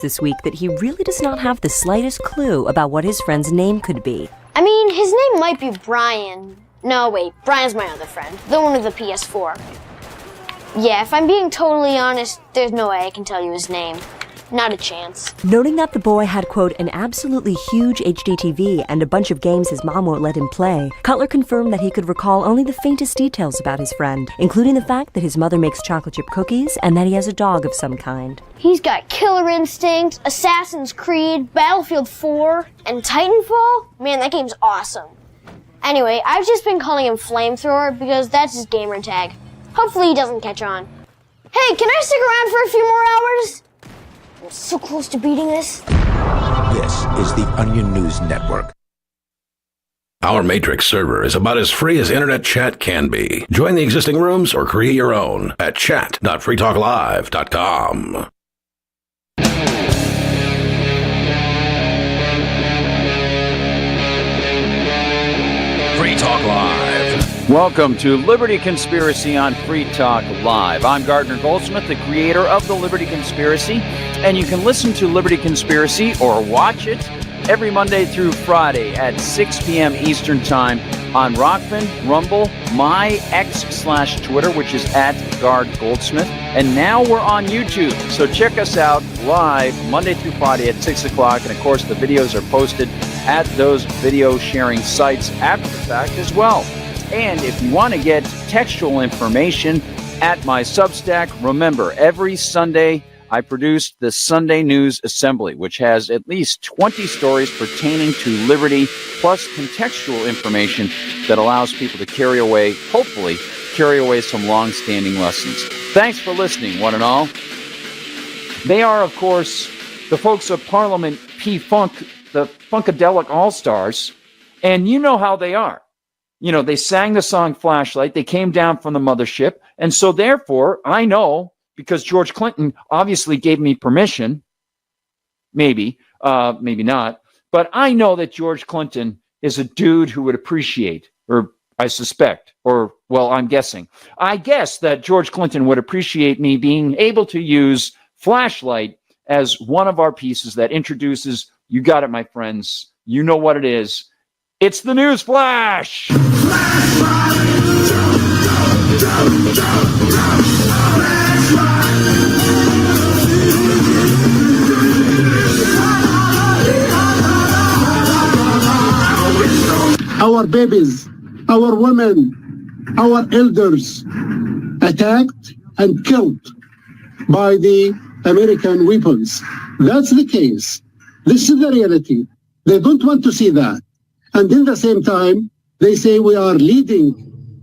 this week that he really does not have the slightest clue about what his friend's name could be. I mean, his name might be Brian. No, wait, Brian's my other friend, the one with the PS4. Yeah, if I'm being totally honest, there's no way I can tell you his name. Not a chance. Noting that the boy had, quote, an absolutely huge HD TV and a bunch of games his mom won't let him play, Cutler confirmed that he could recall only the faintest details about his friend, including the fact that his mother makes chocolate chip cookies and that he has a dog of some kind. He's got Killer Instinct, Assassin's Creed, Battlefield 4, and Titanfall? Man, that game's awesome. Anyway, I've just been calling him Flamethrower because that's his gamer tag. Hopefully he doesn't catch on. Hey, can I stick around for a few more hours? I'm so close to beating this. This is the Onion News Network. Our Matrix server is about as free as internet chat can be. Join the existing rooms or create your own at chat.freetalklive.com. Free Talk Live. Welcome to Liberty Conspiracy on Free Talk Live. I'm Gardner Goldsmith, the creator of the Liberty Conspiracy, and you can listen to Liberty Conspiracy or watch it every Monday through Friday at 6 p.m. Eastern Time on Rockfin, Rumble, my X/Twitter, which is at Gard Goldsmith, and now we're on YouTube. So check us out live Monday through Friday at 6 o'clock, and of course the videos are posted at those video sharing sites after the fact as well. And if you want to get textual information at my Substack, remember, every Sunday I produce the Sunday News Assembly, which has at least 20 stories pertaining to liberty, plus contextual information that allows people to hopefully carry away some long-standing lessons. Thanks for listening, one and all. They are, of course, the folks of Parliament P-Funk, the Funkadelic All-Stars, and you know how they are. You know, they sang the song Flashlight. They came down from the mothership. And so therefore, I know, because George Clinton obviously gave me permission, maybe not, but I know that George Clinton is a dude who would appreciate, or I suspect, or, well, I'm guessing. I guess that George Clinton would appreciate me being able to use Flashlight as one of our pieces that introduces, you got it, my friends, you know what it is. It's the News Flash! Our babies, our women, our elders attacked and killed by the American weapons. That's the case. This is the reality. They don't want to see that. And in the same time, they say we are leading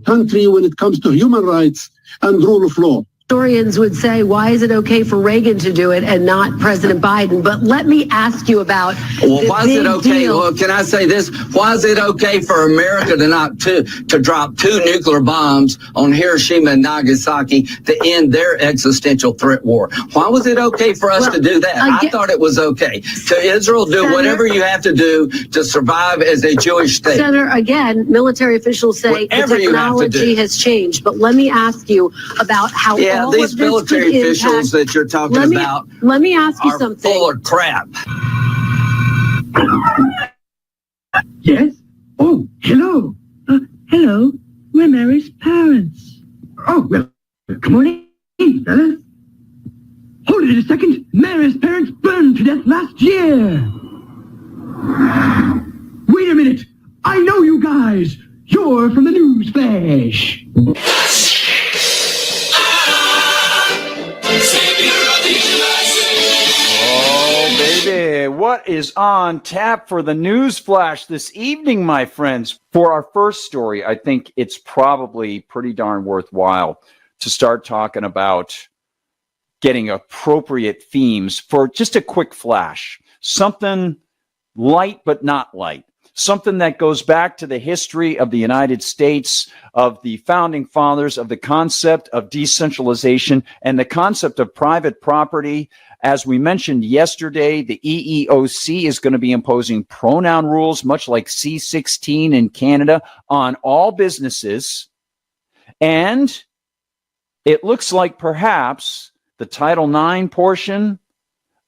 country when it comes to human rights and rule of law. Historians would say, why is it okay for Reagan to do it and not President Biden? But let me ask you about why is it okay? Deal. Well, can I say this? Why is it okay for America to drop 2 nuclear bombs on Hiroshima and Nagasaki to end their existential threat war? Why was it okay for us to do that? I thought it was okay. To Israel, do Senator, whatever you have to do to survive as a Jewish state. Senator, again, military officials say whatever the technology has changed. But let me ask you about how these military officials that you're talking about let me ask you something. Full of crap. Yes? Oh, hello. Hello. We're Mary's parents. Oh, well, come on in, fellas. Hold it a second. Mary's parents burned to death last year. Wait a minute. I know you guys. You're from the News Flash. What is on tap for the News Flash this evening, my friends? For our first story, I think it's probably pretty darn worthwhile to start talking about getting appropriate themes for just a quick flash. Something light but not light. Something that goes back to the history of the United States, of the founding fathers, of the concept of decentralization and the concept of private property. As we mentioned yesterday, the EEOC is going to be imposing pronoun rules, much like C-16 in Canada, on all businesses. And it looks like perhaps the Title IX portion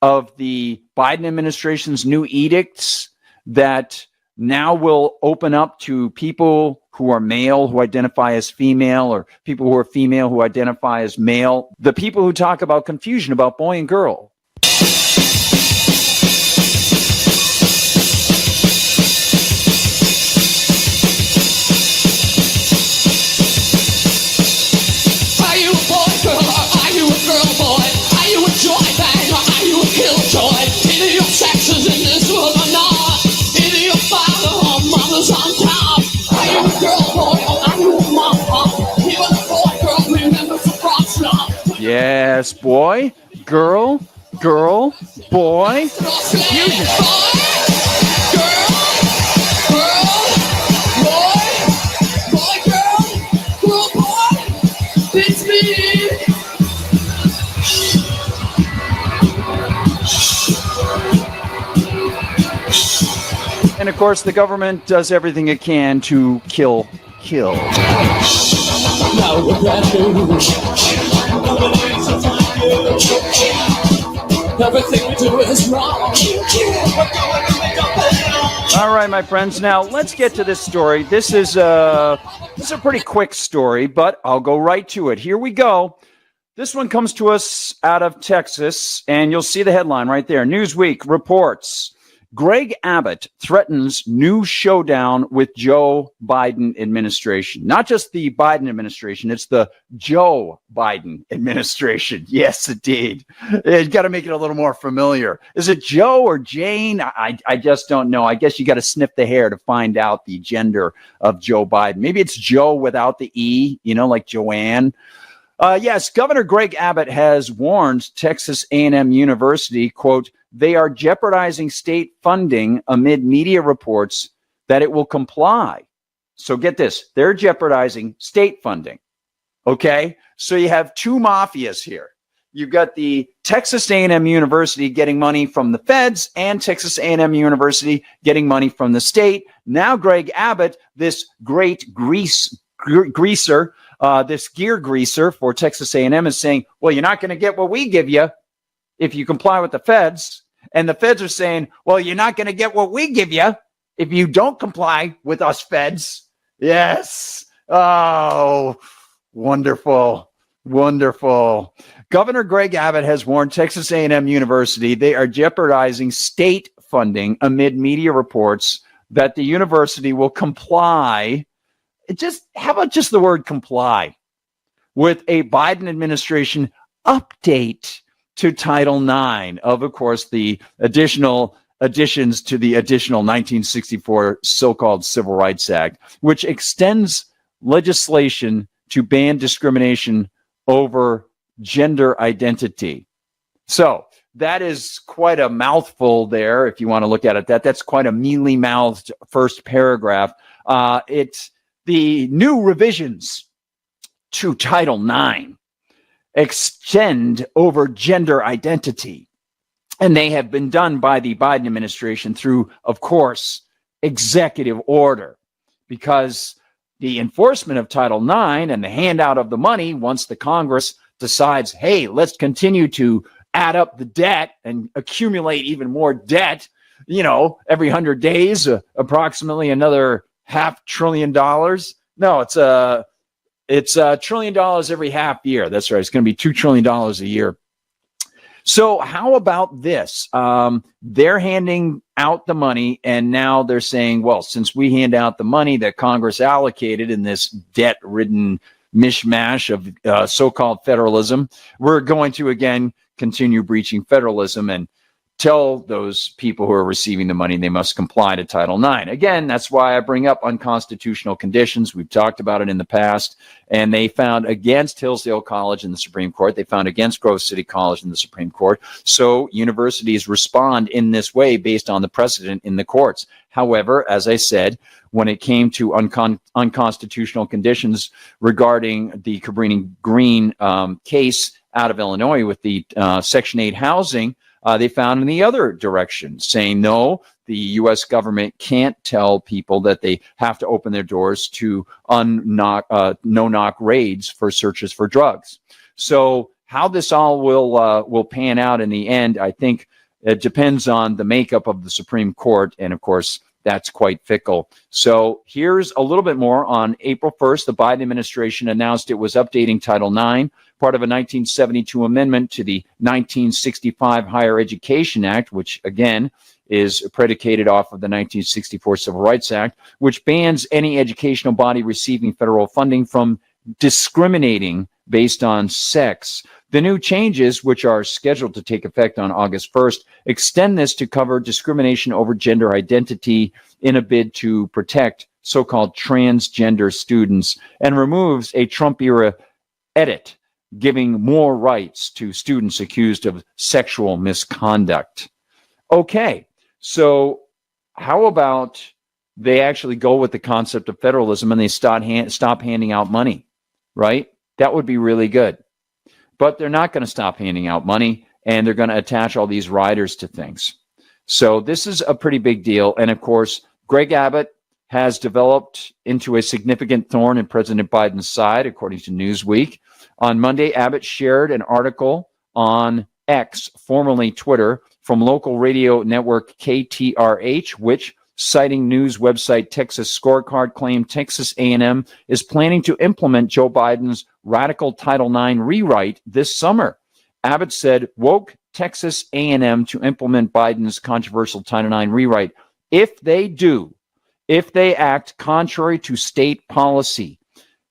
of the Biden administration's new edicts that now will open up to people who are male who identify as female, or people who are female who identify as male. The people who talk about confusion about boy and girl. Are you a boy, girl, or are you a girl, boy? Are you a joy bag, or are you a killjoy? Either your sex is in this world or not. Either your father or mother's on top. Are you a girl, boy, or are you a mom, pop? Even a boy, girl, remember for props now. Yes, boy, girl, boy, confusion. It's me. And of course, the government does everything it can to kill. Now regretting. Everything we do is wrong. All right, my friends. Now let's get to this story. This is a pretty quick story, but I'll go right to it. Here we go. This one comes to us out of Texas, and you'll see the headline right there. Newsweek reports Greg Abbott threatens new showdown with Joe Biden administration. Not just the Biden administration, it's the Joe Biden administration. Yes, indeed. You got to make it a little more familiar. Is it Joe or Jane? I just don't know. I guess you got to sniff the hair to find out the gender of Joe Biden. Maybe it's Joe without the E, like Joanne. Yes, Governor Greg Abbott has warned Texas A&M University, quote, they are jeopardizing state funding amid media reports that it will comply. So get this, they're jeopardizing state funding. Okay, so you have two mafias here. You've got the Texas A&M University getting money from the feds and Texas A&M University getting money from the state. Now Greg Abbott, this great greaser, this gear greaser for Texas A&M is saying, well, you're not going to get what we give you if you comply with the feds. And the feds are saying, well, you're not going to get what we give you if you don't comply with us feds. Yes. Oh, wonderful. Wonderful. Governor Greg Abbott has warned Texas A&M University they are jeopardizing state funding amid media reports that the university will comply. How about just the word comply with a Biden administration update to Title IX of course, the additional additions to the additional 1964 so-called Civil Rights Act, which extends legislation to ban discrimination over gender identity. So that is quite a mouthful there, if you want to look at it. That's quite a mealy-mouthed first paragraph. It's the new revisions to Title IX extend over gender identity. And they have been done by the Biden administration through, of course, executive order, because the enforcement of Title IX and the handout of the money, once the Congress decides, hey, let's continue to add up the debt and accumulate even more debt, every 100 days, approximately another $500 billion. No, it's $1 trillion every half year. That's right. It's going to be $2 trillion a year. So how about this? They're handing out the money, and now they're saying, well, since we hand out the money that Congress allocated in this debt-ridden mishmash of so-called federalism, we're going to, again, continue breaching federalism and tell those people who are receiving the money they must comply to Title IX. Again, that's why I bring up unconstitutional conditions. We've talked about it in the past, and they found against Hillsdale College in the Supreme Court. They found against Grove City College in the Supreme Court. So universities respond in this way based on the precedent in the courts. However, as I said, when it came to unconstitutional conditions regarding the Cabrini Green case out of Illinois with the Section 8 housing, they found in the other direction, saying, no, the U.S. government can't tell people that they have to open their doors to no-knock raids for searches for drugs. So how this all will pan out in the end, I think It depends on the makeup of the Supreme Court, and of course, that's quite fickle. So here's a little bit more. On April 1st, the Biden administration announced it was updating Title IX, part of a 1972 amendment to the 1965 Higher Education Act, which, again, is predicated off of the 1964 Civil Rights Act, which bans any educational body receiving federal funding from discriminating based on sex. The new changes, which are scheduled to take effect on August 1st, extend this to cover discrimination over gender identity in a bid to protect so-called transgender students, and removes a Trump-era edit giving more rights to students accused of sexual misconduct. Okay, so how about they actually go with the concept of federalism and they stop handing out money, right? That would be really good. But they're not going to stop handing out money, and they're going to attach all these riders to things. So this is a pretty big deal. And of course, Greg Abbott has developed into a significant thorn in President Biden's side, according to Newsweek. On Monday, Abbott shared an article on X, formerly Twitter, from local radio network KTRH, which, citing news website Texas Scorecard, claimed Texas A&M is planning to implement Joe Biden's radical Title IX rewrite this summer. Abbott said, woke Texas A&M to implement Biden's controversial Title IX rewrite. If they act contrary to state policy,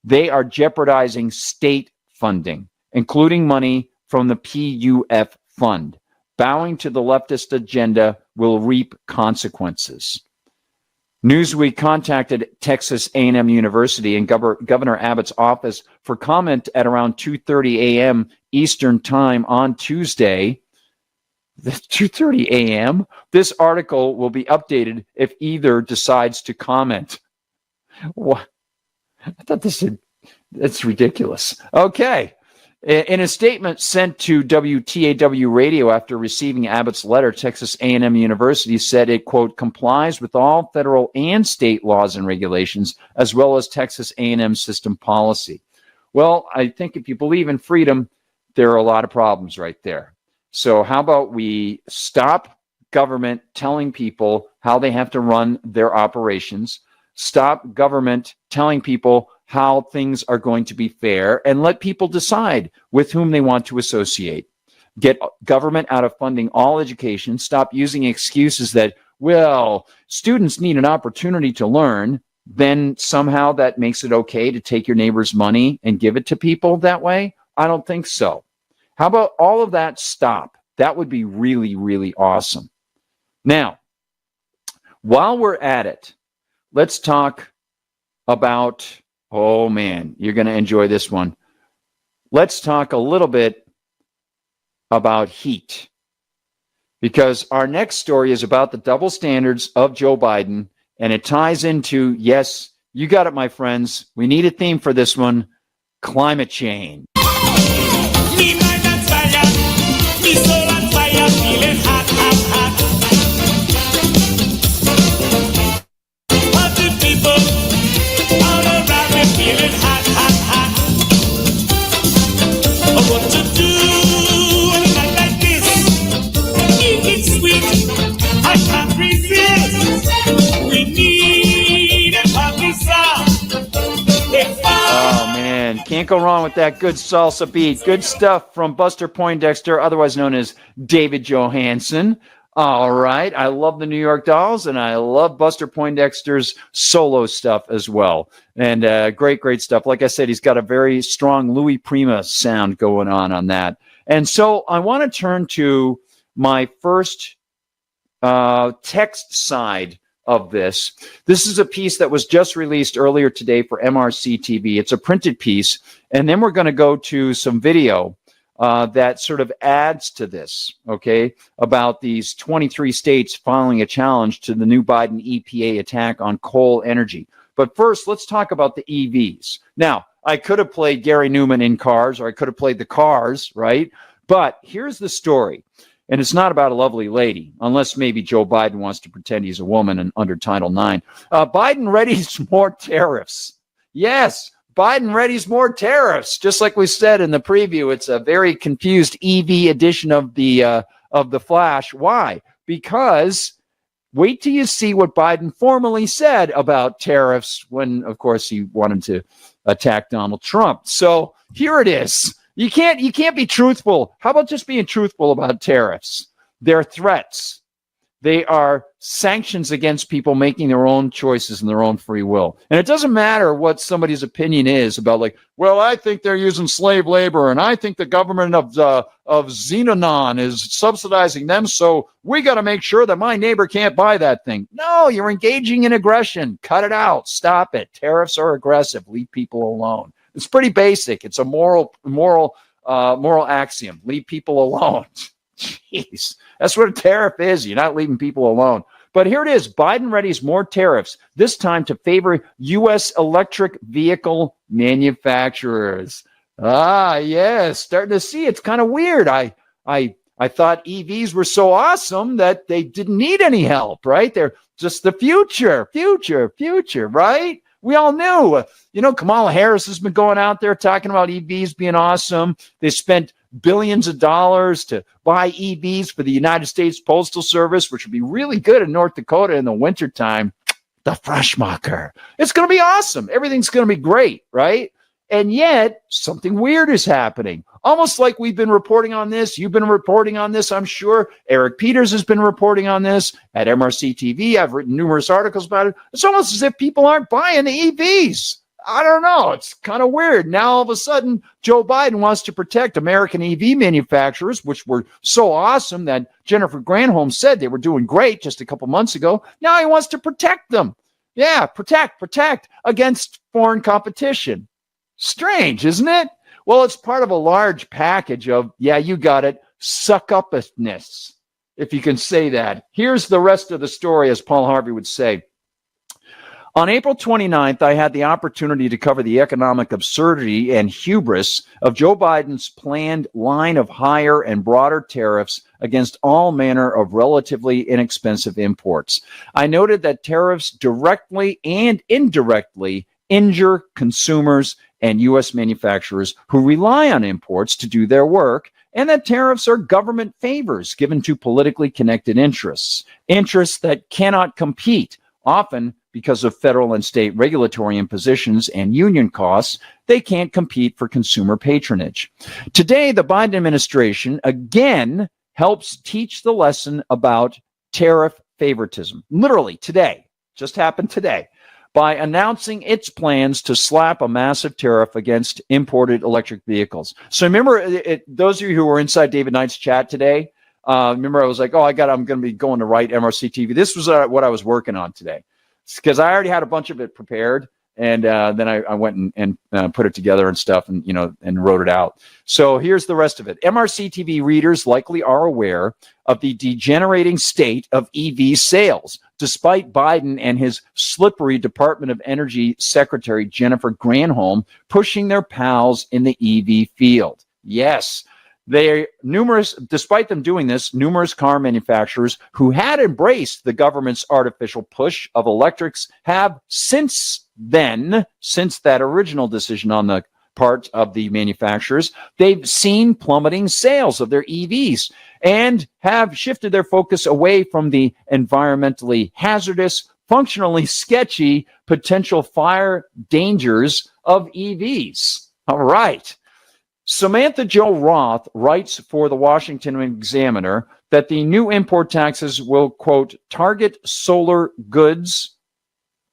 they are jeopardizing state funding, including money from the PUF fund. Bowing to the leftist agenda will reap consequences. Newsweek contacted Texas A&M University and Governor Abbott's office for comment at around 2:30 a.m. Eastern Time on Tuesday. 2:30 a.m.? This article will be updated if either decides to comment. What? I thought that's ridiculous. Okay. In a statement sent to WTAW radio after receiving Abbott's letter, Texas A&M University said it, quote, complies with all federal and state laws and regulations, as well as Texas A&M system policy. Well, I think if you believe in freedom, there are a lot of problems right there. So how about we stop government telling people how they have to run their operations, stop government telling people how things are going to be fair, and let people decide with whom they want to associate. Get government out of funding all education. Stop using excuses that, well, students need an opportunity to learn. Then somehow that makes it okay to take your neighbor's money and give it to people that way? I don't think so. How about all of that stop? That would be really, really awesome. Now, while we're at it, let's talk about, oh man, you're going to enjoy this one. Let's talk a little bit about heat, because our next story is about the double standards of Joe Biden, and it ties into, yes, you got it, my friends. We need a theme for this one: climate change. Me mind on fire, me soul on fire, feeling hot, hot, hot. All the people all around me feeling hot, hot, hot. What to do on a night like this? It's sweet, I can't resist. We need a happy song. Oh, man. Can't go wrong with that good salsa beat. Good stuff from Buster Poindexter, otherwise known as David Johansen. All right. I love the New York Dolls, and I love Buster Poindexter's solo stuff as well. And great, great stuff. Like I said, he's got a very strong Louis Prima sound going on that. And so I want to turn to my first text side of this. This is a piece that was just released earlier today for MRC TV. It's a printed piece, and then we're going to go to some video that sort of adds to this, okay, about these 23 states filing a challenge to the new Biden EPA attack on coal energy. But first, let's talk about the EVs. Now, I could have played Gary Newman in Cars, or I could have played the Cars, right? But here's the story. And it's not about a lovely lady, unless maybe Joe Biden wants to pretend he's a woman and under Title IX. Biden readies more tariffs. Yes, Biden readies more tariffs. Just like we said in the preview, it's a very confused EV edition of the of the flash. Why? Because wait till you see what Biden formally said about tariffs when, of course, he wanted to attack Donald Trump. So here it is. You can't be truthful. How about just being truthful about tariffs? They're threats. They are sanctions against people making their own choices and their own free will. And it doesn't matter what somebody's opinion is about, like, well, I think they're using slave labor, and I think the government of Xenon is subsidizing them, so we got to make sure that my neighbor can't buy that thing. No, you're engaging in aggression. Cut it out. Stop it. Tariffs are aggressive. Leave people alone. It's pretty basic. It's a moral axiom. Leave people alone. Jeez, that's what a tariff is. You're not leaving people alone. But here it is. Biden readies more tariffs, this time to favor U.S. electric vehicle manufacturers. Ah, yes, starting to see it's kind of weird. I thought EVs were so awesome that they didn't need any help, right? They're just the future, right? We all knew. Kamala Harris has been going out there talking about EVs being awesome. They spent billions of dollars to buy EVs for the United States Postal Service, which would be really good in North Dakota in the wintertime. The Freshmacher. It's going to be awesome. Everything's going to be great, right? And yet, something weird is happening. Almost like we've been reporting on this. You've been reporting on this, I'm sure. Eric Peters has been reporting on this at MRC TV. I've written numerous articles about it. It's almost as if people aren't buying the EVs. I don't know. It's kind of weird. Now, all of a sudden, Joe Biden wants to protect American EV manufacturers, which were so awesome that Jennifer Granholm said they were doing great just a couple months ago. Now he wants to protect them. Yeah, protect against foreign competition. Strange, isn't it? Well, it's part of a large package of, yeah, you got it, suck-upness, if you can say that. Here's the rest of the story, as Paul Harvey would say. On April 29th, I had the opportunity to cover the economic absurdity and hubris of Joe Biden's planned line of higher and broader tariffs against all manner of relatively inexpensive imports. I noted that tariffs directly and indirectly injure consumers and U.S. manufacturers who rely on imports to do their work, and that tariffs are government favors given to politically connected interests that cannot compete, often because of federal and state regulatory impositions and union costs. They can't compete for consumer patronage. Today, the Biden administration again helps teach the lesson about tariff favoritism. Literally today, just happened today, by announcing its plans to slap a massive tariff against imported electric vehicles. So remember, those of you who were inside David Knight's chat today, remember I was like, I'm going to be going to write MRC TV. This was what I was working on today, because I already had a bunch of it prepared, and then I went and put it together and stuff, and and wrote it out. So here's the rest of it. MRC TV readers likely are aware of the degenerating state of EV sales, despite Biden and his slippery Department of Energy Secretary Jennifer Granholm pushing their pals in the EV field. Yes, despite them doing this, numerous car manufacturers who had embraced the government's artificial push of electrics have since that original decision on the part of the manufacturers, they've seen plummeting sales of their EVs and have shifted their focus away from the environmentally hazardous, functionally sketchy potential fire dangers of EVs. All right. Samantha Jo Roth writes for the Washington Examiner that the new import taxes will, quote, target solar goods,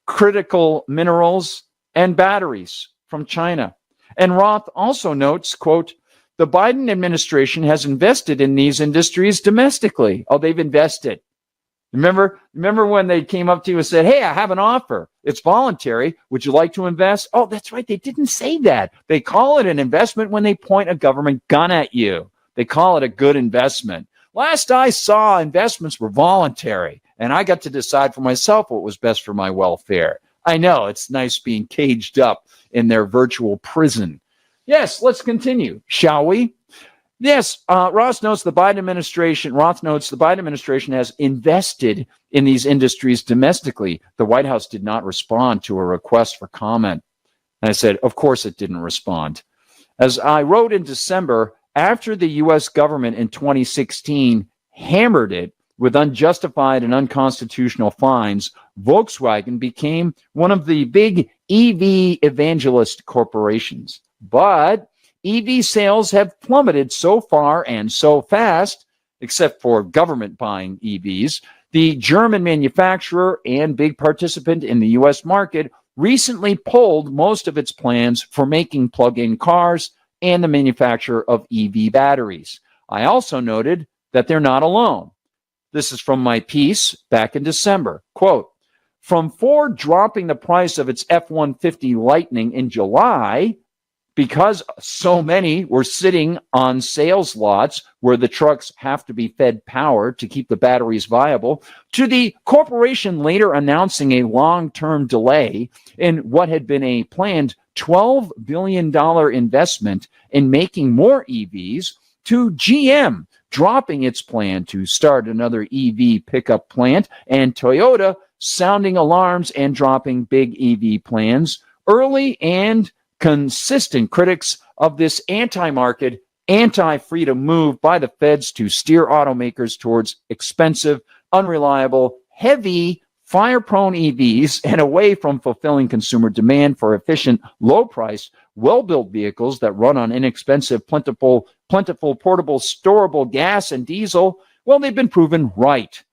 critical minerals, and batteries from China. And Roth also notes, quote, the Biden administration has invested in these industries domestically. Oh, they've invested. Remember when they came up to you and said, hey, I have an offer. It's voluntary. Would you like to invest? Oh, that's right. They didn't say that. They call it an investment when they point a government gun at you. They call it a good investment. Last I saw, investments were voluntary, and I got to decide for myself what was best for my welfare. I know it's nice being caged up in their virtual prison. Yes, let's continue, shall we? Yes, Roth notes the Biden administration has invested in these industries domestically. The White House did not respond to a request for comment. And I said, of course it didn't respond. As I wrote in December, after the U.S. government in 2016 hammered it with unjustified and unconstitutional fines, Volkswagen became one of the big EV evangelist corporations. But EV sales have plummeted so far and so fast, except for government buying EVs. The German manufacturer and big participant in the U.S. market recently pulled most of its plans for making plug-in cars and the manufacture of EV batteries. I also noted that they're not alone. This is from my piece back in December. Quote, from Ford dropping the price of its F-150 Lightning in July because so many were sitting on sales lots where the trucks have to be fed power to keep the batteries viable, to the corporation later announcing a long-term delay in what had been a planned $12 billion investment in making more EVs, to GM dropping its plan to start another EV pickup plant, and Toyota sounding alarms and dropping big EV plans. Early and consistent critics of this anti-market, anti-freedom move by the feds to steer automakers towards expensive, unreliable, heavy, fire-prone EVs and away from fulfilling consumer demand for efficient, low-priced, well-built vehicles that run on inexpensive, plentiful, portable, storable gas and diesel, well, they've been proven right.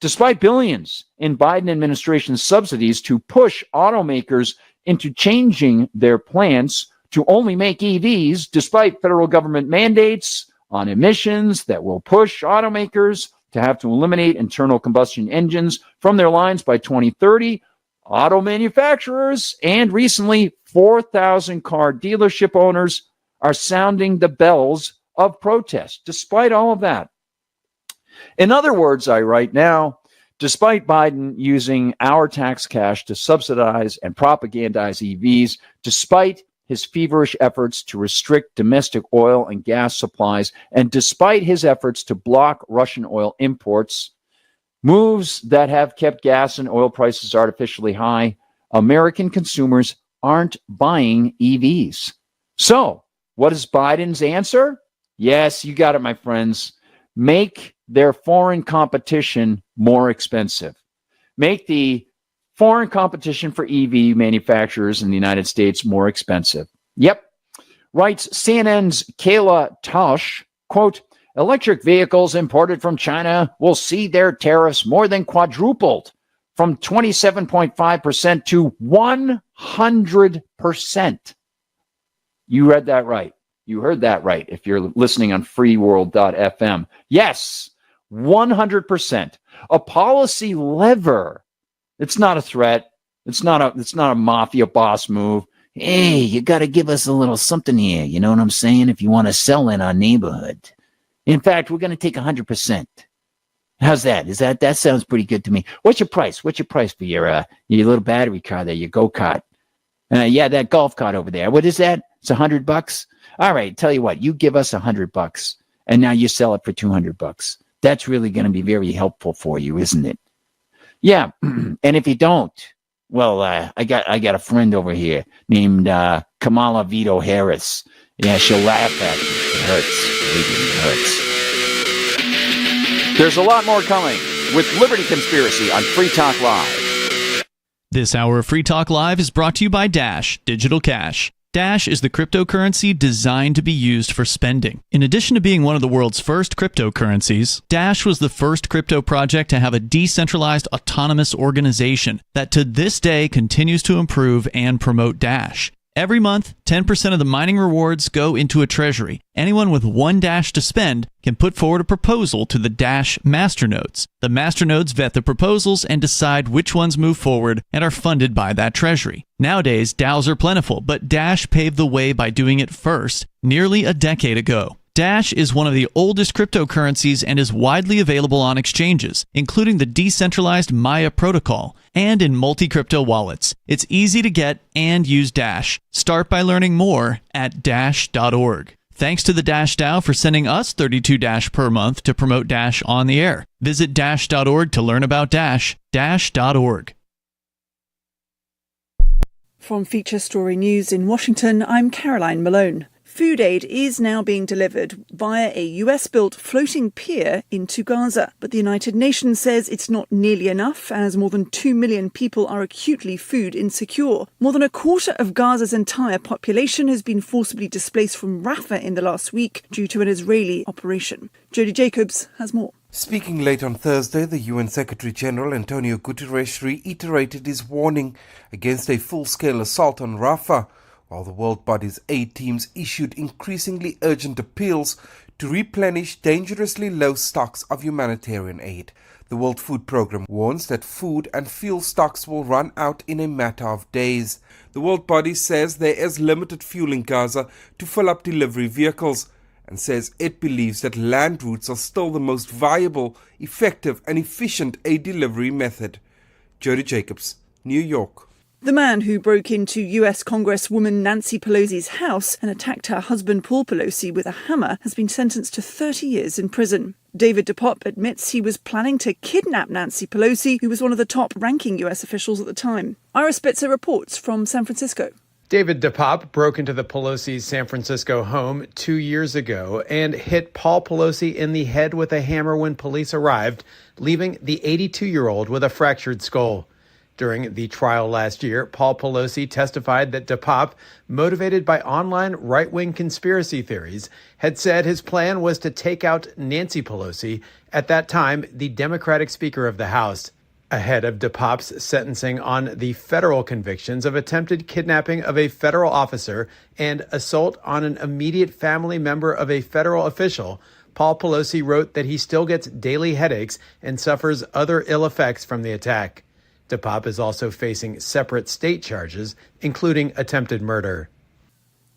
Despite billions in Biden administration subsidies to push automakers into changing their plans to only make EVs, despite federal government mandates on emissions that will push automakers to have to eliminate internal combustion engines from their lines by 2030, auto manufacturers and recently 4,000 car dealership owners are sounding the bells of protest. Despite all of that, in other words, I write now, despite Biden using our tax cash to subsidize and propagandize EVs, despite his feverish efforts to restrict domestic oil and gas supplies, and despite his efforts to block Russian oil imports, moves that have kept gas and oil prices artificially high, American consumers aren't buying EVs. So, what is Biden's answer? Yes, you got it, my friends. Make their foreign competition more expensive. Make the foreign competition for EV manufacturers in the United States more expensive. Yep. Writes CNN's Kayla Tausch, quote, electric vehicles imported from China will see their tariffs more than quadrupled from 27.5% to 100%. You read that right. You heard that right if you're listening on freeworld.fm. Yes, 100%. A policy lever. It's not a threat. It's not a mafia boss move. Hey, you got to give us a little something here. You know what I'm saying? If you want to sell in our neighborhood. In fact, we're going to take 100%. How's that? That sounds pretty good to me. What's your price? What's your price for your little battery car there, your go-kart? Yeah, that golf cart over there. What is that? It's $100. All right, tell you what, you give us $100 and now you sell it for $200. That's really going to be very helpful for you, isn't it? Yeah. And if you don't, well, I got a friend over here named Kamala Vito Harris. Yeah, she'll laugh at me. It hurts. It hurts. There's a lot more coming with Liberty Conspiracy on Free Talk Live. This hour of Free Talk Live is brought to you by Dash Digital Cash. Dash is the cryptocurrency designed to be used for spending. In addition to being one of the world's first cryptocurrencies, Dash was the first crypto project to have a decentralized autonomous organization that to this day continues to improve and promote Dash. Every month, 10% of the mining rewards go into a treasury. Anyone with one Dash to spend can put forward a proposal to the Dash masternodes. The masternodes vet the proposals and decide which ones move forward and are funded by that treasury. Nowadays, DAOs are plentiful, but Dash paved the way by doing it first, nearly a decade ago. Dash is one of the oldest cryptocurrencies and is widely available on exchanges, including the decentralized Maya protocol, and in multi-crypto wallets. It's easy to get and use Dash. Start by learning more at dash.org. Thanks to the Dash DAO for sending us 32 Dash per month to promote Dash on the air. Visit dash.org to learn about Dash. Dash.org. From Feature Story News in Washington, I'm Caroline Malone. Food aid is now being delivered via a US-built floating pier into Gaza. But the United Nations says it's not nearly enough, as more than 2 million people are acutely food insecure. More than a quarter of Gaza's entire population has been forcibly displaced from Rafah in the last week due to an Israeli operation. Jody Jacobs has more. Speaking late on Thursday, the UN Secretary-General Antonio Guterres reiterated his warning against a full-scale assault on Rafah, while the world body's aid teams issued increasingly urgent appeals to replenish dangerously low stocks of humanitarian aid. The World Food Programme warns that food and fuel stocks will run out in a matter of days. The world body says there is limited fuel in Gaza to fill up delivery vehicles, and says it believes that land routes are still the most viable, effective and efficient aid delivery method. Jody Jacobs, New York. The man who broke into US Congresswoman Nancy Pelosi's house and attacked her husband Paul Pelosi with a hammer has been sentenced to 30 years in prison. David DePop admits he was planning to kidnap Nancy Pelosi, who was one of the top-ranking US officials at the time. Ira Spitzer reports from San Francisco. David DePop broke into the Pelosi's San Francisco home 2 years ago and hit Paul Pelosi in the head with a hammer when police arrived, leaving the 82-year-old with a fractured skull. During the trial last year, Paul Pelosi testified that DePop, motivated by online right-wing conspiracy theories, had said his plan was to take out Nancy Pelosi, at that time the Democratic Speaker of the House. Ahead of DePop's sentencing on the federal convictions of attempted kidnapping of a federal officer and assault on an immediate family member of a federal official, Paul Pelosi wrote that he still gets daily headaches and suffers other ill effects from the attack. DePop is also facing separate state charges, including attempted murder.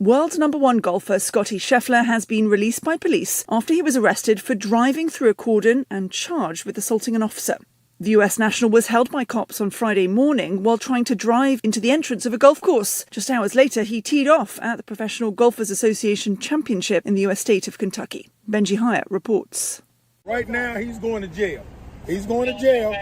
World number one golfer Scottie Scheffler has been released by police after he was arrested for driving through a cordon and charged with assaulting an officer. The US national was held by cops on Friday morning while trying to drive into the entrance of a golf course. Just hours later, he teed off at the Professional Golfers Association Championship in the US state of Kentucky. Benji Hyatt reports. Right now, he's going to jail. He's going to jail,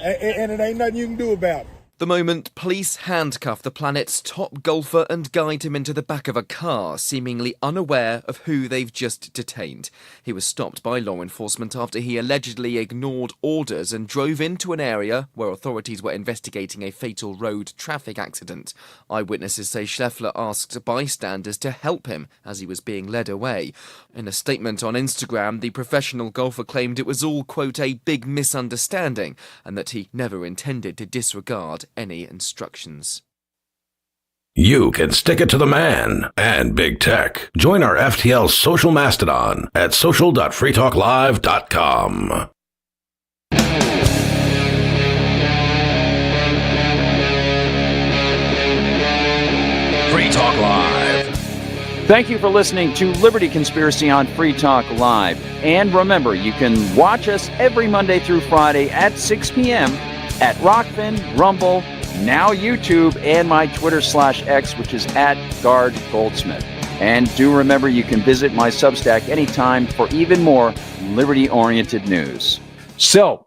and it ain't nothing you can do about it. The moment police handcuff the planet's top golfer and guide him into the back of a car, seemingly unaware of who they've just detained. He was stopped by law enforcement after he allegedly ignored orders and drove into an area where authorities were investigating a fatal road traffic accident. Eyewitnesses say Scheffler asked bystanders to help him as he was being led away. In a statement on Instagram, the professional golfer claimed it was all, quote, a big misunderstanding and that he never intended to disregard any instructions. You can stick it to the man and big tech. Join our FTL social mastodon at social.freetalklive.com. Free Talk Live. Thank you for listening to Liberty Conspiracy on Free Talk Live. And remember, you can watch us every Monday through Friday at 6 p.m. at Rockfin, Rumble, now YouTube, and my Twitter/X, which is at Guard Goldsmith. And do remember, you can visit my Substack anytime for even more liberty-oriented news. So,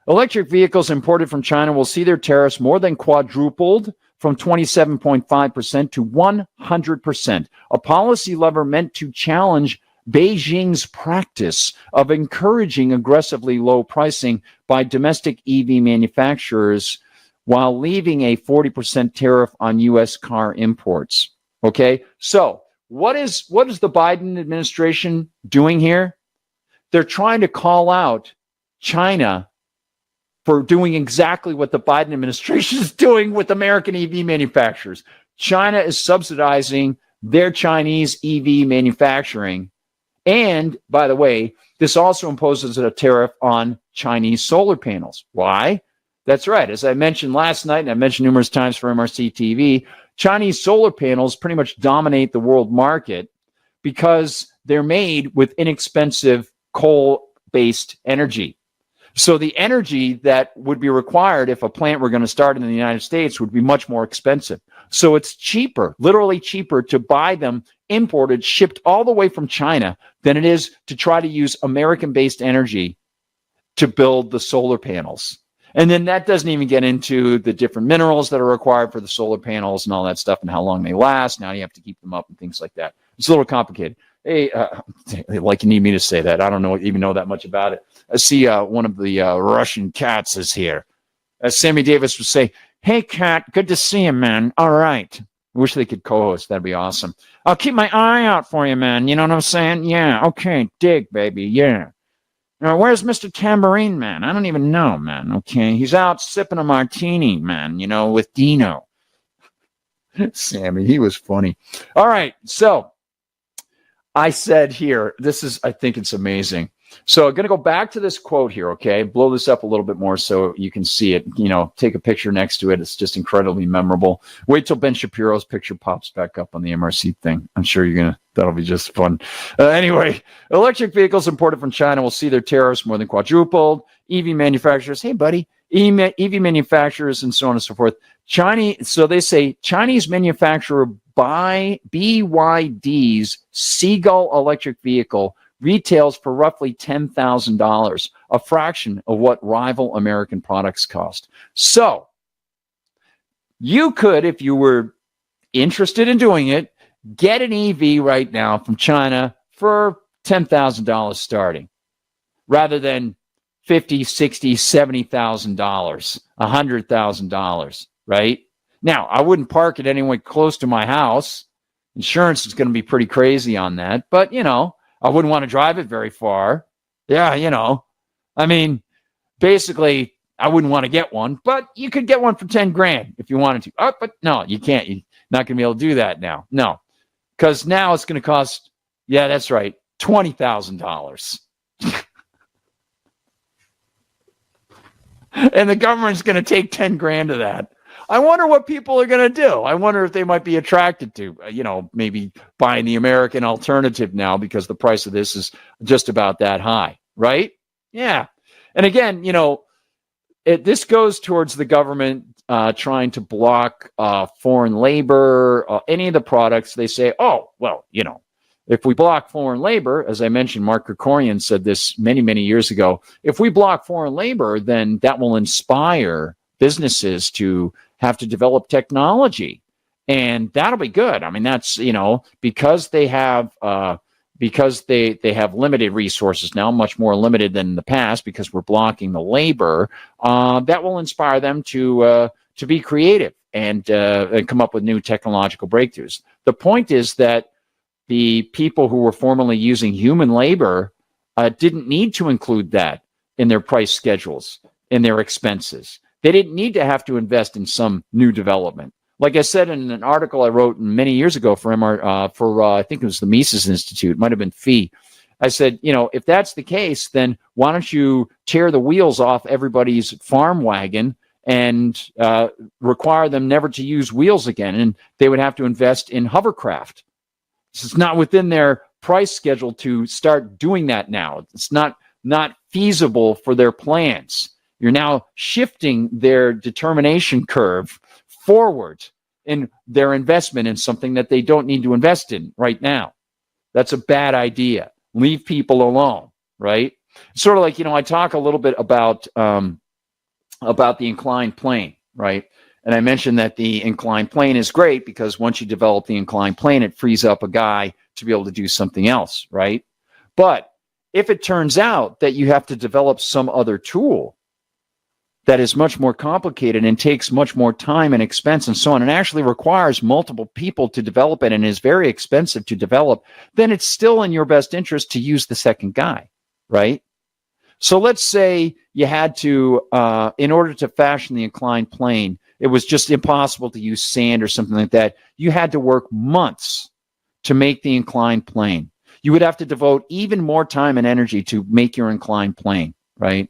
electric vehicles imported from China will see their tariffs more than quadrupled from 27.5% to 100%, a policy lever meant to challenge Beijing's practice of encouraging aggressively low pricing by domestic EV manufacturers while leaving a 40% tariff on U.S. car imports. Okay, so what is the Biden administration doing here? They're trying to call out China for doing exactly what the Biden administration is doing with American EV manufacturers. China is subsidizing their Chinese EV manufacturing. And, by the way, this also imposes a tariff on Chinese solar panels. Why? That's right. As I mentioned last night, and I mentioned numerous times for MRC TV, Chinese solar panels pretty much dominate the world market because they're made with inexpensive coal-based energy. So the energy that would be required if a plant were going to start in the United States would be much more expensive. So it's cheaper, literally cheaper, to buy them imported, shipped all the way from China than it is to try to use American-based energy to build the solar panels. And then that doesn't even get into the different minerals that are required for the solar panels and all that stuff and how long they last. Now you have to keep them up and things like that. It's a little complicated. Hey, like you need me to say that. I don't even know that much about it. I see one of the Russian cats is here. As Sammy Davis would say, hey, cat, good to see you, man. All right. I wish they could co-host. That'd be awesome. I'll keep my eye out for you, man. You know what I'm saying? Yeah. Okay. Dig, baby. Yeah. Now, where's Mr. Tambourine Man? I don't even know, man. Okay. He's out sipping a martini, man, with Dino. Sammy, he was funny. All right. So I said here, I think it's amazing. So I'm going to go back to this quote here, okay? Blow this up a little bit more so you can see it. Take a picture next to it. It's just incredibly memorable. Wait till Ben Shapiro's picture pops back up on the MRC thing. I'm sure that'll be just fun. Anyway, electric vehicles imported from China will see their tariffs more than quadrupled. EV manufacturers, hey, buddy, EV manufacturers and so on and so forth. So they say Chinese manufacturer BYD's Seagull electric vehicle retails for roughly $10,000, a fraction of what rival American products cost. So you could, if you were interested in doing it, get an EV right now from China for $10,000 starting, rather than $50,000, $60,000, $70,000, $100,000, right? Now, I wouldn't park it anywhere close to my house. Insurance is going to be pretty crazy on that, but I wouldn't want to drive it very far. Yeah, basically, I wouldn't want to get one, but you could get one for 10 grand if you wanted to. Oh, but no, you can't. You're not going to be able to do that now. No, because now it's going to cost, yeah, that's right, $20,000. And the government's going to take 10 grand of that. I wonder what people are going to do. I wonder if they might be attracted to, maybe buying the American alternative now because the price of this is just about that high, right? Yeah. And again, this goes towards the government trying to block foreign labor, any of the products. They say, oh, well, if we block foreign labor, as I mentioned, Mark Krikorian said this many, many years ago, if we block foreign labor, then that will inspire businesses to have to develop technology, and that'll be good. I mean, that's because they have limited resources now, much more limited than in the past, because we're blocking the labor. That will inspire them to be creative and come up with new technological breakthroughs. The point is that the people who were formerly using human labor didn't need to include that in their price schedules, in their expenses. They didn't need to have to invest in some new development. Like I said in an article I wrote many years ago for I think it was the Mises Institute, it might have been FEE. I said, if that's the case, then why don't you tear the wheels off everybody's farm wagon and require them never to use wheels again? And they would have to invest in hovercraft. It's not within their price schedule to start doing that now. It's not feasible for their plans. You're now shifting their determination curve forward in their investment in something that they don't need to invest in right now. That's a bad idea. Leave people alone, right? Sort of like, I talk a little bit about the inclined plane, right? And I mentioned that the inclined plane is great because once you develop the inclined plane, it frees up a guy to be able to do something else, right? But if it turns out that you have to develop some other tool that is much more complicated and takes much more time and expense and so on, and actually requires multiple people to develop it and is very expensive to develop, then it's still in your best interest to use the second guy, right? So let's say you had to, in order to fashion the inclined plane, it was just impossible to use sand or something like that. You had to work months to make the inclined plane. You would have to devote even more time and energy to make your inclined plane, right?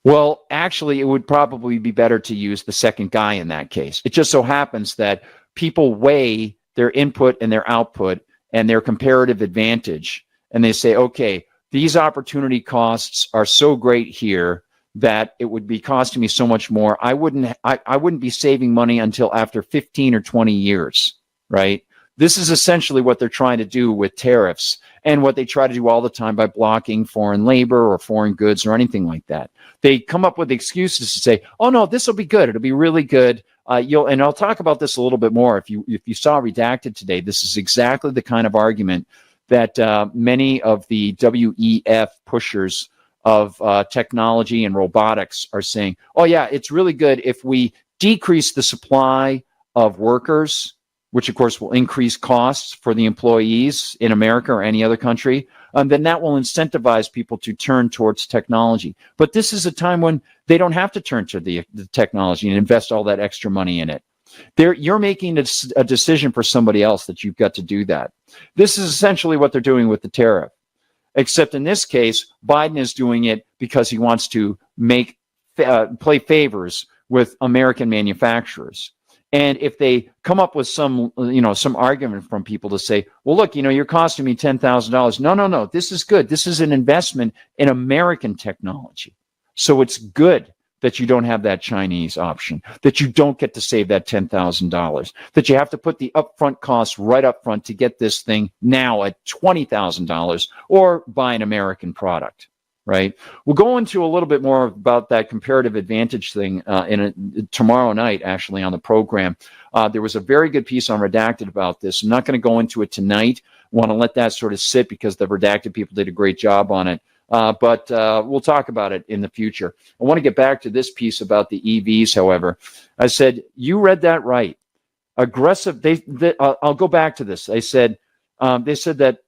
Well, actually, it would probably be better to use the second guy in that case. It just so happens that people weigh their input and their output and their comparative advantage, and they say, okay, these opportunity costs are so great here that it would be costing me so much more. I wouldn't be saving money until after 15 or 20 years, right? This is essentially what they're trying to do with tariffs and what they try to do all the time by blocking foreign labor or foreign goods or anything like that. They come up with excuses to say, oh, no, this will be good. It'll be really good. And I'll talk about this a little bit more. If you saw Redacted today, this is exactly the kind of argument that many of the WEF pushers of technology and robotics are saying. Oh yeah, it's really good if we decrease the supply of workers, which of course will increase costs for the employees in America or any other country. Then that will incentivize people to turn towards technology. But this is a time when they don't have to turn to the technology and invest all that extra money in it. You're making a decision for somebody else that you've got to do that. This is essentially what they're doing with the tariff, except in this case, Biden is doing it because he wants to play favors with American manufacturers. And if they come up with some argument from people to say, well, look, you're costing me $10,000. No, this is good. This is an investment in American technology. So it's good that you don't have that Chinese option, that you don't get to save that $10,000, that you have to put the upfront costs right up front to get this thing now at $20,000 or buy an American product, right? We'll go into a little bit more about that comparative advantage thing tomorrow night, actually, on the program. There was a very good piece on Redacted about this. I'm not going to go into it tonight. I want to let that sort of sit because the Redacted people did a great job on it. But we'll talk about it in the future. I want to get back to this piece about the EVs, however. I said, you read that right. Aggressive. I'll go back to this. They said that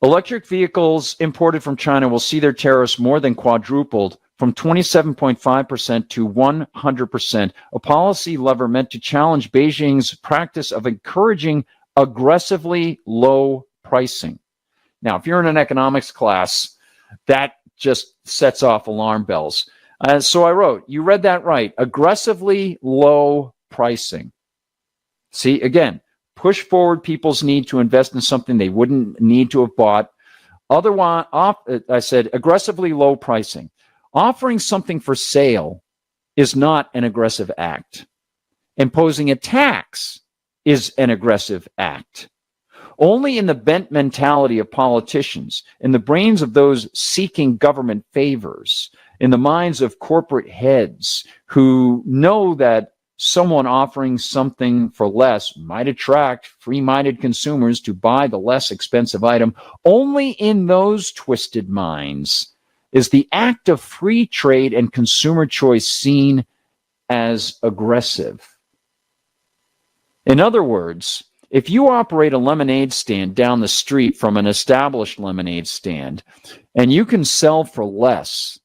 electric vehicles imported from China will see their tariffs more than quadrupled from 27.5% to 100%, a policy lever meant to challenge Beijing's practice of encouraging aggressively low pricing. Now, if you're in an economics class, that just sets off alarm bells. So I wrote, you read that right, aggressively low pricing. See, again, push forward people's need to invest in something they wouldn't need to have bought. Otherwise, I said, aggressively low pricing. Offering something for sale is not an aggressive act. Imposing a tax is an aggressive act. Only in the bent mentality of politicians, in the brains of those seeking government favors, in the minds of corporate heads who know that someone offering something for less might attract free-minded consumers to buy the less expensive item, only in those twisted minds is the act of free trade and consumer choice seen as aggressive. In other words, if you operate a lemonade stand down the street from an established lemonade stand and you can sell for less,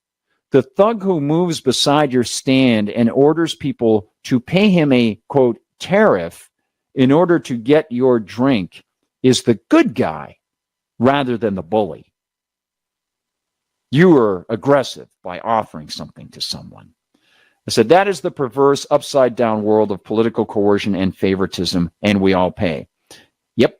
the thug who moves beside your stand and orders people to pay him a, quote, tariff in order to get your drink is the good guy rather than the bully. You are aggressive by offering something to someone. I said, that is the perverse upside-down world of political coercion and favoritism, and we all pay. Yep.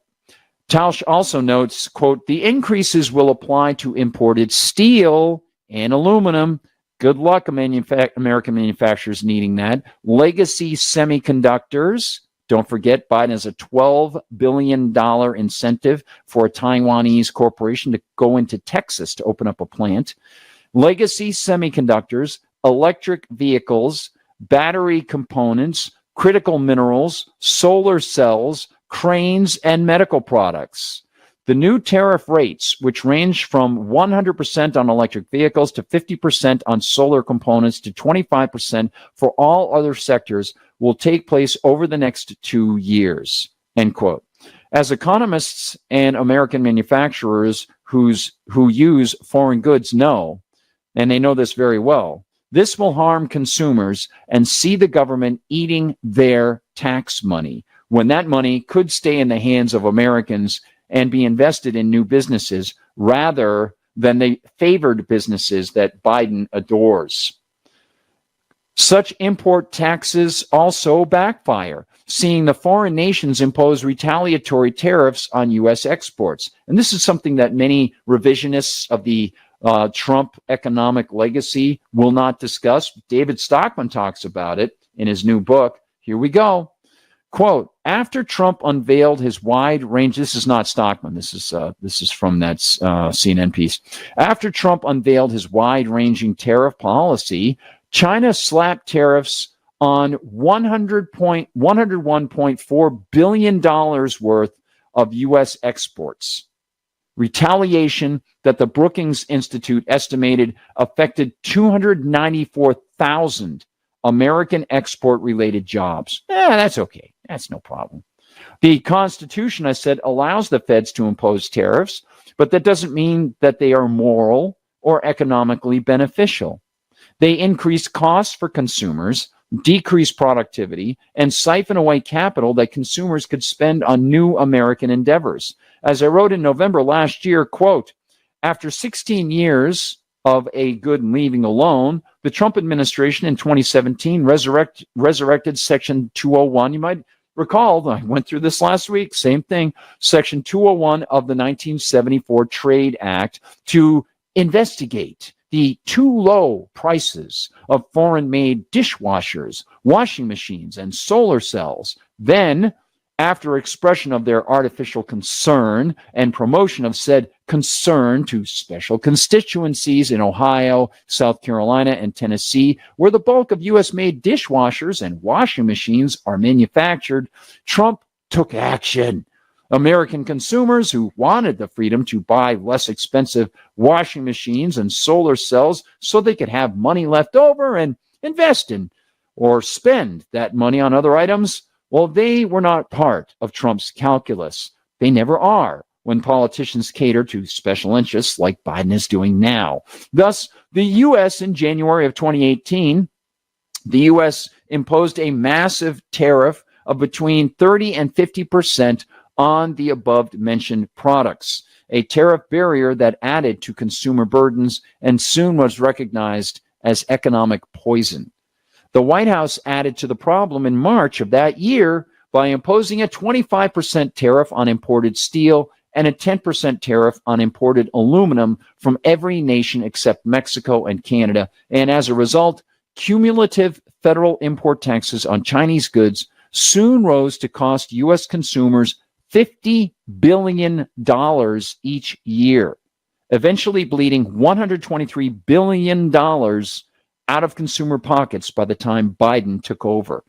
Tausch also notes, quote, the increases will apply to imported steel and aluminum. Good luck, American manufacturers needing that. Legacy semiconductors. Don't forget, Biden has a $12 billion incentive for a Taiwanese corporation to go into Texas to open up a plant. Legacy semiconductors, electric vehicles, battery components, critical minerals, solar cells, cranes, and medical products. The new tariff rates, which range from 100% on electric vehicles to 50% on solar components to 25% for all other sectors, will take place over the next 2 years, end quote. As economists and American manufacturers who use foreign goods know, and they know this very well, this will harm consumers and see the government eating their tax money when that money could stay in the hands of Americans and be invested in new businesses rather than the favored businesses that Biden adores. Such import taxes also backfire, seeing the foreign nations impose retaliatory tariffs on U.S. exports. And this is something that many revisionists of the Trump economic legacy will not discuss. David Stockman talks about it in his new book. Here we go. Quote, after Trump unveiled his wide range, this is not Stockman, this is from that CNN piece. After Trump unveiled his wide-ranging tariff policy, China slapped tariffs on $101.4 billion worth of U.S. exports. Retaliation that the Brookings Institute estimated affected 294,000 American export-related jobs. That's okay. That's no problem. The Constitution, I said, allows the feds to impose tariffs, but that doesn't mean that they are moral or economically beneficial. They increase costs for consumers, decrease productivity, and siphon away capital that consumers could spend on new American endeavors. As I wrote in November last year, quote, after 16 years of a good leaving alone, the Trump administration in 2017 resurrected Section 201. You might recall, I went through this last week, same thing, Section 201 of the 1974 Trade Act to investigate the too low prices of foreign-made dishwashers, washing machines, and solar cells. Then, after expression of their artificial concern and promotion of said concern to special constituencies in Ohio, South Carolina, and Tennessee, where the bulk of U.S.-made dishwashers and washing machines are manufactured, Trump took action. American consumers who wanted the freedom to buy less expensive washing machines and solar cells so they could have money left over and invest in or spend that money on other items, well, they were not part of Trump's calculus. They never are when politicians cater to special interests like Biden is doing now. Thus, the U.S. in January of 2018, the U.S. imposed a massive tariff of between 30 and 50% on the above-mentioned products, a tariff barrier that added to consumer burdens and soon was recognized as economic poison. The White House added to the problem in March of that year by imposing a 25% tariff on imported steel and a 10% tariff on imported aluminum from every nation except Mexico and Canada. And as a result, cumulative federal import taxes on Chinese goods soon rose to cost U.S. consumers $50 billion each year, eventually bleeding $123 billion out of consumer pockets by the time Biden took over.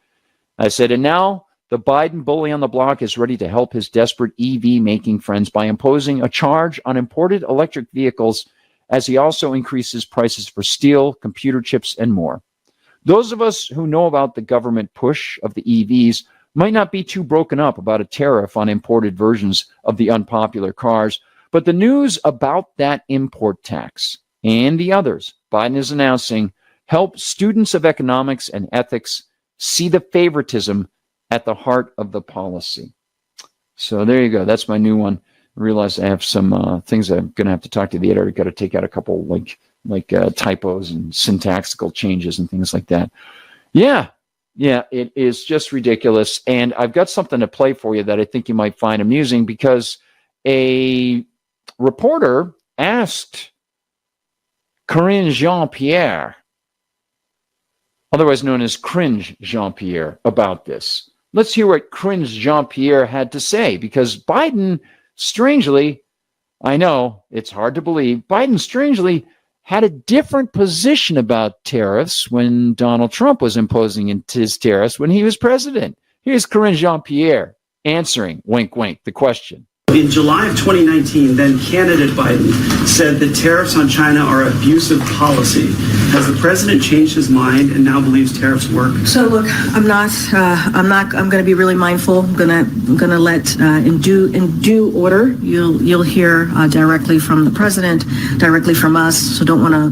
I said, and now the Biden bully on the block is ready to help his desperate EV-making friends by imposing a charge on imported electric vehicles as he also increases prices for steel, computer chips, and more. Those of us who know about the government push of the EVs might not be too broken up about a tariff on imported versions of the unpopular cars, but the news about that import tax and the others Biden is announcing help students of economics and ethics see the favoritism at the heart of the policy. So there you go. That's my new one. I realize I have some things I'm going to have to talk to the editor. Got to take out a couple like typos and syntactical changes and things like that. Yeah, it is just ridiculous. And I've got something to play for you that I think you might find amusing because a reporter asked Karine Jean-Pierre, otherwise known as Cringe Jean-Pierre, about this. Let's hear what Cringe Jean-Pierre had to say, because Biden, strangely, I know it's hard to believe, Biden strangely had a different position about tariffs when Donald Trump was imposing his tariffs when he was president. Here's Karine Jean-Pierre answering, wink, wink, the question. In July of 2019, then candidate Biden said that tariffs on China are abusive policy. Has the president changed his mind and now believes tariffs work? So look, I'm going to be really mindful. I'm going to let in due order. You'll hear directly from the president, directly from us. So don't want to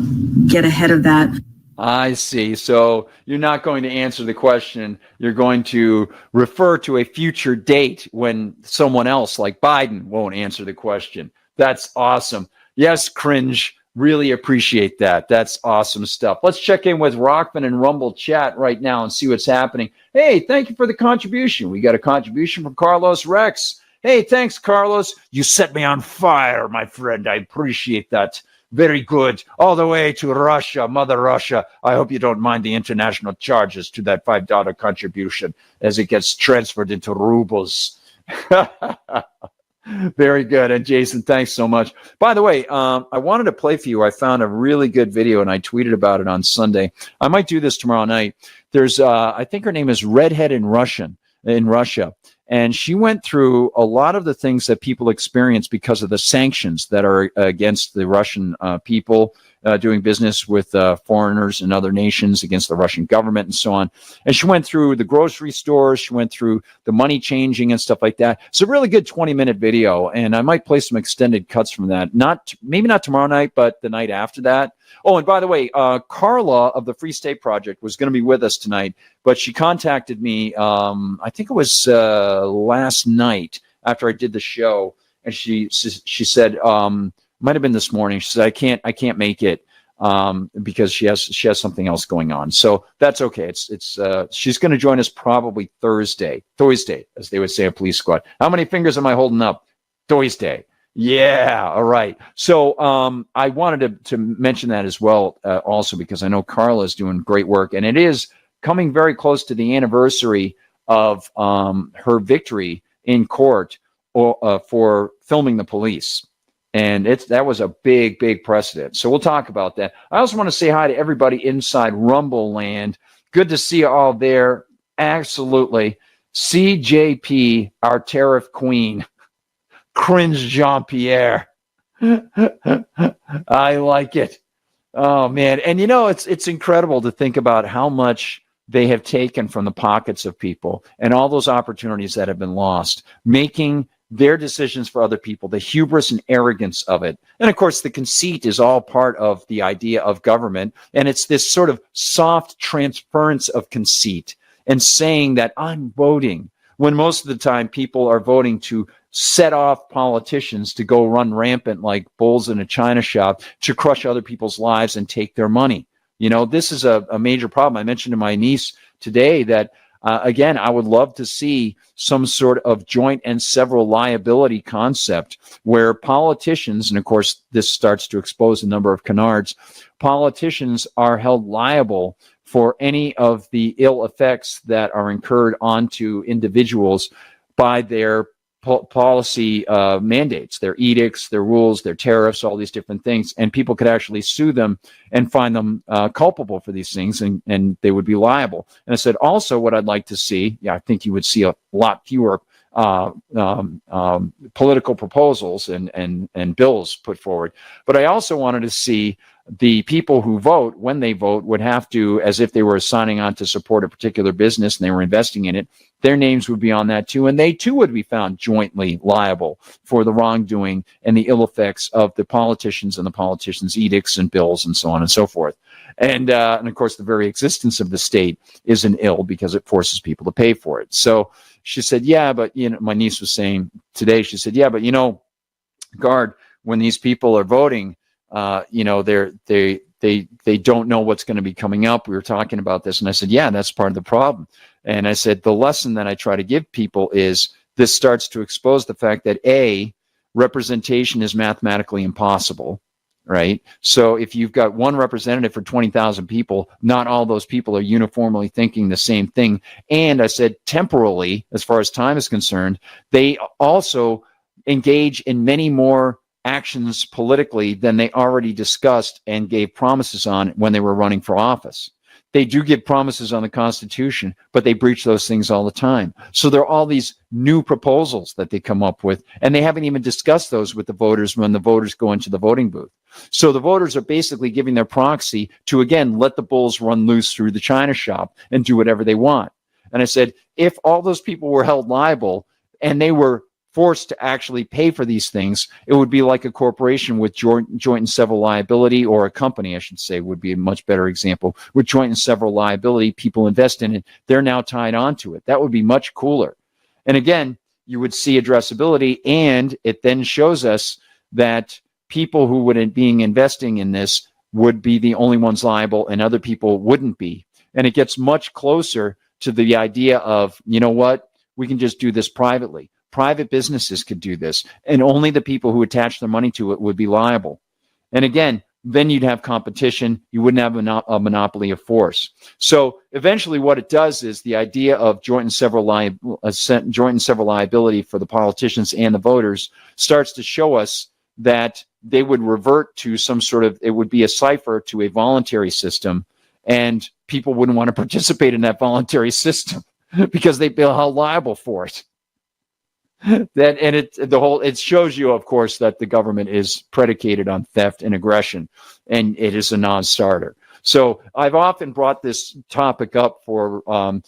get ahead of that. I see. So you're not going to answer the question. You're going to refer to a future date when someone else like Biden won't answer the question. That's awesome. Yes, Cringe. Really appreciate that. That's awesome stuff. Let's check in with Rockman and Rumble chat right now and see what's happening. Hey, thank you for the contribution. We got a contribution from Carlos Rex. Hey, thanks, Carlos. You set me on fire, my friend. I appreciate that. Very good. All the way to Russia, Mother Russia. I hope you don't mind the international charges to that $5 contribution as it gets transferred into rubles. Very good. And Jason, thanks so much. By the way, I wanted to play for you. I found a really good video and I tweeted about it on Sunday. I might do this tomorrow night. There's, I think her name is Redhead in Russia. And she went through a lot of the things that people experience because of the sanctions that are against the Russian people doing business with foreigners and other nations, against the Russian government and so on. And she went through the grocery stores. She went through the money changing and stuff like that. It's a really good 20-minute video, and I might play some extended cuts from that. Maybe not tomorrow night, but the night after that. Oh, and by the way, Carla of the Free State Project was going to be with us tonight, but she contacted me, I think it was last night after I did the show, and she said, might have been this morning. She said, I can't make it because she has something else going on. So that's okay. It's she's going to join us probably Thursday, as they would say in Police Squad. How many fingers am I holding up? Thursday. Yeah. All right. So I wanted to mention that as well, also because I know Carla is doing great work, and it is coming very close to the anniversary of her victory in court for filming the police. And that was a big, big precedent. So we'll talk about that. I also want to say hi to everybody inside Rumble Land. Good to see you all there. Absolutely. CJP, our tariff queen. Cringe Jean-Pierre. I like it. Oh, man. And, it's incredible to think about how much they have taken from the pockets of people and all those opportunities that have been lost, making their decisions for other people, the hubris and arrogance of it. And of course, the conceit is all part of the idea of government. And it's this sort of soft transference of conceit and saying that I'm voting when most of the time people are voting to set off politicians to go run rampant like bulls in a china shop to crush other people's lives and take their money. This is a major problem. I mentioned to my niece today that again, I would love to see some sort of joint and several liability concept where politicians, and of course, this starts to expose a number of canards, politicians are held liable for any of the ill effects that are incurred onto individuals by their policy mandates, their edicts, their rules, their tariffs, all these different things. And people could actually sue them and find them culpable for these things, and they would be liable. And I said, also what I'd like to see, I think you would see a lot fewer political proposals and bills put forward. But I also wanted to see the people who vote, when they vote, would have to, as if they were signing on to support a particular business and they were investing in it, their names would be on that too. And they too would be found jointly liable for the wrongdoing and the ill effects of the politicians and the politicians' edicts and bills and so on and so forth. And of course, the very existence of the state is an ill because it forces people to pay for it. So she said, yeah, but, my niece was saying today, she said, yeah, but, Guard, when these people are voting, they don't know what's going to be coming up. We were talking about this, and I said, yeah, that's part of the problem. And I said, the lesson that I try to give people is this starts to expose the fact that A, representation is mathematically impossible, right? So if you've got one representative for 20,000 people, not all those people are uniformly thinking the same thing. And I said, temporally, as far as time is concerned, they also engage in many more actions politically than they already discussed and gave promises on when they were running for office. They do give promises on the Constitution, but they breach those things all the time. So there are all these new proposals that they come up with, and they haven't even discussed those with the voters when the voters go into the voting booth. So the voters are basically giving their proxy to, again, let the bulls run loose through the china shop and do whatever they want. And I said, if all those people were held liable and they were forced to actually pay for these things, it would be like a corporation with joint and several liability, or a company, I should say, would be a much better example. With joint and several liability, people invest in it. They're now tied onto it. That would be much cooler. And again, you would see addressability, and it then shows us that people who would be investing in this would be the only ones liable and other people wouldn't be. And it gets much closer to the idea of, you know what, we can just do this privately. Private businesses could do this, and only the people who attach their money to it would be liable. And again, then you'd have competition. You wouldn't have a monopoly of force. So eventually what it does is the idea of joint and several liability for the politicians and the voters starts to show us that they would revert to some sort of, it would be a cipher to a voluntary system, and people wouldn't want to participate in that voluntary system because they feel held liable for it. It shows you, of course, that the government is predicated on theft and aggression, and it is a non-starter. So I've often brought this topic up for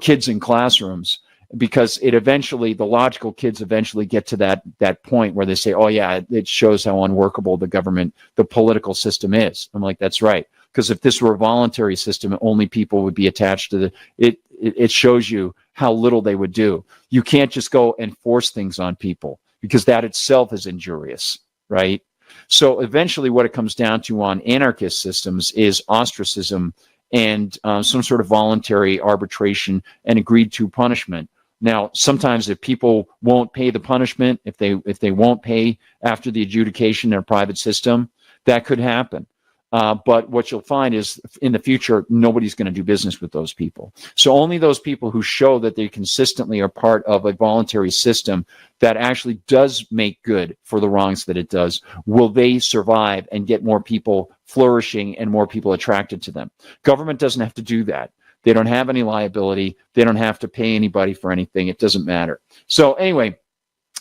kids in classrooms, because the logical kids eventually get to that point where they say, oh yeah, it shows how unworkable the political system is. I'm like, that's right. Because if this were a voluntary system, only people would be attached to it shows you how little they would do. You can't just go and force things on people, because that itself is injurious, right? So eventually what it comes down to on anarchist systems is ostracism and some sort of voluntary arbitration and agreed to punishment. Now, sometimes if people won't pay the punishment, if they won't pay after the adjudication in a private system, that could happen. But what you'll find is in the future, nobody's going to do business with those people. So only those people who show that they consistently are part of a voluntary system that actually does make good for the wrongs that it does, will they survive and get more people flourishing and more people attracted to them. Government doesn't have to do that. They don't have any liability. They don't have to pay anybody for anything. It doesn't matter. So anyway,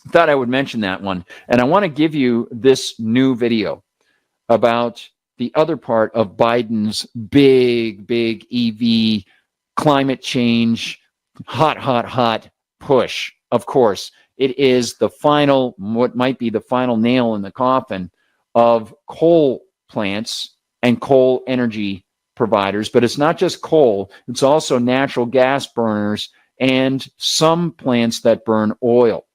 thought I would mention that one. And I want to give you this new video about the other part of Biden's big EV climate change, hot push. Of course, it is what might be the final nail in the coffin of coal plants and coal energy providers. But it's not just coal, it's also natural gas burners and some plants that burn oil.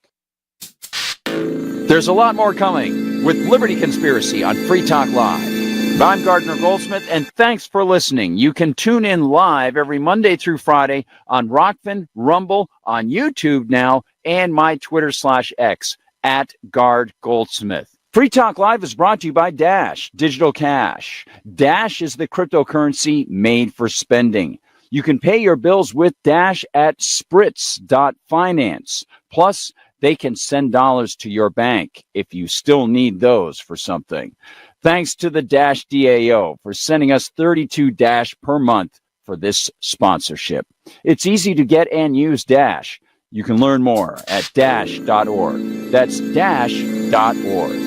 There's a lot more coming with Liberty Conspiracy on Free Talk Live. I'm Gardner Goldsmith, and thanks for listening. You can tune in live every Monday through Friday on Rockfin, Rumble, on YouTube now, and my Twitter/X at Gard Goldsmith. Free Talk Live is brought to you by Dash Digital Cash. Dash is the cryptocurrency made for spending. You can pay your bills with Dash at spritz.finance. Plus, they can send dollars to your bank if you still need those for something. Thanks to the Dash DAO for sending us 32 Dash per month for this sponsorship. It's easy to get and use Dash. You can learn more at dash.org. That's dash.org.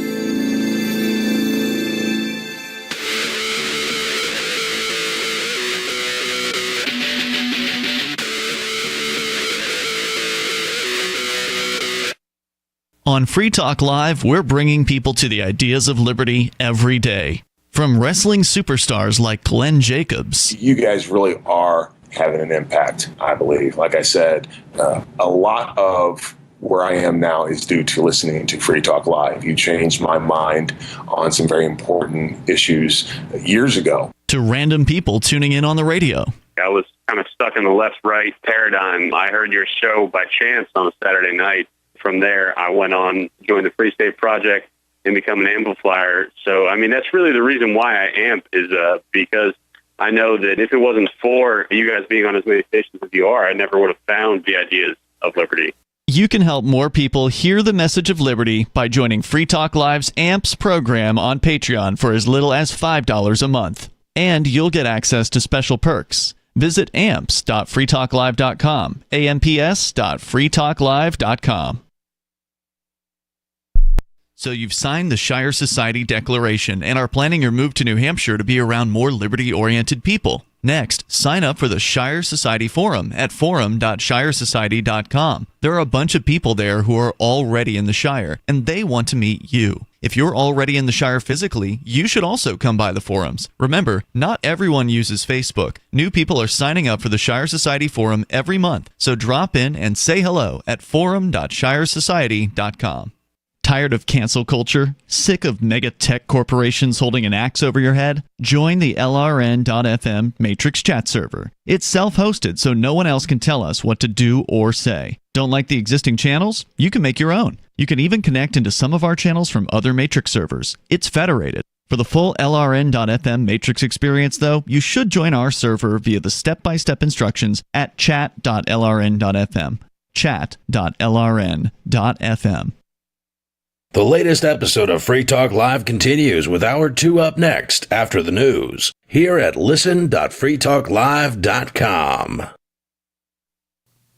On Free Talk Live, we're bringing people to the ideas of liberty every day. From wrestling superstars like Glenn Jacobs. You guys really are having an impact, I believe. Like I said, a lot of where I am now is due to listening to Free Talk Live. You changed my mind on some very important issues years ago. To random people tuning in on the radio. I was kind of stuck in the left-right paradigm. I heard your show by chance on a Saturday night. From there, I went on, joined the Free State Project, and become an amplifier. So, I mean, that's really the reason why I amp is because I know that if it wasn't for you guys being on as many stations as you are, I never would have found the ideas of liberty. You can help more people hear the message of liberty by joining Free Talk Live's AMPS program on Patreon for as little as $5 a month. And you'll get access to special perks. Visit amps.freetalklive.com, amps.freetalklive.com. So you've signed the Shire Society Declaration and are planning your move to New Hampshire to be around more liberty-oriented people. Next, sign up for the Shire Society Forum at forum.shiresociety.com. There are a bunch of people there who are already in the Shire, and they want to meet you. If you're already in the Shire physically, you should also come by the forums. Remember, not everyone uses Facebook. New people are signing up for the Shire Society Forum every month, so drop in and say hello at forum.shiresociety.com. Tired of cancel culture? Sick of mega tech corporations holding an axe over your head? Join the LRN.FM Matrix chat server. It's self-hosted, so no one else can tell us what to do or say. Don't like the existing channels? You can make your own. You can even connect into some of our channels from other Matrix servers. It's federated. For the full LRN.FM Matrix experience, though, you should join our server via the step-by-step instructions at chat.lrn.fm. Chat.lrn.fm. The latest episode of Free Talk Live continues with Hour 2 up next after the news here at listen.freetalklive.com.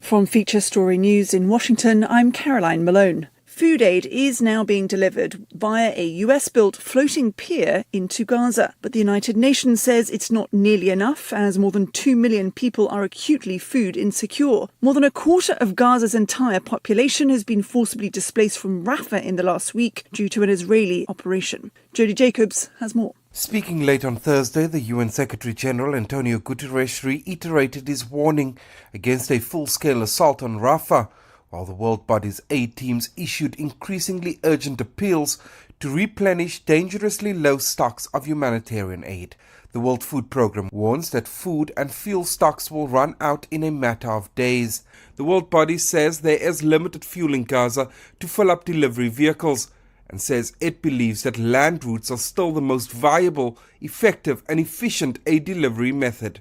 From Feature Story News in Washington, I'm Caroline Malone. Food aid is now being delivered via a US-built floating pier into Gaza, but the United Nations says it's not nearly enough, as more than 2 million people are acutely food insecure. More than a quarter of Gaza's entire population has been forcibly displaced from Rafah in the last week due to an Israeli operation. Jody Jacobs has more. Speaking late on Thursday, the UN Secretary-General Antonio Guterres reiterated his warning against a full-scale assault on Rafah, while the world body's aid teams issued increasingly urgent appeals to replenish dangerously low stocks of humanitarian aid. The World Food Programme warns that food and fuel stocks will run out in a matter of days. The world body says there is limited fuel in Gaza to fill up delivery vehicles, and says it believes that land routes are still the most viable, effective and efficient aid delivery method.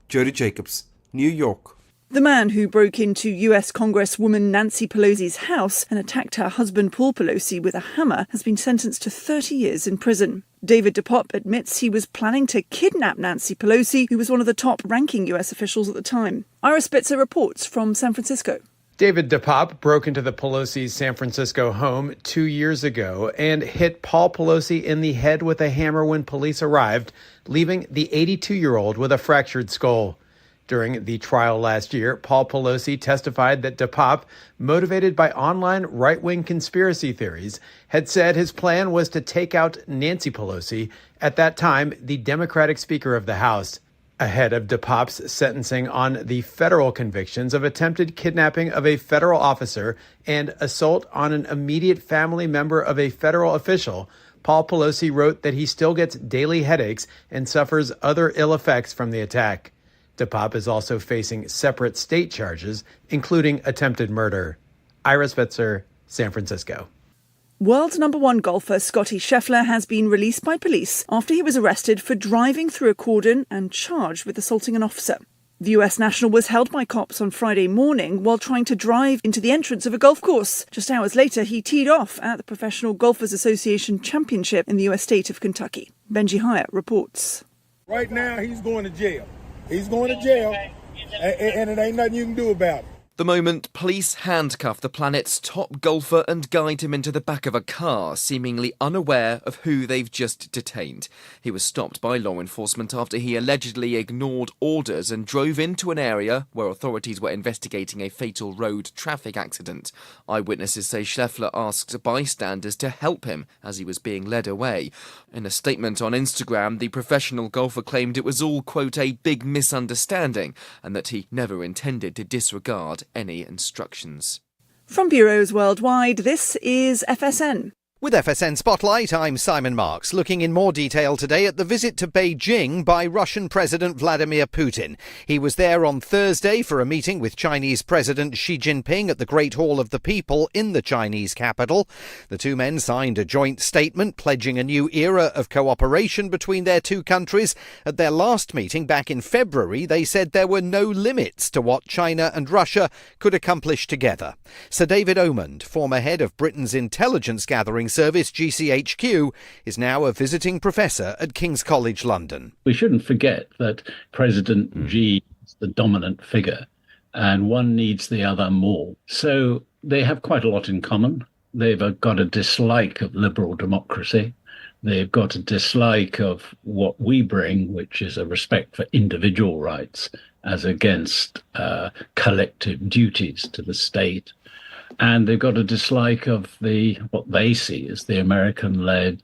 Jody Jacobs, New York. The man who broke into US Congresswoman Nancy Pelosi's house and attacked her husband Paul Pelosi with a hammer has been sentenced to 30 years in prison. David DePop admits he was planning to kidnap Nancy Pelosi, who was one of the top-ranking US officials at the time. Ira Spitzer reports from San Francisco. David DePop broke into the Pelosi's San Francisco home 2 years ago and hit Paul Pelosi in the head with a hammer when police arrived, leaving the 82-year-old with a fractured skull. During the trial last year, Paul Pelosi testified that DePop, motivated by online right-wing conspiracy theories, had said his plan was to take out Nancy Pelosi, at that time the Democratic Speaker of the House. Ahead of DePop's sentencing on the federal convictions of attempted kidnapping of a federal officer and assault on an immediate family member of a federal official, Paul Pelosi wrote that he still gets daily headaches and suffers other ill effects from the attack. DePop is also facing separate state charges, including attempted murder. Ira Spitzer, San Francisco. World number one golfer Scottie Scheffler has been released by police after he was arrested for driving through a cordon and charged with assaulting an officer. The US national was held by cops on Friday morning while trying to drive into the entrance of a golf course. Just hours later, he teed off at the Professional Golfers Association Championship in the US state of Kentucky. Benji Hyatt reports. Right now, he's going to jail. He's going to jail, and it ain't nothing you can do about it. The moment police handcuff the planet's top golfer and guide him into the back of a car, seemingly unaware of who they've just detained. He was stopped by law enforcement after he allegedly ignored orders and drove into an area where authorities were investigating a fatal road traffic accident. Eyewitnesses say Scheffler asked bystanders to help him as he was being led away. In a statement on Instagram, the professional golfer claimed it was all, quote, a big misunderstanding and that he never intended to disregard any instructions. From bureaus worldwide, this is FSN. With FSN Spotlight, I'm Simon Marks, looking in more detail today at the visit to Beijing by Russian President Vladimir Putin. He was there on Thursday for a meeting with Chinese President Xi Jinping at the Great Hall of the People in the Chinese capital. The two men signed a joint statement pledging a new era of cooperation between their two countries. At their last meeting back in February, they said there were no limits to what China and Russia could accomplish together. Sir David Omand, former head of Britain's intelligence gathering service GCHQ, is now a visiting professor at King's College London. We shouldn't forget that President Xi is the dominant figure and one needs the other more. So they have quite a lot in common. They've got a dislike of liberal democracy. They've got a dislike of what we bring, which is a respect for individual rights as against collective duties to the state. And they've got a dislike of what they see as the American-led,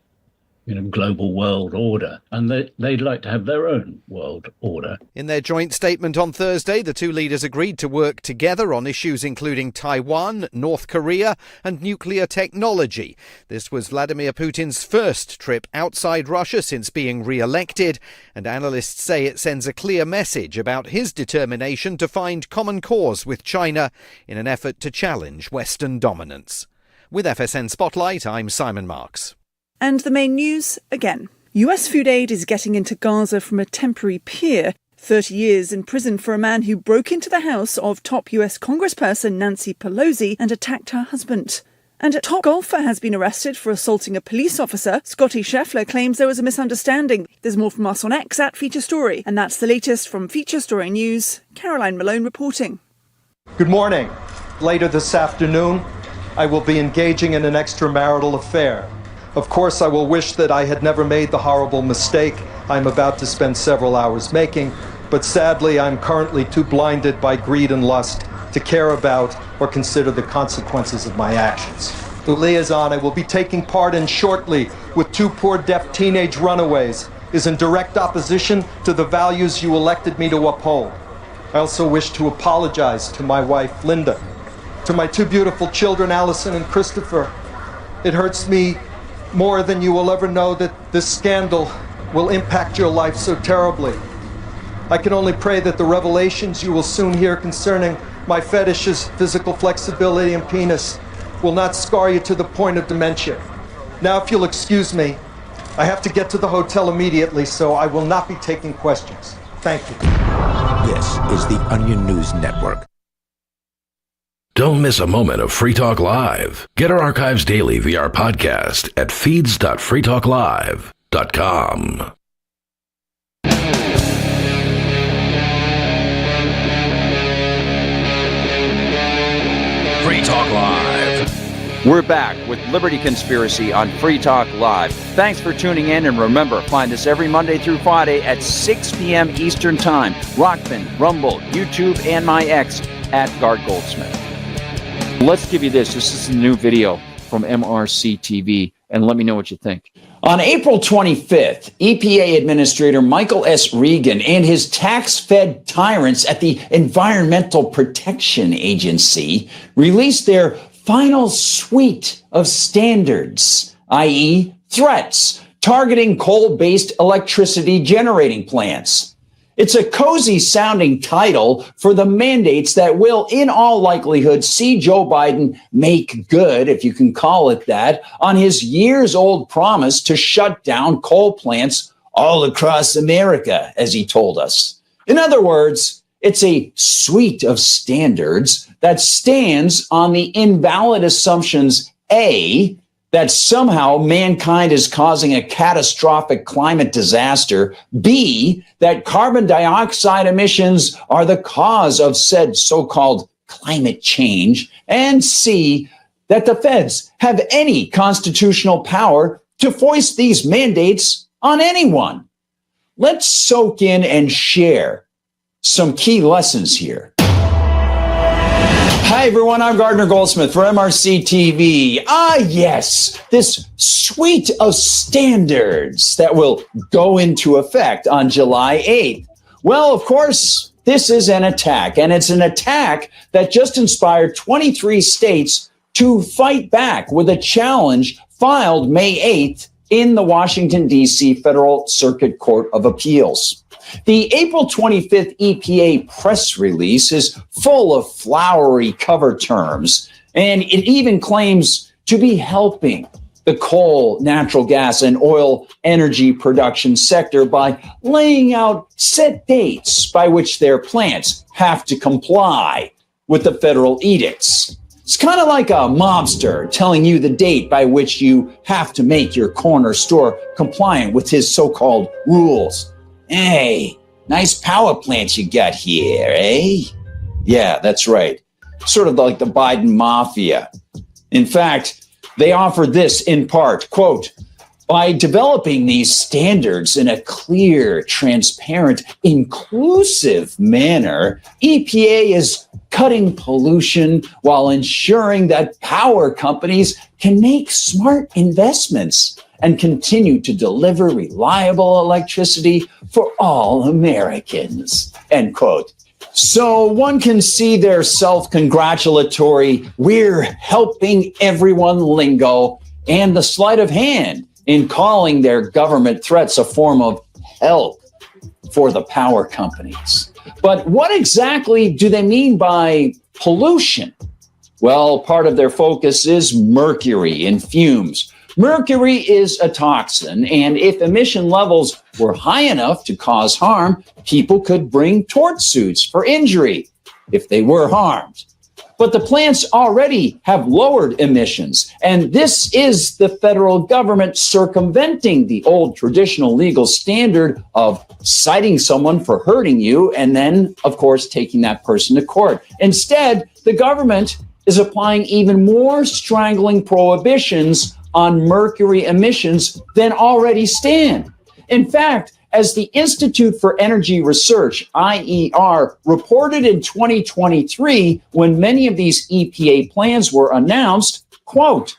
global world order. And they'd like to have their own world order. In their joint statement on Thursday, the two leaders agreed to work together on issues including Taiwan, North Korea and nuclear technology. This was Vladimir Putin's first trip outside Russia since being re-elected, and analysts say it sends a clear message about his determination to find common cause with China in an effort to challenge Western dominance. With FSN Spotlight, I'm Simon Marks. And the main news again. US food aid is getting into Gaza from a temporary pier. 30 years in prison for a man who broke into the house of top US Congressperson Nancy Pelosi and attacked her husband. And a top golfer has been arrested for assaulting a police officer. Scotty Scheffler claims there was a misunderstanding. There's more from us on X at Feature Story. And that's the latest from Feature Story News. Caroline Malone reporting. Good morning. Later this afternoon, I will be engaging in an extramarital affair. Of course, I will wish that I had never made the horrible mistake I'm about to spend several hours making, but sadly, I'm currently too blinded by greed and lust to care about or consider the consequences of my actions. The liaison I will be taking part in shortly with two poor deaf teenage runaways is in direct opposition to the values you elected me to uphold. I also wish to apologize to my wife, Linda, to my two beautiful children, Allison and Christopher. It hurts me more than you will ever know that this scandal will impact your life so terribly. I can only pray that the revelations you will soon hear concerning my fetishes, physical flexibility, and penis will not scar you to the point of dementia. Now, if you'll excuse me, I have to get to the hotel immediately, so I will not be taking questions. Thank you. This is the Onion News Network. Don't miss a moment of Free Talk Live. Get our archives daily via our podcast at feeds.freetalklive.com. Free Talk Live. We're back with Liberty Conspiracy on Free Talk Live. Thanks for tuning in, and remember, find us every Monday through Friday at 6 p.m. Eastern Time. Rockfin, Rumble, YouTube, and my X at Gard Goldsmith. Let's give you this. This is a new video from MRC TV, and let me know what you think. On April 25th, EPA Administrator Michael S. Regan and his tax-fed tyrants at the Environmental Protection Agency released their final suite of standards, i.e. threats, targeting coal-based electricity generating plants. It's a cozy-sounding title for the mandates that will, in all likelihood, see Joe Biden make good, if you can call it that, on his years-old promise to shut down coal plants all across America, as he told us. In other words, it's a suite of standards that stands on the invalid assumptions, A, that somehow mankind is causing a catastrophic climate disaster, B, that carbon dioxide emissions are the cause of said so-called climate change, and C, that the feds have any constitutional power to foist these mandates on anyone. Let's soak in and share some key lessons here. Hi, everyone. I'm Gardner Goldsmith for MRC TV. Ah, yes, this suite of standards that will go into effect on July 8th. Well, of course, this is an attack, and it's an attack that just inspired 23 states to fight back with a challenge filed May 8th in the Washington, D.C. Federal Circuit Court of Appeals. The April 25th EPA press release is full of flowery cover terms, and it even claims to be helping the coal, natural gas, and oil energy production sector by laying out set dates by which their plants have to comply with the federal edicts. It's kind of like a mobster telling you the date by which you have to make your corner store compliant with his so-called rules. Hey, nice power plants you got here, eh? Yeah, that's right. Sort of like the Biden mafia. In fact, they offered this in part, quote, by developing these standards in a clear, transparent, inclusive manner, EPA is cutting pollution while ensuring that power companies can make smart investments and continue to deliver reliable electricity for all Americans, end quote. So one can see their self-congratulatory, we're helping everyone lingo and the sleight of hand in calling their government threats a form of help for the power companies. But what exactly do they mean by pollution? Well, part of their focus is mercury in fumes Mercury is a toxin, and if emission levels were high enough to cause harm, people could bring tort suits for injury if they were harmed. But the plants already have lowered emissions, and this is the federal government circumventing the old traditional legal standard of citing someone for hurting you and then, of course, taking that person to court. Instead, the government is applying even more strangling prohibitions on mercury emissions than already stand. In fact, as the Institute for Energy Research, IER, reported in 2023, when many of these EPA plans were announced, quote,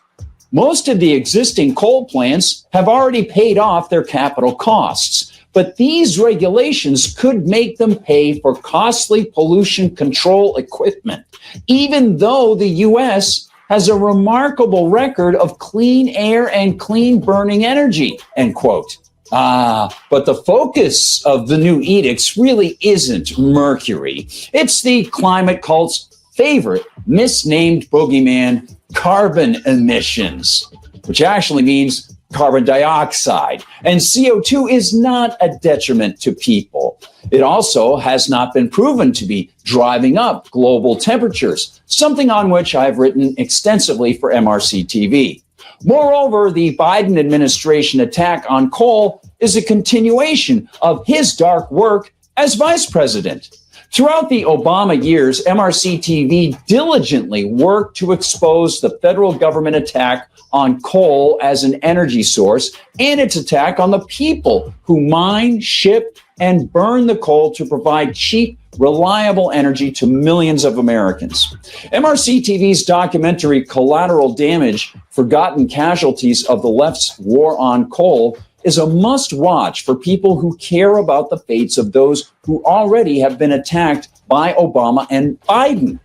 most of the existing coal plants have already paid off their capital costs, but these regulations could make them pay for costly pollution control equipment, even though the U.S. has a remarkable record of clean air and clean burning energy, end quote. But the focus of the new edicts really isn't mercury. It's the climate cult's favorite misnamed boogeyman, carbon emissions, which actually means carbon dioxide. And CO2 is not a detriment to people. It also has not been proven to be driving up global temperatures, something on which I've written extensively for MRC TV. Moreover, the Biden administration attack on coal is a continuation of his dark work as vice president. Throughout the Obama years, MRC TV diligently worked to expose the federal government attack on coal as an energy source and its attack on the people who mine, ship, and burn the coal to provide cheap, reliable energy to millions of Americans. MRC TV's documentary Collateral Damage, Forgotten Casualties of the Left's War on Coal is a must-watch for people who care about the fates of those who already have been attacked by Obama and Biden.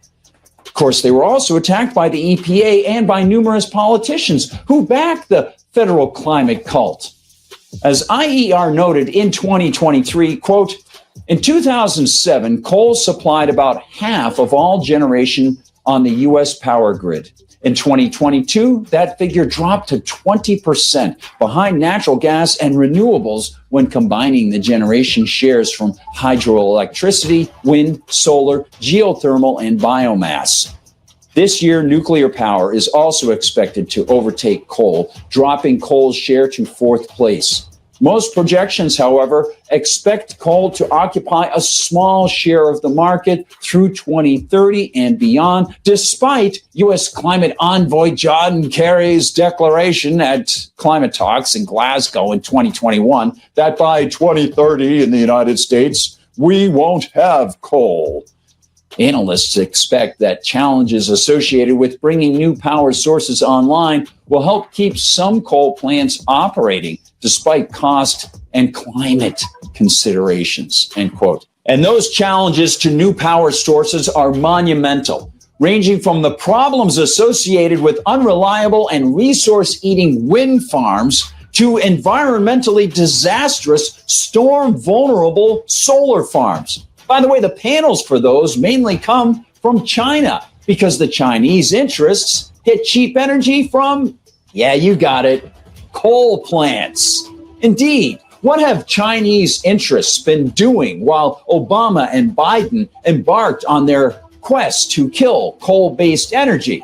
Of course, they were also attacked by the EPA and by numerous politicians who back the federal climate cult. As IER noted in 2023, quote, in 2007, coal supplied about half of all generation on the U.S. power grid. In 2022, that figure dropped to 20%, behind natural gas and renewables when combining the generation shares from hydroelectricity, wind, solar, geothermal, and biomass. This year, nuclear power is also expected to overtake coal, dropping coal's share to fourth place. Most projections, however, expect coal to occupy a small share of the market through 2030 and beyond, despite U.S. climate envoy John Kerry's declaration at climate talks in Glasgow in 2021 that by 2030 in the United States, we won't have coal. Analysts expect that challenges associated with bringing new power sources online will help keep some coal plants operating despite cost and climate considerations, end quote. And those challenges to new power sources are monumental, ranging from the problems associated with unreliable and resource-eating wind farms to environmentally disastrous, storm-vulnerable solar farms. By the way, the panels for those mainly come from China because the Chinese interests hit cheap energy from, yeah, you got it, coal plants. Indeed, what have Chinese interests been doing while Obama and Biden embarked on their quest to kill coal-based energy?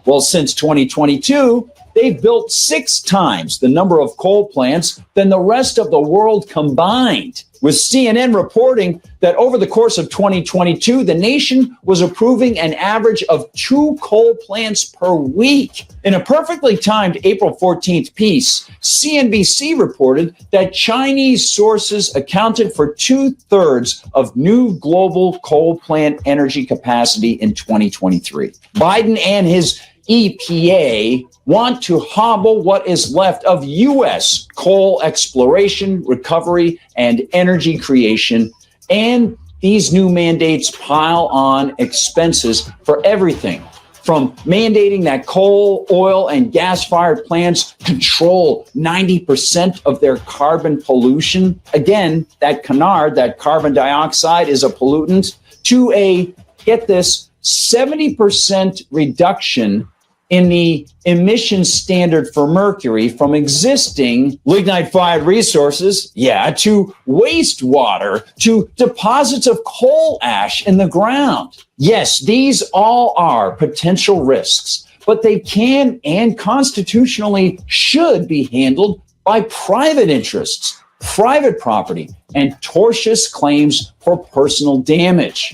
Well, since 2022, they've built 6 times the number of coal plants than the rest of the world combined, with CNN reporting that over the course of 2022, the nation was approving an average of 2 coal plants per week. In a perfectly timed April 14th piece, CNBC reported that Chinese sources accounted for 2/3 of new global coal plant energy capacity in 2023. Biden and his EPA want to hobble what is left of U.S. coal exploration, recovery, and energy creation. And these new mandates pile on expenses for everything from mandating that coal, oil, and gas-fired plants control 90% of their carbon pollution. Again, that canard, that carbon dioxide, is a pollutant, to a, get this, 70% reduction in the emission standard for mercury from existing lignite-fired resources, to wastewater, to deposits of coal ash in the ground. Yes, these all are potential risks, but they can and constitutionally should be handled by private interests, private property, and tortious claims for personal damage.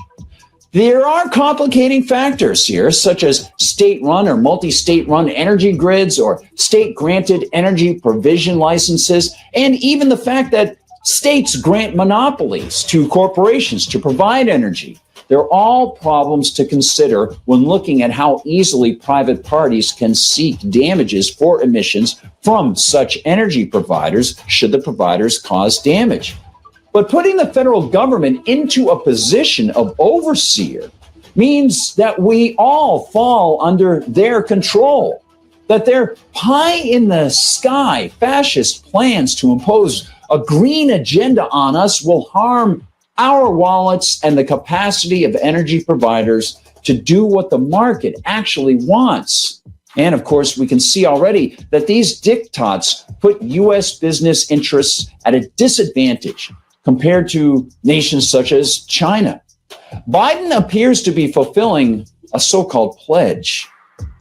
There are complicating factors here, such as state-run or multi-state-run energy grids or state-granted energy provision licenses, and even the fact that states grant monopolies to corporations to provide energy. They're all problems to consider when looking at how easily private parties can seek damages for emissions from such energy providers should the providers cause damage. But putting the federal government into a position of overseer means that we all fall under their control, that their pie-in-the-sky fascist plans to impose a green agenda on us will harm our wallets and the capacity of energy providers to do what the market actually wants. And of course, we can see already that these diktats put U.S. business interests at a disadvantage compared to nations such as China. Biden appears to be fulfilling a so-called pledge,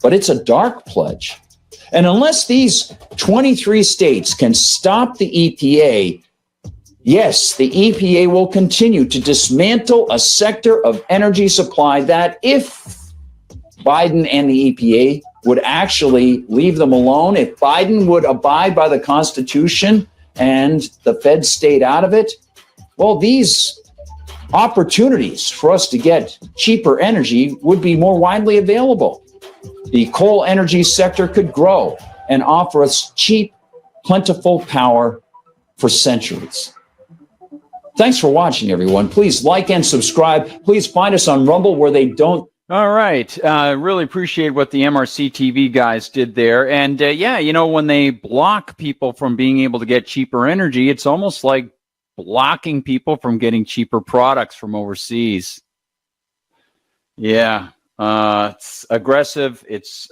but it's a dark pledge. And unless these 23 states can stop the EPA, yes, the EPA will continue to dismantle a sector of energy supply that, if Biden and the EPA would actually leave them alone, if Biden would abide by the Constitution and the Fed stayed out of it, well, these opportunities for us to get cheaper energy would be more widely available. The coal energy sector could grow and offer us cheap, plentiful power for centuries. Thanks for watching, everyone. Please like and subscribe. Please find us on Rumble where they don't. All right. Really appreciate what the MRC TV guys did there. And when they block people from being able to get cheaper energy, it's almost like blocking people from getting cheaper products from overseas. Yeah. It's aggressive. It's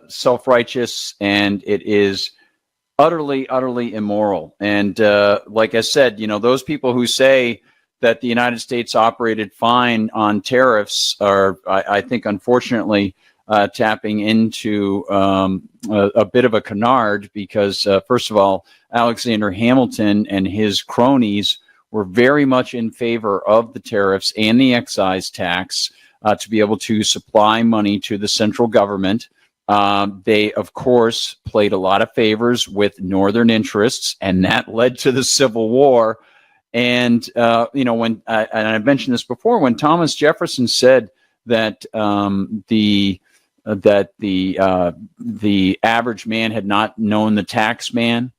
self-righteous, and it is utterly, utterly immoral. And like I said, those people who say that the United States operated fine on tariffs are, I think, unfortunately, tapping into a bit of a canard because, first of all, Alexander Hamilton and his cronies were very much in favor of the tariffs and the excise tax to be able to supply money to the central government. They, of course, played a lot of favors with Northern interests, and that led to the Civil War. And, when and I mentioned this before, when Thomas Jefferson said that the average man had not known the tax man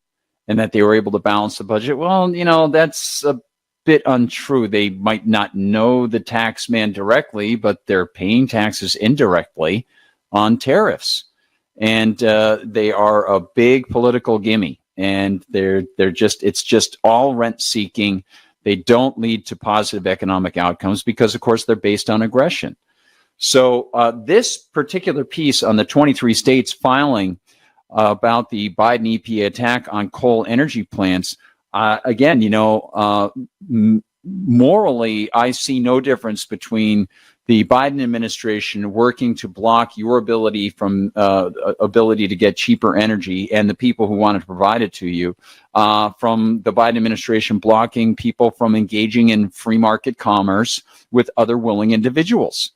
and that they were able to balance the budget, well, that's a bit untrue. They might not know the tax man directly, but they're paying taxes indirectly on tariffs. And they are a big political gimme. And it's just all rent seeking. They don't lead to positive economic outcomes because, of course, they're based on aggression. So this particular piece on the 23 states filing about the Biden EPA attack on coal energy plants, again, morally, I see no difference between the Biden administration working to block your ability to get cheaper energy and the people who want to provide it to you, from the Biden administration blocking people from engaging in free market commerce with other willing individuals.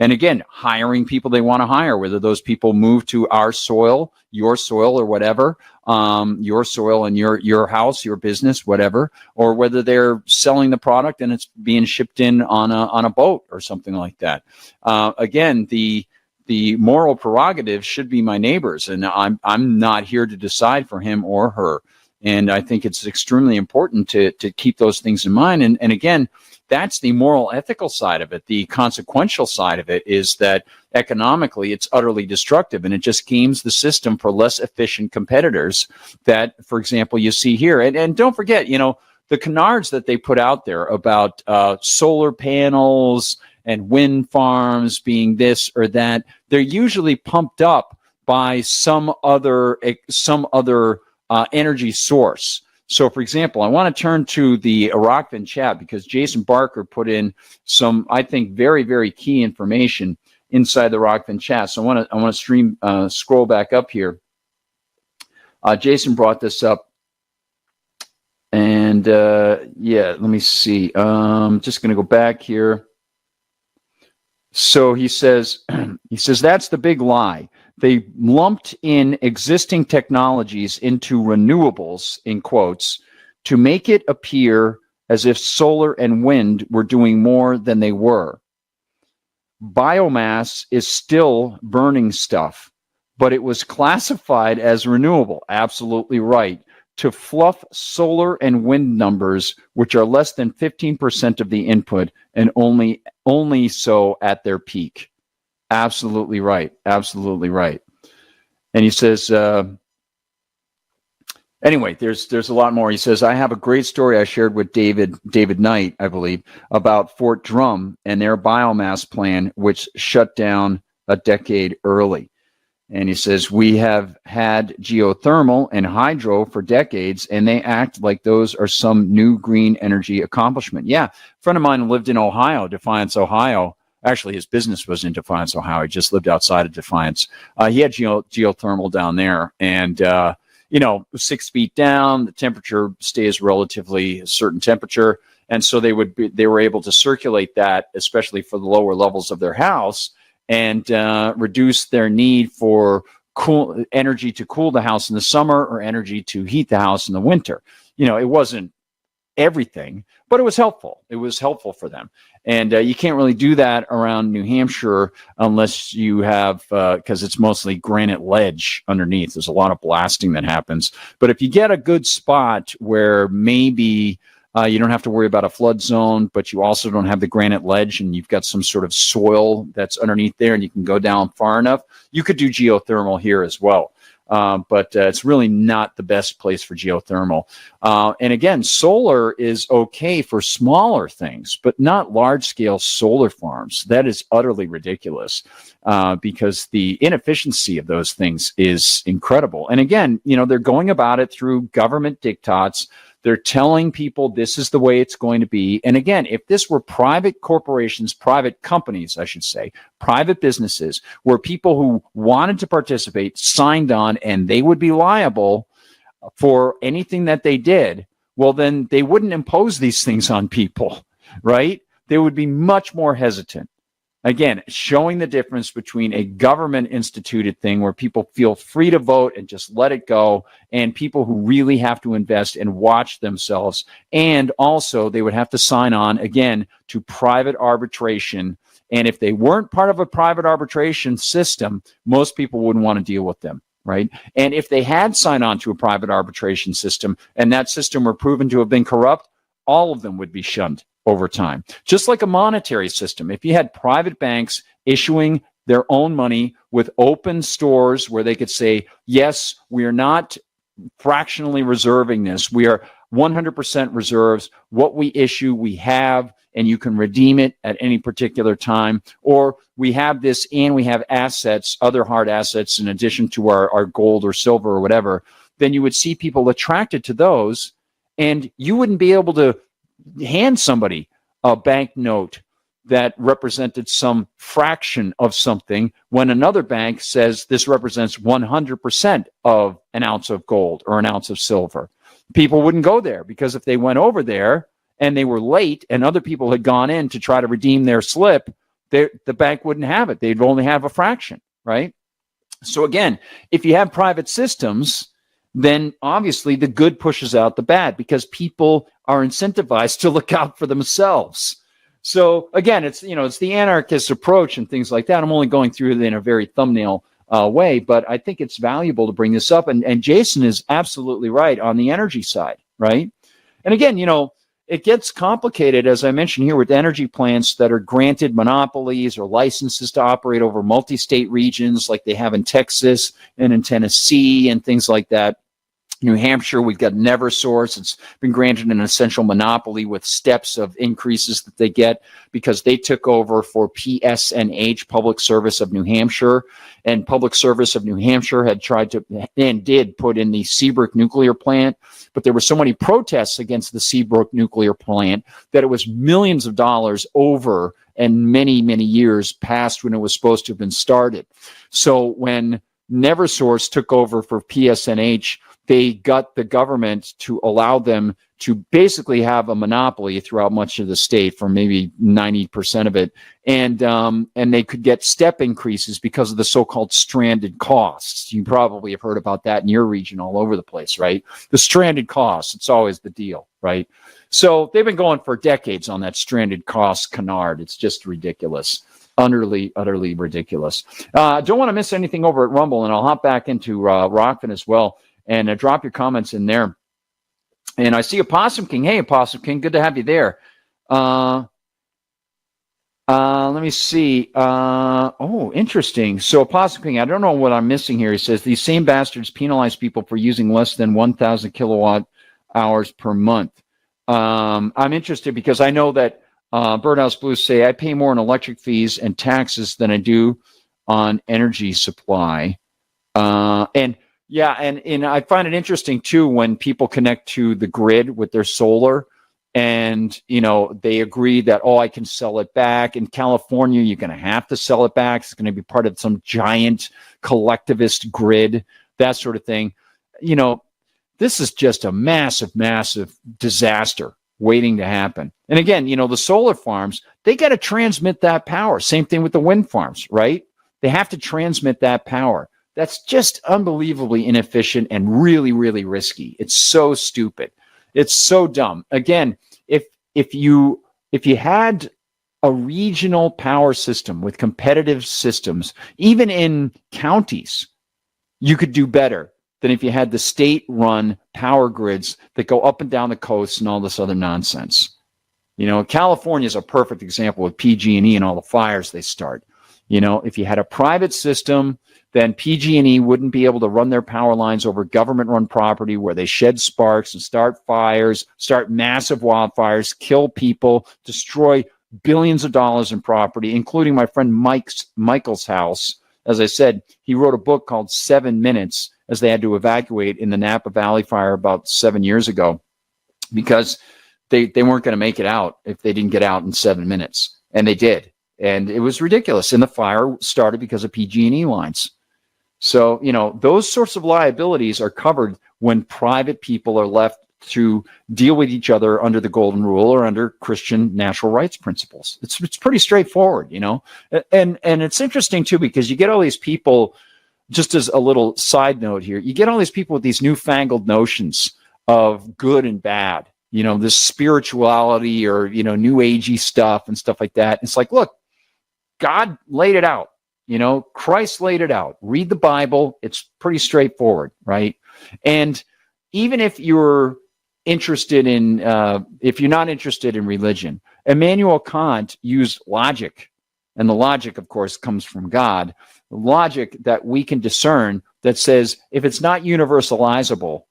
And again, hiring people they want to hire, whether those people move to our soil, your soil, or whatever, your soil and your house, your business, whatever, or whether they're selling the product and it's being shipped in on a boat or something like that. Again, the moral prerogative should be my neighbor's, and I'm not here to decide for him or her. And I think it's extremely important to keep those things in mind. And again, that's the moral, ethical side of it. The consequential side of it is that economically it's utterly destructive, and it just games the system for less efficient competitors that, for example, you see here. And don't forget, the canards that they put out there about solar panels and wind farms being this or that, they're usually pumped up by some other energy source. So, for example, I want to turn to the Rockfin chat because Jason Barker put in some, I think, very, very key information inside the Rockfin chat. So I want to scroll back up here. Jason brought this up, and yeah, let me see. Just going to go back here. So he says that's the big lie. They lumped in existing technologies into renewables, in quotes, to make it appear as if solar and wind were doing more than they were. Biomass is still burning stuff, but it was classified as renewable. Absolutely right. To fluff solar and wind numbers, which are less than 15% of the input and only so at their peak. Absolutely right. Absolutely right. And he says, anyway, there's a lot more. He says, I have a great story I shared with David Knight, I believe, about Fort Drum and their biomass plan, which shut down a decade early. And he says, we have had geothermal and hydro for decades, and they act like those are some new green energy accomplishment. Yeah, a friend of mine lived in Ohio, Defiance, Ohio. Actually, his business was in Defiance, Ohio. He just lived outside of Defiance. He had geothermal down there, and 6 feet down, the temperature stays relatively a certain temperature, and so they were able to circulate that, especially for the lower levels of their house, and reduce their need for cool energy to cool the house in the summer or energy to heat the house in the winter. It wasn't everything, but it was helpful. It was helpful for them. And you can't really do that around New Hampshire unless you have, because it's mostly granite ledge underneath. There's a lot of blasting that happens. But if you get a good spot where maybe you don't have to worry about a flood zone, but you also don't have the granite ledge and you've got some sort of soil that's underneath there and you can go down far enough, you could do geothermal here as well. But it's really not the best place for geothermal. And again, solar is okay for smaller things, but not large-scale solar farms. That is utterly ridiculous because the inefficiency of those things is incredible. And again, they're going about it through government diktats. They're telling people this is the way it's going to be. And again, if this were private corporations, private companies, I should say, private businesses, where people who wanted to participate signed on and they would be liable for anything that they did, well, then they wouldn't impose these things on people, right? They would be much more hesitant. Again, showing the difference between a government-instituted thing where people feel free to vote and just let it go, and people who really have to invest and watch themselves. And also, they would have to sign on, again, to private arbitration. And if they weren't part of a private arbitration system, most people wouldn't want to deal with them, right? And if they had signed on to a private arbitration system and that system were proven to have been corrupt, all of them would be shunned over time. Just like a monetary system. If you had private banks issuing their own money with open stores where they could say, yes, we are not fractionally reserving this. We are 100% reserves. What we issue, we have, and you can redeem it at any particular time. Or we have this and we have assets, other hard assets in addition to our gold or silver or whatever. Then you would see people attracted to those, and you wouldn't be able to hand somebody a banknote that represented some fraction of something when another bank says this represents 100% of an ounce of gold or an ounce of silver. People wouldn't go there because if they went over there and they were late and other people had gone in to try to redeem their slip, the bank wouldn't have it. They'd only have a fraction, right? So again, if you have private systems, then obviously the good pushes out the bad because people are incentivized to look out for themselves. So again, it's the anarchist approach and things like that. I'm only going through it in a very thumbnail way, but I think it's valuable to bring this up. And Jason is absolutely right on the energy side, right? And again, it gets complicated, as I mentioned here, with energy plants that are granted monopolies or licenses to operate over multi-state regions like they have in Texas and in Tennessee and things like that. New Hampshire, we've got NeverSource. It's been granted an essential monopoly with steps of increases that they get because they took over for PSNH, Public Service of New Hampshire. And Public Service of New Hampshire had tried to and did put in the Seabrook nuclear plant, but there were so many protests against the Seabrook nuclear plant that it was millions of dollars over and many, many years past when it was supposed to have been started. So when NeverSource took over for PSNH, they got the government to allow them to basically have a monopoly throughout much of the state for maybe 90% of it. And they could get step increases because of the so-called stranded costs. You probably have heard about that in your region all over the place, right? The stranded costs, it's always the deal, right? So they've been going for decades on that stranded cost canard. It's just ridiculous. Utterly ridiculous. Don't want to miss anything over at Rumble, and I'll hop back into Rockfin as well. And drop your comments in there. And I see Opossum King. Hey, Opossum King, good to have you there. Let me see. Interesting. So Opossum King, I don't know what I'm missing here. He says, these same bastards penalize people for using less than 1,000 kilowatt hours per month. I'm interested because I know that Birdhouse Blues say, I pay more in electric fees and taxes than I do on energy supply. Yeah, and I find it interesting, too, when people connect to the grid with their solar and, they agree that, I can sell it back. In California, you're going to have to sell it back. It's going to be part of some giant collectivist grid, that sort of thing. This is just a massive, massive disaster waiting to happen. And again, the solar farms, they got to transmit that power. Same thing with the wind farms, right? They have to transmit that power. That's just unbelievably inefficient and really, really risky. It's so stupid. It's so dumb. Again, if you had a regional power system with competitive systems, even in counties, you could do better than if you had the state-run power grids that go up and down the coast and all this other nonsense. California is a perfect example with PG&E and all the fires they start. If you had a private system, then PG&E wouldn't be able to run their power lines over government-run property where they shed sparks and start fires, start massive wildfires, kill people, destroy billions of dollars in property, including my friend Michael's house. As I said, he wrote a book called 7 Minutes as they had to evacuate in the Napa Valley fire about 7 years ago because they weren't going to make it out if they didn't get out in 7 minutes. And they did. And it was ridiculous. And the fire started because of PG&E lines. So, those sorts of liabilities are covered when private people are left to deal with each other under the golden rule or under Christian natural rights principles. It's pretty straightforward, And it's interesting, too, because you get all these people, just as a little side note here, you get all these people with these newfangled notions of good and bad, this spirituality or, new agey stuff and stuff like that. It's like, look, God laid it out. Christ laid it out. Read the Bible. It's pretty straightforward, right? And even if you're interested in, if you're not interested in religion, Immanuel Kant used logic. And the logic, of course, comes from God. The logic that we can discern that says if it's not universalizable,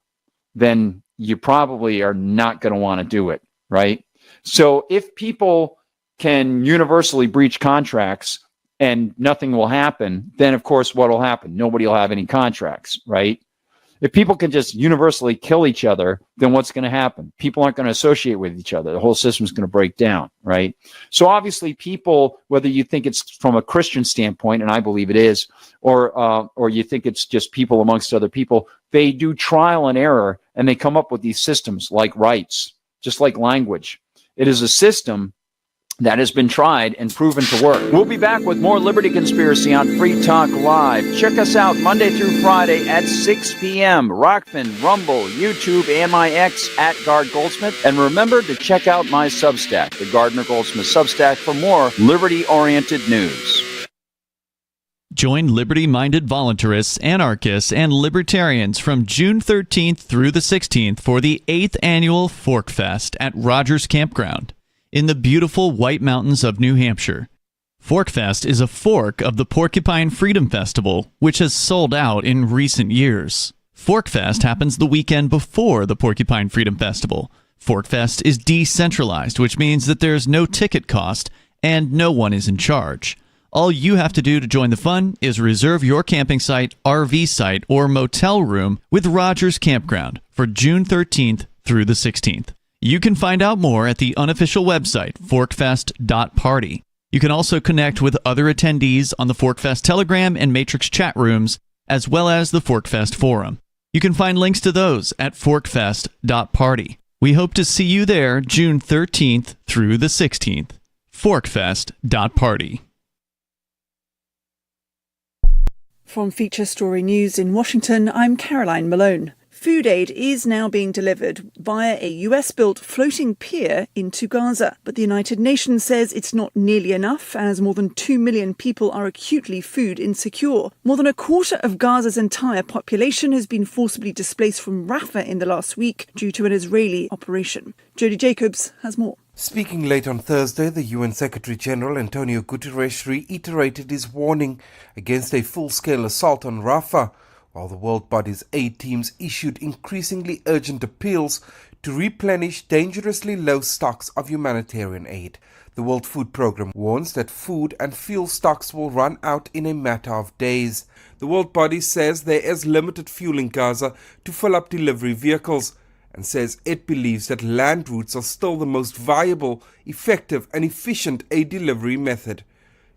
then you probably are not going to want to do it, right? So if people can universally breach contracts and nothing will happen, then of course what will happen? Nobody will have any contracts, right? If people can just universally kill each other, then what's going to happen? People aren't going to associate with each other. The whole system is going to break down, right? So obviously people, whether you think it's from a Christian standpoint, and I believe it is, or you think it's just people amongst other people, they do trial and error, and they come up with these systems like rights, just like language. It is a system that has been tried and proven to work. We'll be back with more Liberty Conspiracy on Free Talk Live. Check us out Monday through Friday at 6 p.m. Rockfin, Rumble, YouTube, and my X at Gard Goldsmith. And remember to check out my Substack, the Gardner Goldsmith Substack, for more liberty-oriented news. Join liberty-minded voluntarists, anarchists, and libertarians from June 13th through the 16th for the 8th annual Fork Fest at Rogers Campground in the beautiful White Mountains of New Hampshire. Forkfest is a fork of the Porcupine Freedom Festival, which has sold out in recent years. ForkFest happens the weekend before the Porcupine Freedom Festival. ForkFest is decentralized, which means that there's no ticket cost and no one is in charge. All you have to do to join the fun is reserve your camping site, RV site, or motel room with Rogers Campground for June 13th through the 16th. You can find out more at the unofficial website, forkfest.party. You can also connect with other attendees on the ForkFest Telegram and Matrix chat rooms, as well as the ForkFest forum. You can find links to those at forkfest.party. We hope to see you there June 13th through the 16th. forkfest.party. From Feature Story News in Washington, I'm Caroline Malone. Food aid is now being delivered via a US-built floating pier into Gaza, but the United Nations says it's not nearly enough, as more than 2 million people are acutely food insecure. More than a quarter of Gaza's entire population has been forcibly displaced from Rafah in the last week due to an Israeli operation. Jodie Jacobs has more. Speaking late on Thursday, the UN Secretary-General Antonio Guterres reiterated his warning against a full-scale assault on Rafah, while the world body's aid teams issued increasingly urgent appeals to replenish dangerously low stocks of humanitarian aid. The World Food Programme warns that food and fuel stocks will run out in a matter of days. The world body says there is limited fuel in Gaza to fill up delivery vehicles, and says it believes that land routes are still the most viable, effective and efficient aid delivery method.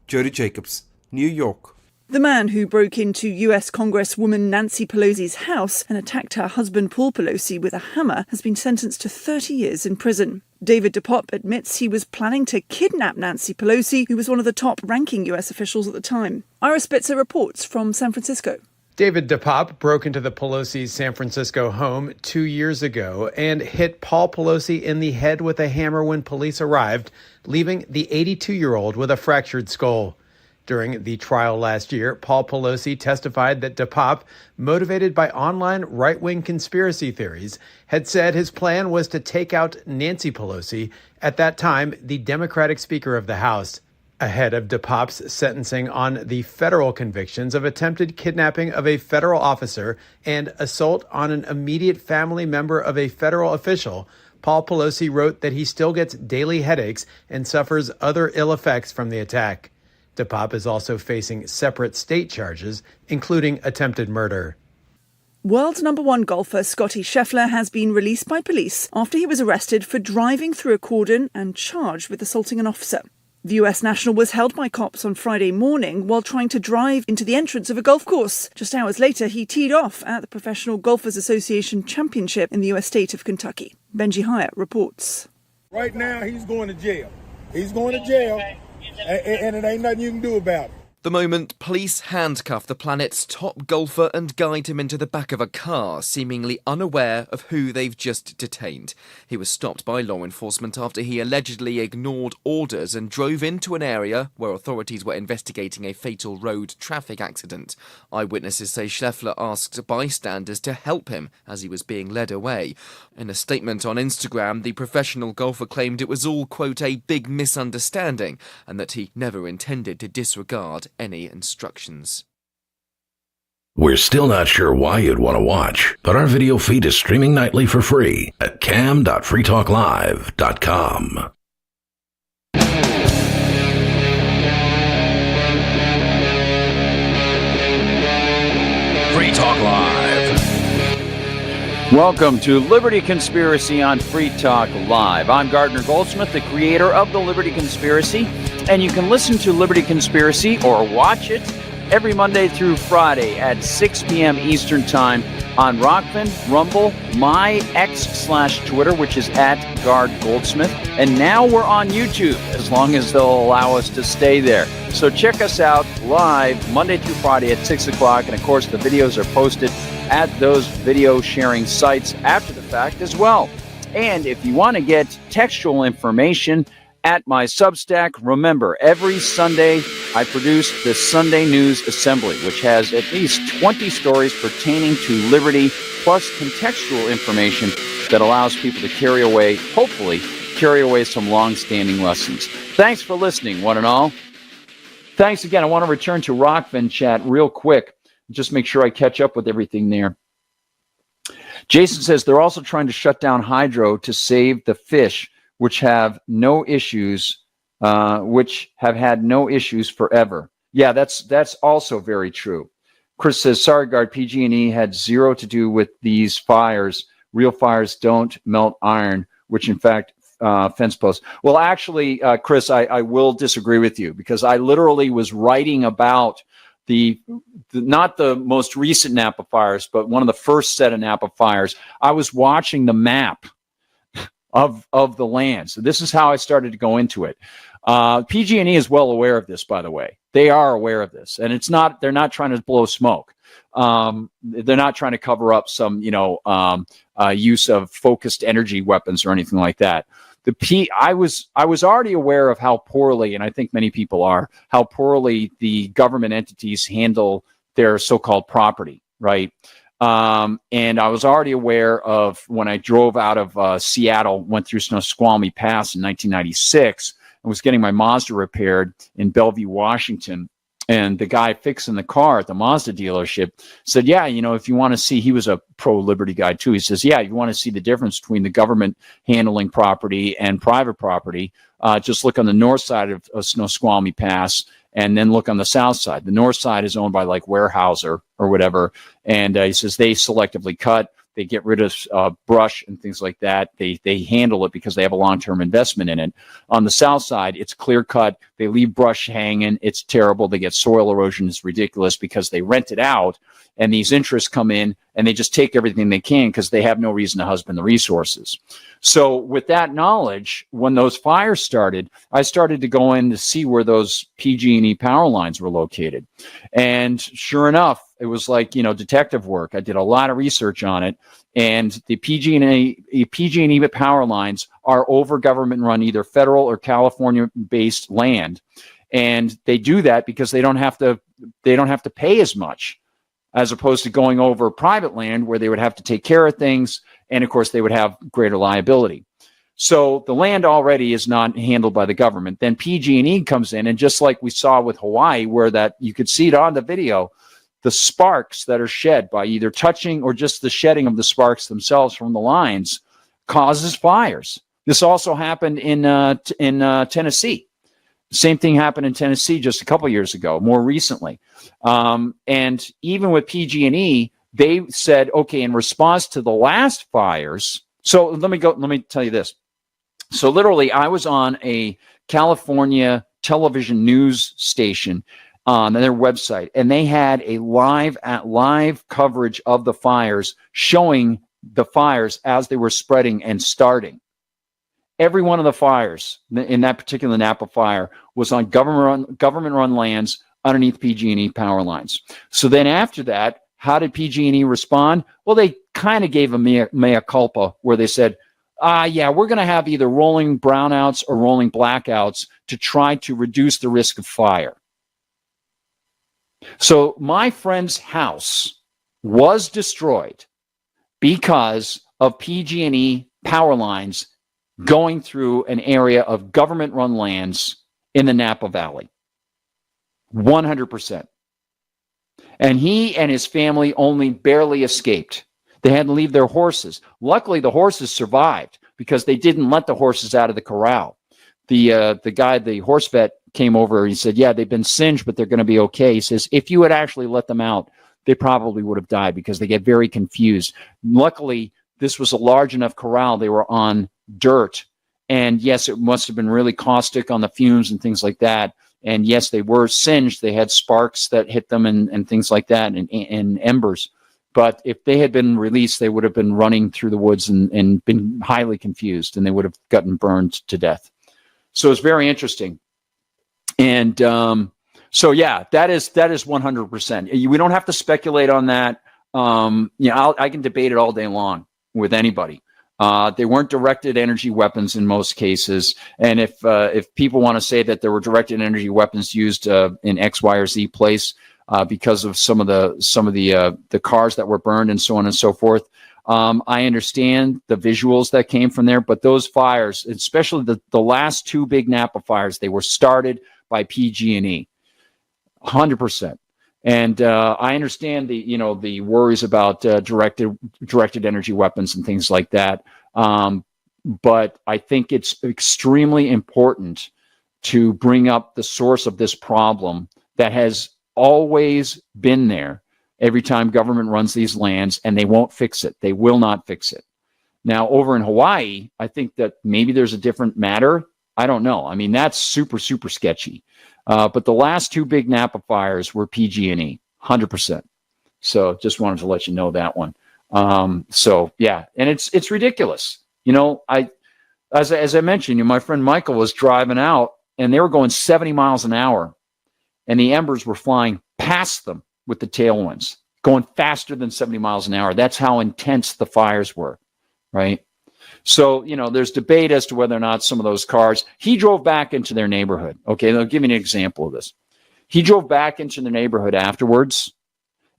Jodie Jacobs, New York. The man who broke into US Congresswoman Nancy Pelosi's house and attacked her husband Paul Pelosi with a hammer has been sentenced to 30 years in prison. David DePop admits he was planning to kidnap Nancy Pelosi, who was one of the top-ranking US officials at the time. Ira Spitzer reports from San Francisco. David DePop broke into the Pelosi's San Francisco home 2 years ago and hit Paul Pelosi in the head with a hammer when police arrived, leaving the 82-year-old with a fractured skull. During the trial last year, Paul Pelosi testified that DePop, motivated by online right-wing conspiracy theories, had said his plan was to take out Nancy Pelosi, at that time the Democratic Speaker of the House. Ahead of DePop's sentencing on the federal convictions of attempted kidnapping of a federal officer and assault on an immediate family member of a federal official, Paul Pelosi wrote that he still gets daily headaches and suffers other ill effects from the attack. DePop is also facing separate state charges, including attempted murder. World number one golfer Scottie Scheffler has been released by police after he was arrested for driving through a cordon and charged with assaulting an officer. The US national was held by cops on Friday morning while trying to drive into the entrance of a golf course. Just hours later, he teed off at the Professional Golfers Association Championship in the US state of Kentucky. Benji Hyatt reports. Right now, he's going to jail. He's going to jail, and it ain't nothing you can do about it. The moment police handcuff the planet's top golfer and guide him into the back of a car, seemingly unaware of who they've just detained. He was stopped by law enforcement after he allegedly ignored orders and drove into an area where authorities were investigating a fatal road traffic accident. Eyewitnesses say Scheffler asked bystanders to help him as he was being led away. In a statement on Instagram, the professional golfer claimed it was all, quote, a big misunderstanding and that he never intended to disregard any instructions. We're still not sure why you'd want to watch, but our video feed is streaming nightly for free at cam.freetalklive.com. Free Talk Live. Welcome to Liberty Conspiracy on Free Talk Live. I'm Gardner Goldsmith, the creator of the Liberty Conspiracy, and you can listen to Liberty Conspiracy or watch it every Monday through Friday at 6 p.m. Eastern Time on Rockfin, Rumble, my X/Twitter, which is @GardGoldsmith, and now we're on YouTube, as long as they'll allow us to stay there. So check us out live Monday through Friday at 6 o'clock, and of course the videos are posted at those video sharing sites after the fact as well. And if you want to get textual information at my Substack, remember, every Sunday I produce the Sunday News Assembly, which has at least 20 stories pertaining to liberty, plus contextual information that allows people to hopefully carry away some long-standing lessons. Thanks for listening, one and all. Thanks again. I want to return to Rockfin chat real quick. Just make sure I catch up with everything there. Jason says they're also trying to shut down hydro to save the fish, which have no issues, which have had no issues forever. Yeah, that's also very true. Chris says, sorry, Guard, PG&E had zero to do with these fires. Real fires don't melt iron, which in fact, fence posts. Well, actually, Chris, I will disagree with you, because I literally was writing about not the most recent Napa fires, but one of the first set of Napa fires. I was watching the map of the land. So this is how I started to go into it. PG&E is well aware of this, by the way. They are aware of this, and they're not trying to blow smoke. They're not trying to cover up some, use of focused energy weapons or anything like that. I was already aware of how poorly, and I think many people are, how poorly the government entities handle their so-called property, right? And I was already aware of, when I drove out of Seattle, went through Snoqualmie Pass in 1996, and was getting my Mazda repaired in Bellevue, Washington. And the guy fixing the car at the Mazda dealership said, yeah, if you want to see, he was a pro-liberty guy too. He says, yeah, you want to see the difference between the government handling property and private property, just look on the north side of Snoqualmie Pass, and then look on the south side. The north side is owned by like Weyerhaeuser or whatever. And he says they selectively cut. They get rid of brush and things like that. They handle it because they have a long-term investment in it. On the south side, it's clear cut. They leave brush hanging. It's terrible. They get soil erosion. It's ridiculous because they rent it out, and these interests come in and they just take everything they can because they have no reason to husband the resources. So with that knowledge, when those fires started, I started to go in to see where those PG&E power lines were located. And sure enough, it was like, detective work. I did a lot of research on it. And the PG&E power lines are over government-run, either federal or California-based land. And they do that because they don't have to pay as much, as opposed to going over private land where they would have to take care of things. And of course, they would have greater liability. So the land already is not handled by the government. Then PG&E comes in, and just like we saw with Hawaii, where that you could see it on the video, the sparks that are shed by either touching or just the shedding of the sparks themselves from the lines causes fires. This also happened in Tennessee. Same thing happened in Tennessee just a couple years ago, more recently. And even with PG&E, they said, okay, in response to the last fires. So let me tell you this. So literally, I was on a California television news station on their website, and they had a live coverage of the fires, showing the fires as they were spreading and starting. Every one of the fires in that particular Napa fire was on government-run lands underneath PG&E power lines. So then after that, how did PG&E respond? Well, they kind of gave a mea culpa, where they said, yeah, we're going to have either rolling brownouts or rolling blackouts to try to reduce the risk of fire. So my friend's house was destroyed because of PG&E power lines going through an area of government-run lands in the Napa Valley. 100%. And he and his family only barely escaped. They had to leave their horses. Luckily, the horses survived because they didn't let the horses out of the corral. The guy, the horse vet, came over. He said, yeah, they've been singed, but they're going to be okay. He says, if you had actually let them out, they probably would have died because they get very confused. Luckily, this was a large enough corral. They were on dirt. And yes, it must have been really caustic on the fumes and things like that. And yes, they were singed. They had sparks that hit them and things like that, and embers. But if they had been released, they would have been running through the woods and been highly confused, and they would have gotten burned to death. So it's very interesting. And so, yeah, that is 100%. We don't have to speculate on that. I can debate it all day long with anybody. They weren't directed energy weapons in most cases. And if people want to say that there were directed energy weapons used in X, Y, or Z place because of some of the cars that were burned and so on and so forth, I understand the visuals that came from there. But those fires, especially the last two big Napa fires, they were started by PG&E, 100%. And I understand the worries about directed energy weapons and things like that. But I think it's extremely important to bring up the source of this problem that has always been there every time government runs these lands, and they won't fix it. They will not fix it. Now, over in Hawaii, I think that maybe there's a different matter. I don't know. I mean, that's super, super sketchy. But the last two big Napa fires were PG&E, 100%. So just wanted to let you know that one. So yeah, and it's ridiculous. As I mentioned, my friend Michael was driving out, and they were going 70 miles an hour, and the embers were flying past them with the tailwinds, going faster than 70 miles an hour. That's how intense the fires were, right? So, there's debate as to whether or not some of those cars, he drove back into their neighborhood. Okay, I'll give you an example of this. He drove back into the neighborhood afterwards,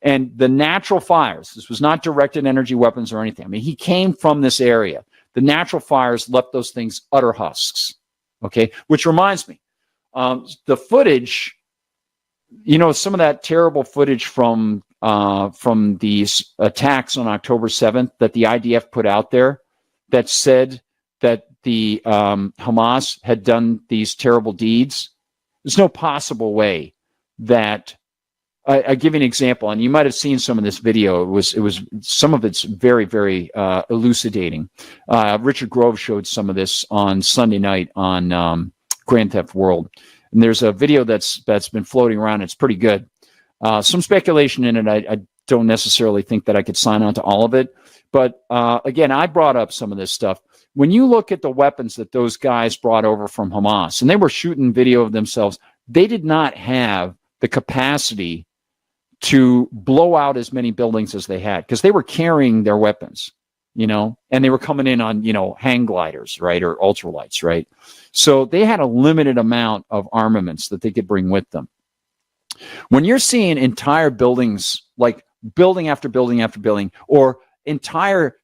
and the natural fires, this was not directed energy weapons or anything. I mean, he came from this area. The natural fires left those things utter husks. Okay, which reminds me, the footage, some of that terrible footage from these attacks on October 7th that the IDF put out there that said that the Hamas had done these terrible deeds. There's no possible way that I give you an example, and you might have seen some of this video. It was some of it's very, very elucidating. Richard Grove showed some of this on Sunday night on Grand Theft World, and there's a video that's been floating around. It's pretty good. Some speculation in it. I don't necessarily think that I could sign on to all of it, but again, I brought up some of this stuff. When you look at the weapons that those guys brought over from Hamas, and they were shooting video of themselves, they did not have the capacity to blow out as many buildings as they had, because they were carrying their weapons, and they were coming in on, hang gliders, right, or ultralights, right? So they had a limited amount of armaments that they could bring with them. When you're seeing entire buildings, like building after building after building, or entire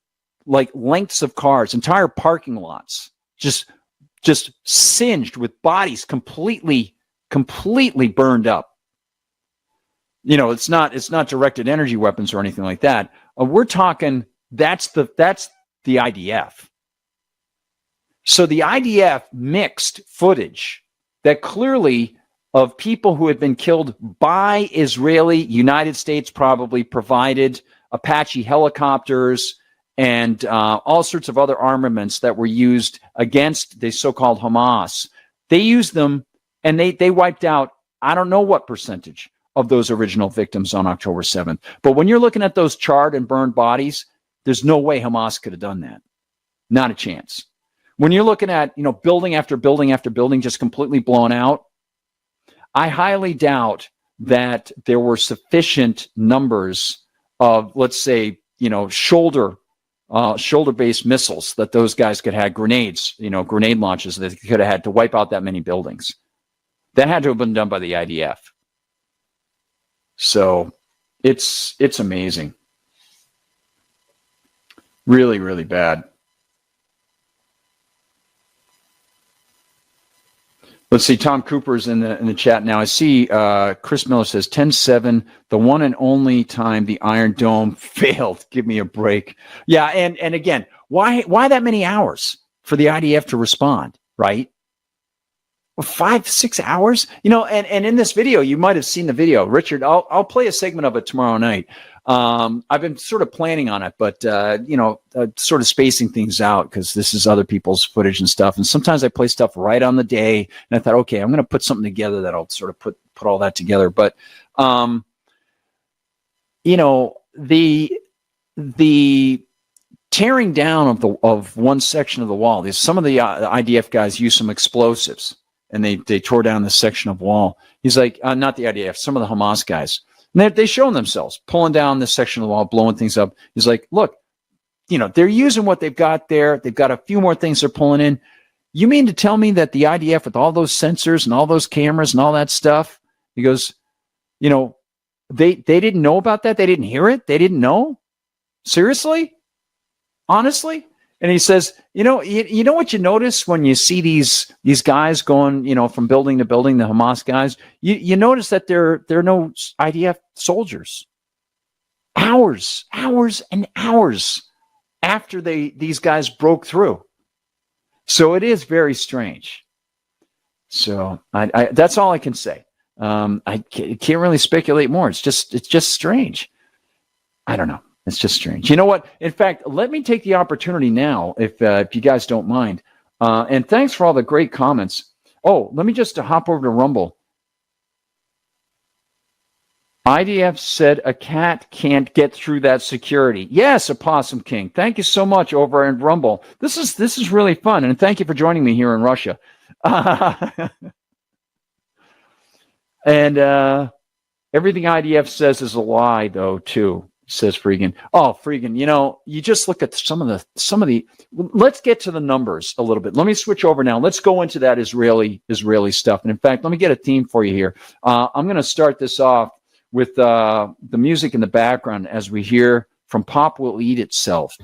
lengths of cars, entire parking lots, just singed with bodies completely burned up. It's not directed energy weapons or anything like that. We're talking that's the IDF. So the IDF mixed footage that clearly of people who had been killed by Israeli, United States probably provided Apache helicopters and all sorts of other armaments that were used against the so-called Hamas. They used them, and they wiped out, I don't know what percentage of those original victims on October 7th. But when you're looking at those charred and burned bodies, there's no way Hamas could have done that. Not a chance. When you're looking at, building after building after building just completely blown out, I highly doubt that there were sufficient numbers of, let's say, shoulder-based missiles that those guys could have, grenades, grenade launches that they could have had to wipe out that many buildings. That had to have been done by the IDF. So it's amazing. Really, really bad. Let's see. Tom Cooper's in the chat now. I see Chris Miller says 10-7, the one and only time the Iron Dome failed. Give me a break. Yeah, and again, why that many hours for the IDF to respond, right? Well, 5-6 hours, and in this video, you might have seen the video. Richard, I'll play a segment of it tomorrow night. I've been sort of planning on it, but sort of spacing things out because this is other people's footage and stuff. And sometimes I play stuff right on the day, and I thought, okay, I'm going to put something together that'll sort of put all that together. But the tearing down of one section of the wall. Some of the IDF guys used some explosives, and they tore down this section of wall. He's like, not the IDF, some of the Hamas guys. And they show themselves pulling down this section of the wall, blowing things up. He's like, look, they're using what they've got there. They've got a few more things they're pulling in. You mean to tell me that the IDF with all those sensors and all those cameras and all that stuff, he goes, they didn't know about that? They didn't hear it? They didn't know? Seriously? Honestly? And he says, you know what you notice when you see these guys going, from building to building, the Hamas guys, you notice that they're no IDF soldiers. Hours and hours after these guys broke through. So it is very strange. So I that's all I can say. I can't really speculate more. It's just strange. I don't know. It's just strange. You know what? In fact, let me take the opportunity now, if you guys don't mind. And thanks for all the great comments. Oh, let me just hop over to Rumble. IDF said a cat can't get through that security. Yes, Opossum King. Thank you so much over in Rumble. This is really fun, and thank you for joining me here in Russia. And everything IDF says is a lie, though, too. Says Freegan. Oh, Freegan, you just look at some of the, let's get to the numbers a little bit. Let me switch over now. Let's go into that Israeli stuff. And in fact, let me get a theme for you here. I'm going to start this off with the music in the background as we hear from Pop Will Eat Itself.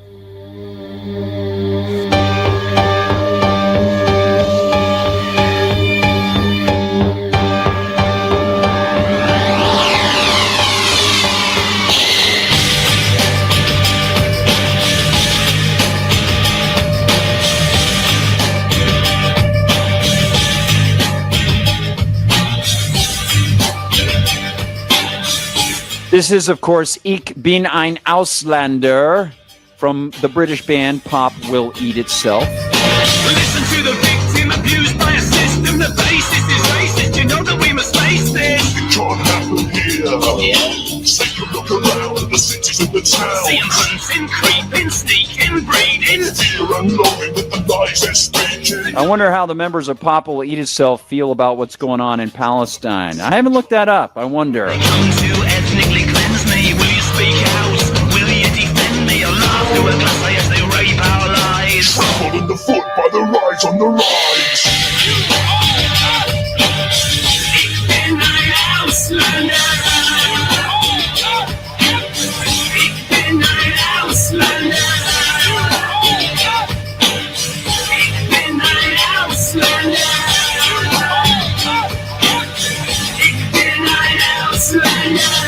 This is, of course, Ich bin ein Ausländer from the British band Pop Will Eat Itself. Listen to the victim abused by a system. The basis is racist. You know that we must face this. It can't happen here. Yeah. Take a look around the cities and the towns. See 'em hunting, creeping, sneaking, breeding. Fear and loathing with the lies they're speaking. I wonder how the members of Pop Will Eat Itself feel about what's going on in Palestine. I haven't looked that up. I wonder. They come to ethnically cleanse me. Will you speak out? Will you defend me? Or laugh through a glass eye as they rape our lives? Trampled underfoot by the rise on the rise. Ich bin ein Ausländer. Ich bin ein Ausländer. Ich bin ein Ausländer. Ich bin ein Ausländer.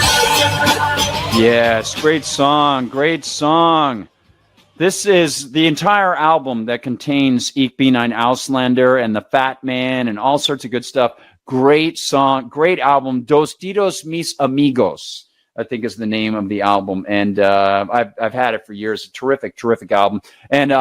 Yes, great song, great song. This is the entire album that contains Ich bin ein Ausländer and the Fat Man and all sorts of good stuff. Great song, great album. Dos Dedos Mis Amigos, I think is the name of the album. And I've had it for years. A terrific, terrific album. And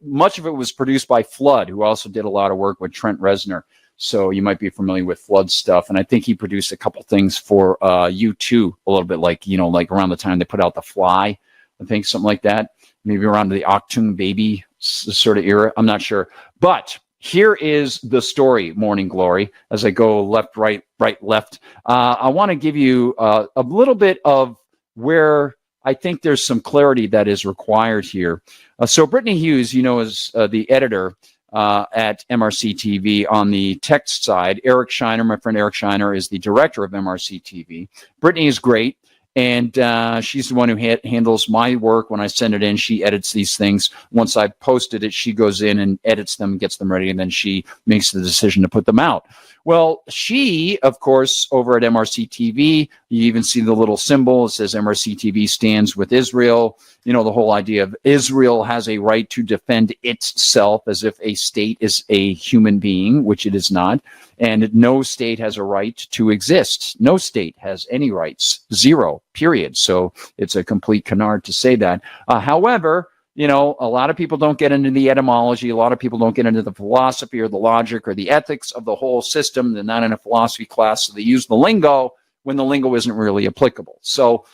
much of it was produced by Flood, who also did a lot of work with Trent Reznor. So you might be familiar with Flood stuff. And I think he produced a couple things for U2 a little bit, like around the time they put out The Fly, I think, something like that. Maybe around the Achtung Baby sort of era. I'm not sure. But here is the story, Morning Glory, as I go left, right, left. I want to give you a little bit of where I think there's some clarity that is required here. So Brittany Hughes, is the editor at MRC TV on the text side. Eric Shiner, my friend Eric Shiner, is the director of MRC TV. Brittany is great. And she's the one who handles my work. When I send it in, she edits these things. Once I've posted it, she goes in and edits them, gets them ready, and then she makes the decision to put them out. Well, she, of course, over at MRC TV, you even see the little symbol. It says MRC TV stands with Israel. The whole idea of Israel has a right to defend itself, as if a state is a human being, which it is not. And no state has a right to exist. No state has any rights. Zero, period. So it's a complete canard to say that. However, a lot of people don't get into the etymology. A lot of people don't get into the philosophy or the logic or the ethics of the whole system. They're not in a philosophy class, so they use the lingo when the lingo isn't really applicable. So,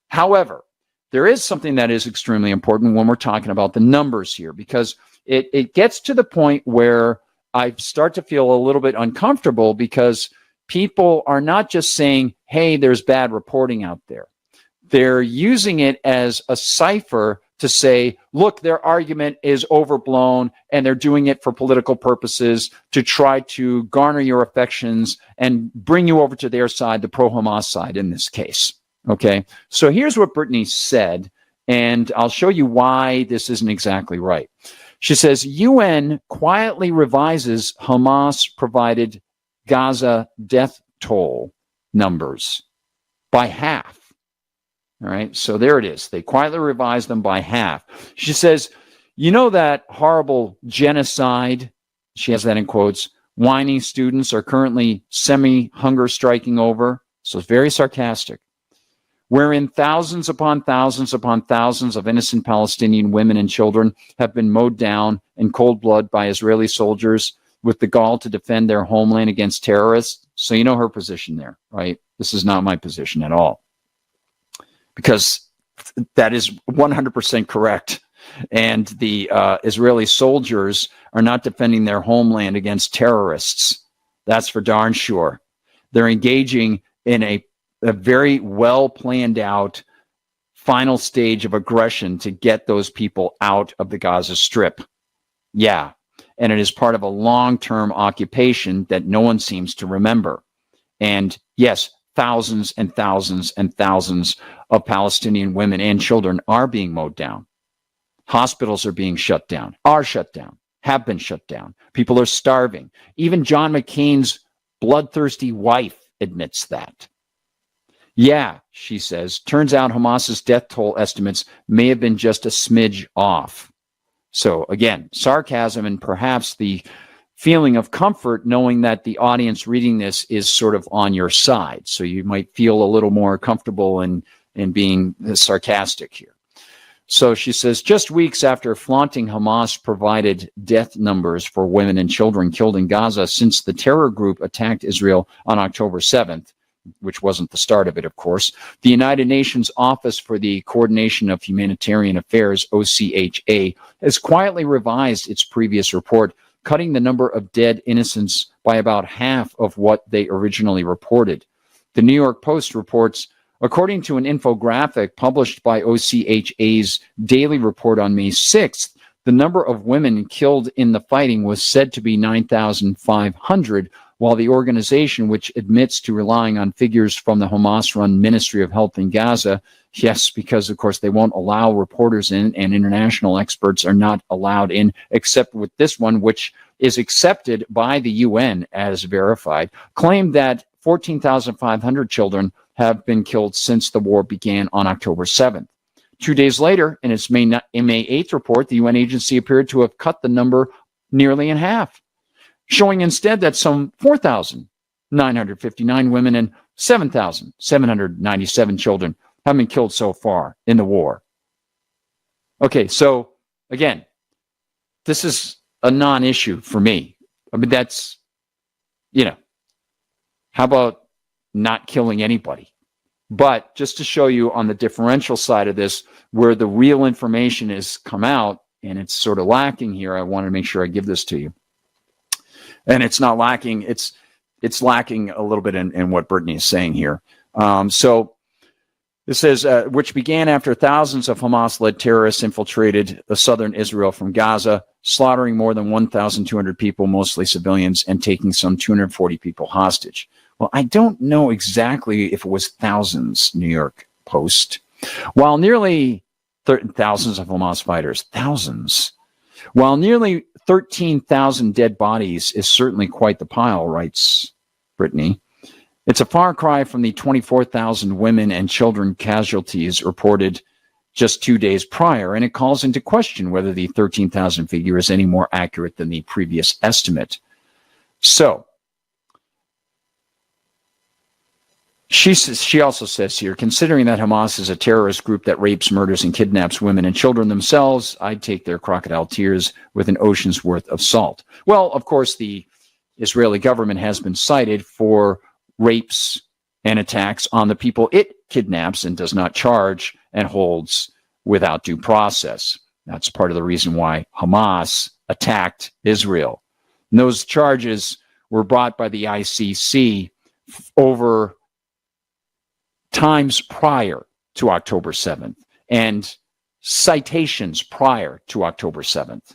however, there is something that is extremely important when we're talking about the numbers here, because it gets to the point where I start to feel a little bit uncomfortable, because people are not just saying, hey, there's bad reporting out there. They're using it as a cipher to say, look, their argument is overblown, and they're doing it for political purposes to try to garner your affections and bring you over to their side, the pro-Hamas side in this case. Okay, so here's what Brittany said And I'll show you why this isn't exactly right. She says, UN quietly revises Hamas-provided Gaza death toll numbers by half. All right, so there it is. They quietly revised them by half. She says, you know that horrible genocide, she has that in quotes, whining students are currently semi-hunger striking over. So it's very sarcastic. Wherein thousands upon thousands upon thousands of innocent Palestinian women and children have been mowed down in cold blood by Israeli soldiers with the gall to defend their homeland against terrorists. So you know her position there, right? This is not my position at all. Because that is 100% correct. And the Israeli soldiers are not defending their homeland against terrorists. That's for darn sure. They're engaging in a very well planned out final stage of aggression to get those people out of the Gaza Strip. Yeah. And it is part of a long-term occupation that no one seems to remember. And yes, thousands and thousands and thousands of Palestinian women and children are being mowed down. Hospitals are being shut down, have been shut down. People are starving. Even John McCain's bloodthirsty wife admits that. Yeah, she says, turns out Hamas's death toll estimates may have been just a smidge off. So again, sarcasm and perhaps the feeling of comfort knowing that the audience reading this is sort of on your side. So you might feel a little more comfortable in being sarcastic here. So she says, just weeks after flaunting Hamas-provided death numbers for women and children killed in Gaza since the terror group attacked Israel on October 7th, which wasn't the start of it, of course, the United Nations Office for the Coordination of Humanitarian Affairs, OCHA, has quietly revised its previous report, cutting the number of dead innocents by about half of what they originally reported. The New York Post reports, according to an infographic published by OCHA's daily report on May 6th, the number of women killed in the fighting was said to be 9,500, while the organization, which admits to relying on figures from the Hamas-run Ministry of Health in Gaza, yes, because, of course, they won't allow reporters in, and international experts are not allowed in, except with this one, which is accepted by the UN as verified, claimed that 14,500 children have been killed since the war began on October 7th. 2 days later, in its May 8th report, the UN agency appeared to have cut the number nearly in half, showing instead that some 4,959 women and 7,797 children have been killed so far in the war. Okay, so again, this is a non-issue for me. I mean, that's, how about not killing anybody? But just to show you on the differential side of this, where the real information has come out, and it's sort of lacking here, I want to make sure I give this to you. And it's not lacking, it's lacking a little bit in what Brittany is saying here. So this says, which began after thousands of Hamas-led terrorists infiltrated southern Israel from Gaza, slaughtering more than 1,200 people, mostly civilians, and taking some 240 people hostage. Well, I don't know exactly if it was thousands, New York Post. While nearly thousands of Hamas fighters, thousands. While nearly 13,000 dead bodies is certainly quite the pile, writes Brittany, it's a far cry from the 24,000 women and children casualties reported just 2 days prior, and it calls into question whether the 13,000 figure is any more accurate than the previous estimate. So, she also says here, considering that Hamas is a terrorist group that rapes, murders, and kidnaps women and children themselves, I'd take their crocodile tears with an ocean's worth of salt. Well, of course, the Israeli government has been cited for rapes and attacks on the people it kidnaps and does not charge and holds without due process. That's part of the reason why Hamas attacked Israel. And those charges were brought by the ICC over times prior to October 7th and citations prior to October 7th.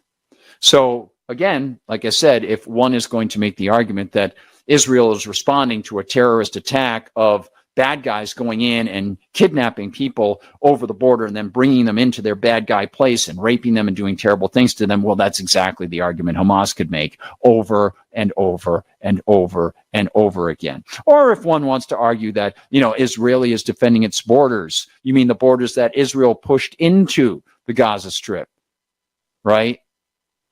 So again, like I said, if one is going to make the argument that Israel is responding to a terrorist attack of bad guys going in and kidnapping people over the border and then bringing them into their bad guy place and raping them and doing terrible things to them. Well, that's exactly the argument Hamas could make over and over and over and over again. Or if one wants to argue that, Israel is defending its borders, you mean the borders that Israel pushed into the Gaza Strip, right?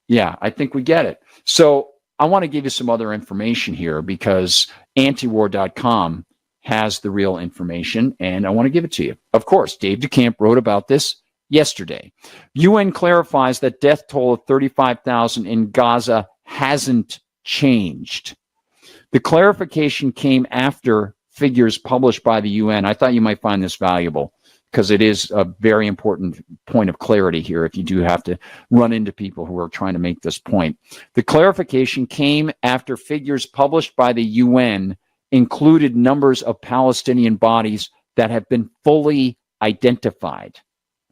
Yeah, I think we get it. So I want to give you some other information here because antiwar.com has the real information, and I want to give it to you. Of course, Dave DeCamp wrote about this yesterday. UN clarifies that death toll of 35,000 in Gaza hasn't changed. The clarification came after figures published by the UN. I thought you might find this valuable because it is a very important point of clarity here if you do have to run into people who are trying to make this point. The clarification came after figures published by the UN included numbers of Palestinian bodies that have been fully identified.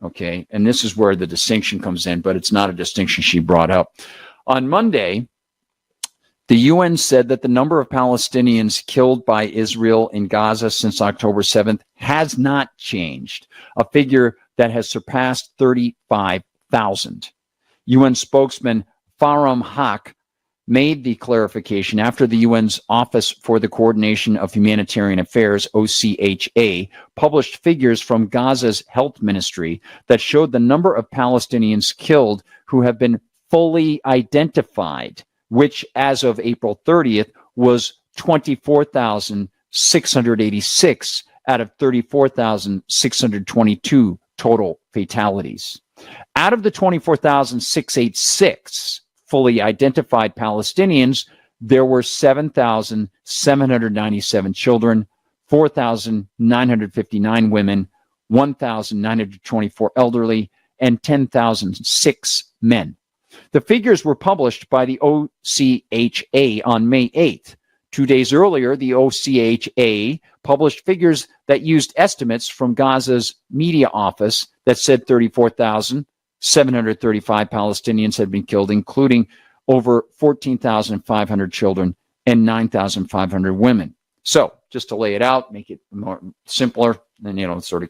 Okay, and this is where the distinction comes in, but it's not a distinction she brought up. On Monday, the UN said that the number of Palestinians killed by Israel in Gaza since October 7th has not changed, a figure that has surpassed 35,000. UN spokesman Farham Haq made the clarification after the UN's Office for the Coordination of Humanitarian Affairs, OCHA, published figures from Gaza's health ministry that showed the number of Palestinians killed who have been fully identified, which as of April 30th was 24,686 out of 34,622 total fatalities. Out of the 24,686 fully identified Palestinians, there were 7,797 children, 4,959 women, 1,924 elderly, and 10,006 men. The figures were published by the OCHA on May 8th. 2 days earlier, the OCHA published figures that used estimates from Gaza's media office that said 34,735 Palestinians had been killed, including over 14,500 children and 9,500 women. So, just to lay it out, make it more simpler, and sort of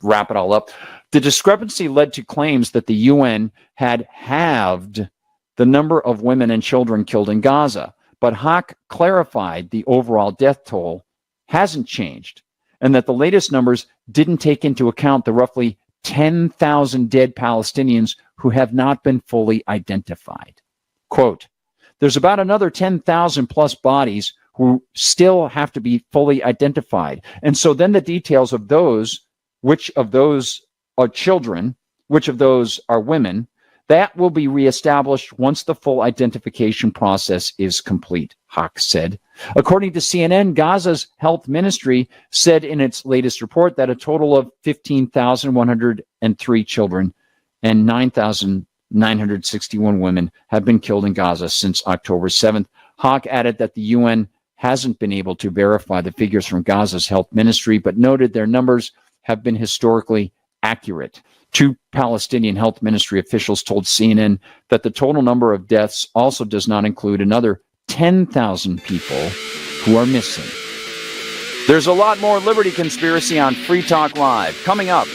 wrap it all up. The discrepancy led to claims that the UN had halved the number of women and children killed in Gaza, but Haq clarified the overall death toll hasn't changed, and that the latest numbers didn't take into account the roughly 10,000 dead Palestinians who have not been fully identified. Quote, there's about another 10,000 plus bodies who still have to be fully identified. And so then the details of those, which of those are children, which of those are women, that will be reestablished once the full identification process is complete, Haq said. According to CNN, Gaza's health ministry said in its latest report that a total of 15,103 children and 9,961 women have been killed in Gaza since October 7th. Haq added that the UN hasn't been able to verify the figures from Gaza's health ministry, but noted their numbers have been historically accurate. Two Palestinian health ministry officials told CNN that the total number of deaths also does not include another 10,000 people who are missing. There's a lot more Liberty Conspiracy on Free Talk Live coming up.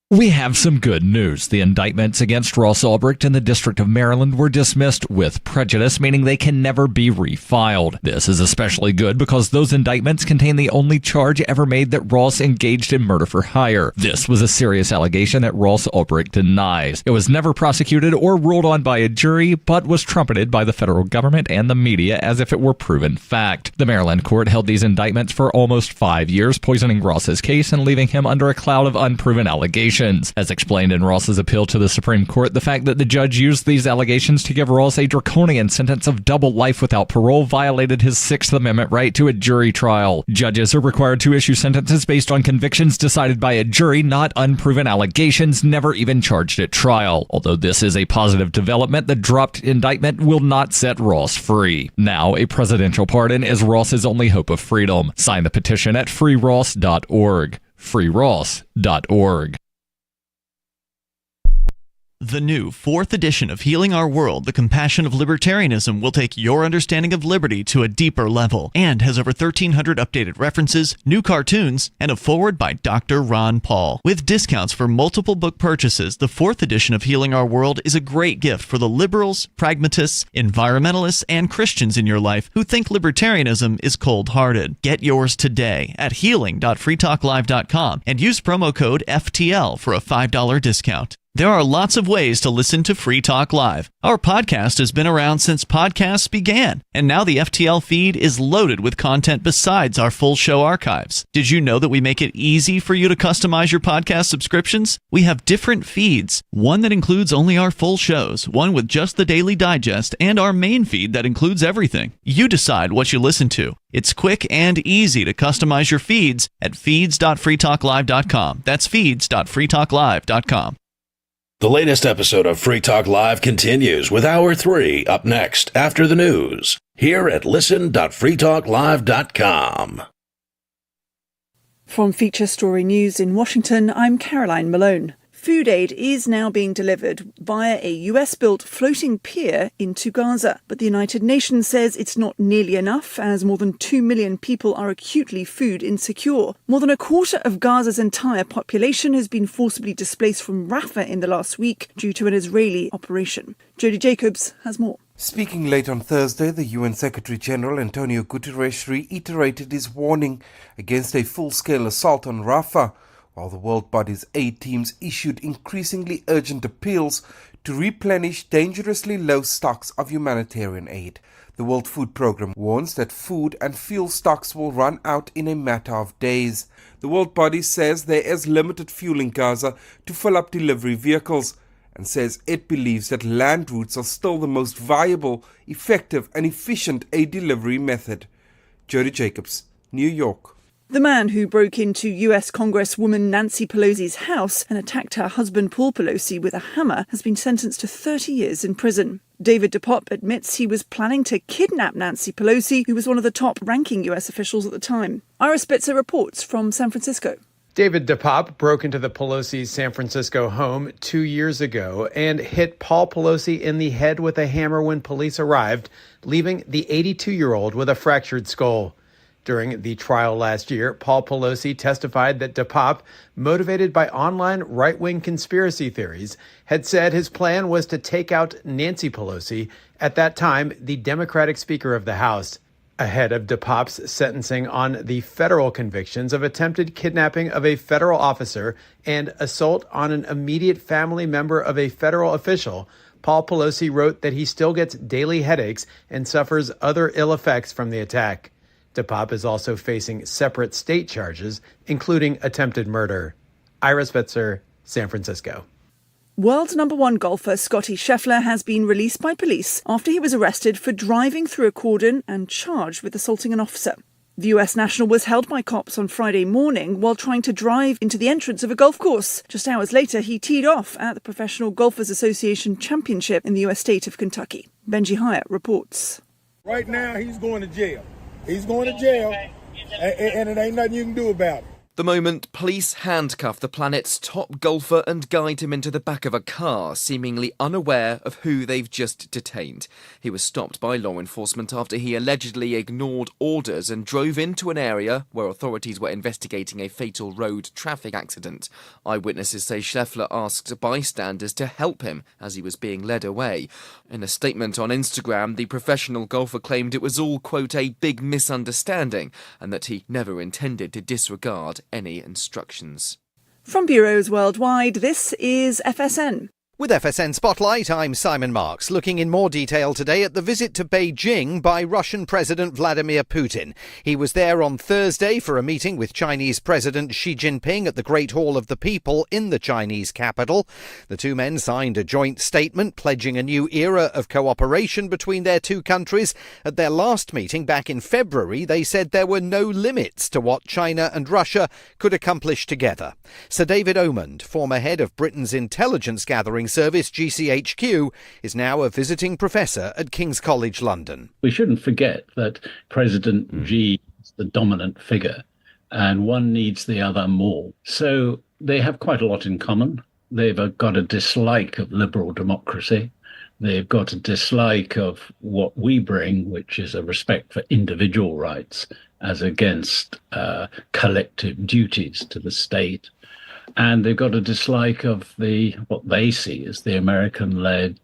We have some good news. The indictments against Ross Ulbricht in the District of Maryland were dismissed with prejudice, meaning they can never be refiled. This is especially good because those indictments contain the only charge ever made that Ross engaged in murder for hire. This was a serious allegation that Ross Ulbricht denies. It was never prosecuted or ruled on by a jury, but was trumpeted by the federal government and the media as if it were proven fact. The Maryland court held these indictments for almost 5 years, poisoning Ross's case and leaving him under a cloud of unproven allegations. As explained in Ross's appeal to the Supreme Court, the fact that the judge used these allegations to give Ross a draconian sentence of double life without parole violated his Sixth Amendment right to a jury trial. Judges are required to issue sentences based on convictions decided by a jury, not unproven allegations never even charged at trial. Although this is a positive development, the dropped indictment will not set Ross free. Now, a presidential pardon is Ross's only hope of freedom. Sign the petition at freeross.org. freeross.org. The new 4th edition of Healing Our World, The Compassion of Libertarianism will take your understanding of liberty to a deeper level and has over 1,300 updated references, new cartoons, and a foreword by Dr. Ron Paul. With discounts for multiple book purchases, the 4th edition of Healing Our World is a great gift for the liberals, pragmatists, environmentalists, and Christians in your life who think libertarianism is cold-hearted. Get yours today at healing.freetalklive.com and use promo code FTL for a $5 discount. There are lots of ways to listen to Free Talk Live. Our podcast has been around since podcasts began, and now the FTL feed is loaded with content besides our full show archives. Did you know that we make it easy for you to customize your podcast subscriptions? We have different feeds, one that includes only our full shows, one with just the Daily Digest, and our main feed that includes everything. You decide what you listen to. It's quick and easy to customize your feeds at feeds.freetalklive.com. That's feeds.freetalklive.com. The latest episode of Free Talk Live continues with Hour 3 up next after the news here at listen.freetalklive.com. From Feature Story News in Washington, I'm Caroline Malone. Food aid is now being delivered via a US-built floating pier into Gaza. But the United Nations says it's not nearly enough, as more than 2 million people are acutely food insecure. More than a quarter of Gaza's entire population has been forcibly displaced from Rafah in the last week due to an Israeli operation. Jody Jacobs has more. Speaking late on Thursday, the UN Secretary-General Antonio Guterres reiterated his warning against a full-scale assault on Rafah, while the world body's aid teams issued increasingly urgent appeals to replenish dangerously low stocks of humanitarian aid. The World Food Programme warns that food and fuel stocks will run out in a matter of days. The world body says there is limited fuel in Gaza to fill up delivery vehicles, and says it believes that land routes are still the most viable, effective and efficient aid delivery method. Jody Jacobs, New York. The man who broke into US Congresswoman Nancy Pelosi's house and attacked her husband Paul Pelosi with a hammer has been sentenced to 30 years in prison. David DePop admits he was planning to kidnap Nancy Pelosi, who was one of the top-ranking US officials at the time. Ira Spitzer reports from San Francisco. David DePop broke into the Pelosi's San Francisco home 2 years ago and hit Paul Pelosi in the head with a hammer when police arrived, leaving the 82-year-old with a fractured skull. During the trial last year, Paul Pelosi testified that DePop, motivated by online right-wing conspiracy theories, had said his plan was to take out Nancy Pelosi, at that time the Democratic Speaker of the House. Ahead of DePop's sentencing on the federal convictions of attempted kidnapping of a federal officer and assault on an immediate family member of a federal official, Paul Pelosi wrote that he still gets daily headaches and suffers other ill effects from the attack. DePop is also facing separate state charges, including attempted murder. Ira Spitzer, San Francisco. World number one golfer Scottie Scheffler has been released by police after he was arrested for driving through a cordon and charged with assaulting an officer. The US national was held by cops on Friday morning while trying to drive into the entrance of a golf course. Just hours later, he teed off at the Professional Golfers Association Championship in the US state of Kentucky. Benji Hyatt reports. Right now, he's going to jail. He's going to jail, and it ain't nothing you can do about it. The moment police handcuff the planet's top golfer and guide him into the back of a car, seemingly unaware of who they've just detained. He was stopped by law enforcement after he allegedly ignored orders and drove into an area where authorities were investigating a fatal road traffic accident. Eyewitnesses say Scheffler asked bystanders to help him as he was being led away. In a statement on Instagram, the professional golfer claimed it was all, quote, a big misunderstanding and that he never intended to disregard any instructions. From bureaus worldwide, this is FSN. With FSN Spotlight, I'm Simon Marks, looking in more detail today at the visit to Beijing by Russian President Vladimir Putin. He was there on Thursday for a meeting with Chinese President Xi Jinping at the Great Hall of the People in the Chinese capital. The two men signed a joint statement pledging a new era of cooperation between their two countries. At their last meeting back in February, they said there were no limits to what China and Russia could accomplish together. Sir David Omand, former head of Britain's intelligence gathering service GCHQ, is now a visiting professor at King's College London. We shouldn't forget that President Xi is the dominant figure and one needs the other more. So they have quite a lot in common. they've got a dislike of liberal democracy. They've got a dislike of what we bring, which is a respect for individual rights as against collective duties to the state. And they've got a dislike of what they see as the American-led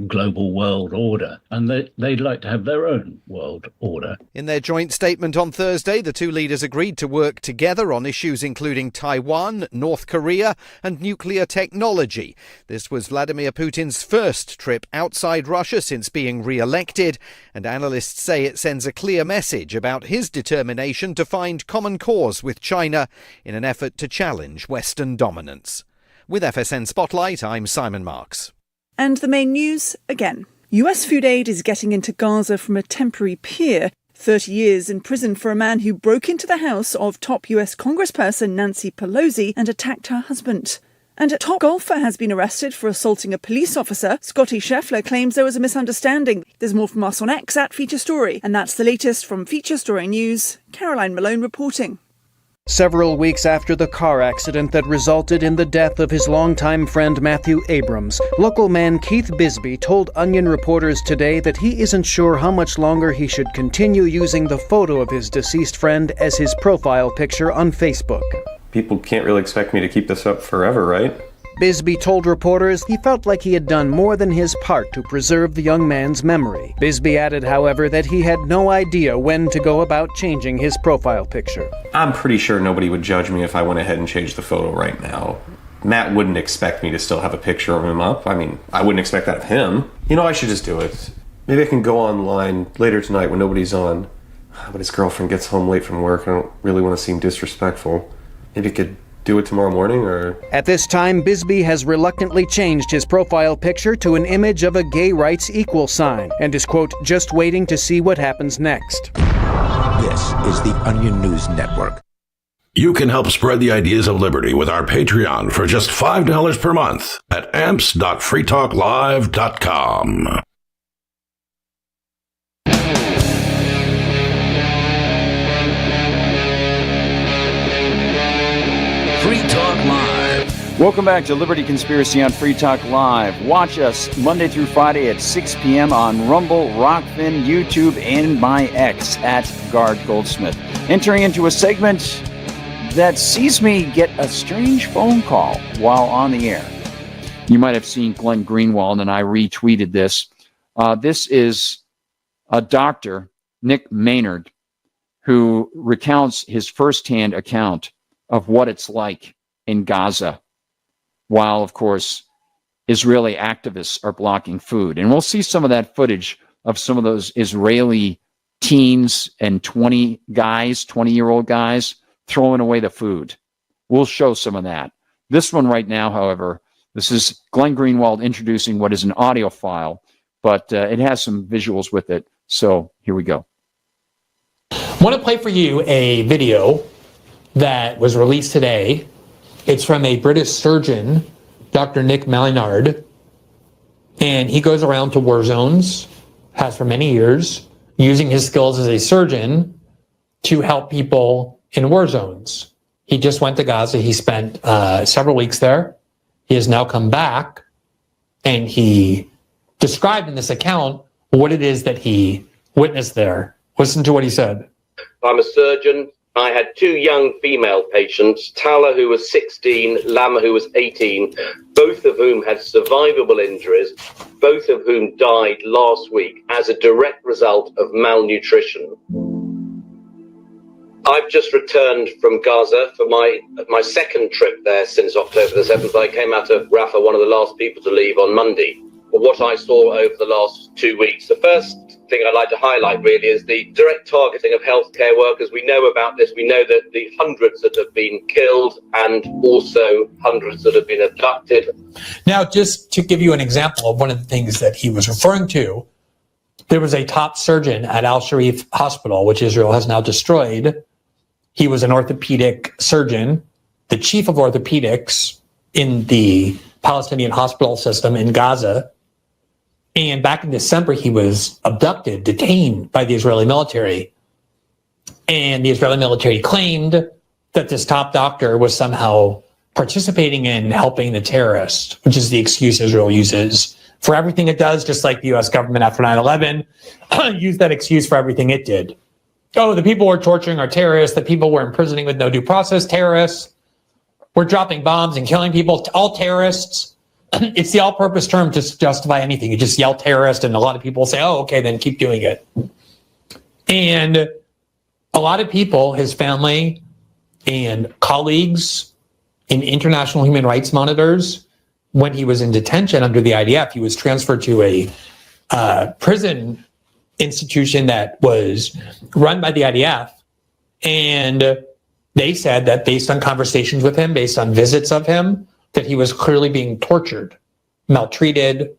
global world order, and they'd like to have their own world order. In their joint statement on Thursday, the two leaders agreed to work together on issues including Taiwan, North Korea, and nuclear technology. This was Vladimir Putin's first trip outside Russia since being re-elected, and analysts say it sends a clear message about his determination to find common cause with China in an effort to challenge Western dominance. With FSN Spotlight, I'm Simon Marks. And the main news, again. US food aid is getting into Gaza from a temporary pier. 30 years in prison for a man who broke into the house of top US Congressperson Nancy Pelosi and attacked her husband. And a top golfer has been arrested for assaulting a police officer. Scotty Scheffler claims there was a misunderstanding. There's more from us on X at Feature Story. And that's the latest from Feature Story News. Caroline Malone reporting. Several weeks after the car accident that resulted in the death of his longtime friend Matthew Abrams, local man Keith Bisbee told Onion reporters today that he isn't sure how much longer he should continue using the photo of his deceased friend as his profile picture on Facebook. People can't really expect me to keep this up forever, right? Bisbee told reporters he felt like he had done more than his part to preserve the young man's memory. Bisbee added, however, that he had no idea when to go about changing his profile picture. I'm pretty sure nobody would judge me if I went ahead and changed the photo right now. Matt wouldn't expect me to still have a picture of him up. I mean, I wouldn't expect that of him. I should just do it. Maybe I can go online later tonight when nobody's on. But his girlfriend gets home late from work. I don't really want to seem disrespectful. Maybe I could do it tomorrow morning, or... At this time, Bisbee has reluctantly changed his profile picture to an image of a gay rights equal sign and is, quote, just waiting to see what happens next. This is the Onion News Network. You can help spread the ideas of liberty with our Patreon for just $5 per month at amps.freetalklive.com. Free Talk Live. Welcome back to Liberty Conspiracy on Free Talk Live. Watch us Monday through Friday at 6 p.m. on Rumble, Rockfin, YouTube, and my X at Guard Goldsmith. Entering into a segment that sees me get a strange phone call while on the air. You might have seen Glenn Greenwald, and I retweeted this. This is a doctor, Nick Maynard, who recounts his firsthand account of what it's like in Gaza, while, of course, Israeli activists are blocking food. And we'll see some of that footage of some of those Israeli teens and 20-year-old guys throwing away the food. We'll show some of that. This one right now, however, this is Glenn Greenwald introducing what is an audio file, but it has some visuals with it. So here we go. I want to play for you a video that was released today. It's from a British surgeon, Dr. Nick Maynard, and he goes around to war zones, has for many years, using his skills as a surgeon to help people in war zones. He just went to Gaza. He spent several weeks there. He has now come back, and he described in this account what it is that he witnessed there. Listen to what he said. I'm a surgeon. I had two young female patients, Tala, who was 16, Lama, who was 18, both of whom had survivable injuries, both of whom died last week as a direct result of malnutrition. I've just returned from Gaza for my second trip there since October the 7th. I came out of Rafah, one of the last people to leave on Monday. But what I saw over the last 2 weeks, the first thing I'd like to highlight really is the direct targeting of healthcare workers. We know about this. We know that the hundreds that have been killed and also hundreds that have been abducted. Now, just to give you an example of one of the things that he was referring to, there was a top surgeon at Al-Sharif Hospital, which Israel has now destroyed. He was an orthopedic surgeon, the chief of orthopedics in the Palestinian hospital system in Gaza. And back in December, he was abducted, detained by the Israeli military. And the Israeli military claimed that this top doctor was somehow participating in helping the terrorists, which is the excuse Israel uses for everything it does, just like the U.S. government after 9/11 used that excuse for everything it did. Oh, the people we're torturing are terrorists. The people we're imprisoning with no due process, terrorists. We're dropping bombs and killing people, all terrorists. It's the all-purpose term to justify anything. You just yell terrorist, and a lot of people say, oh, okay, then keep doing it. And a lot of people, his family and colleagues in international human rights monitors, when he was in detention under the IDF, he was transferred to a prison institution that was run by the IDF. And they said that based on conversations with him, based on visits of him, that he was clearly being tortured, maltreated.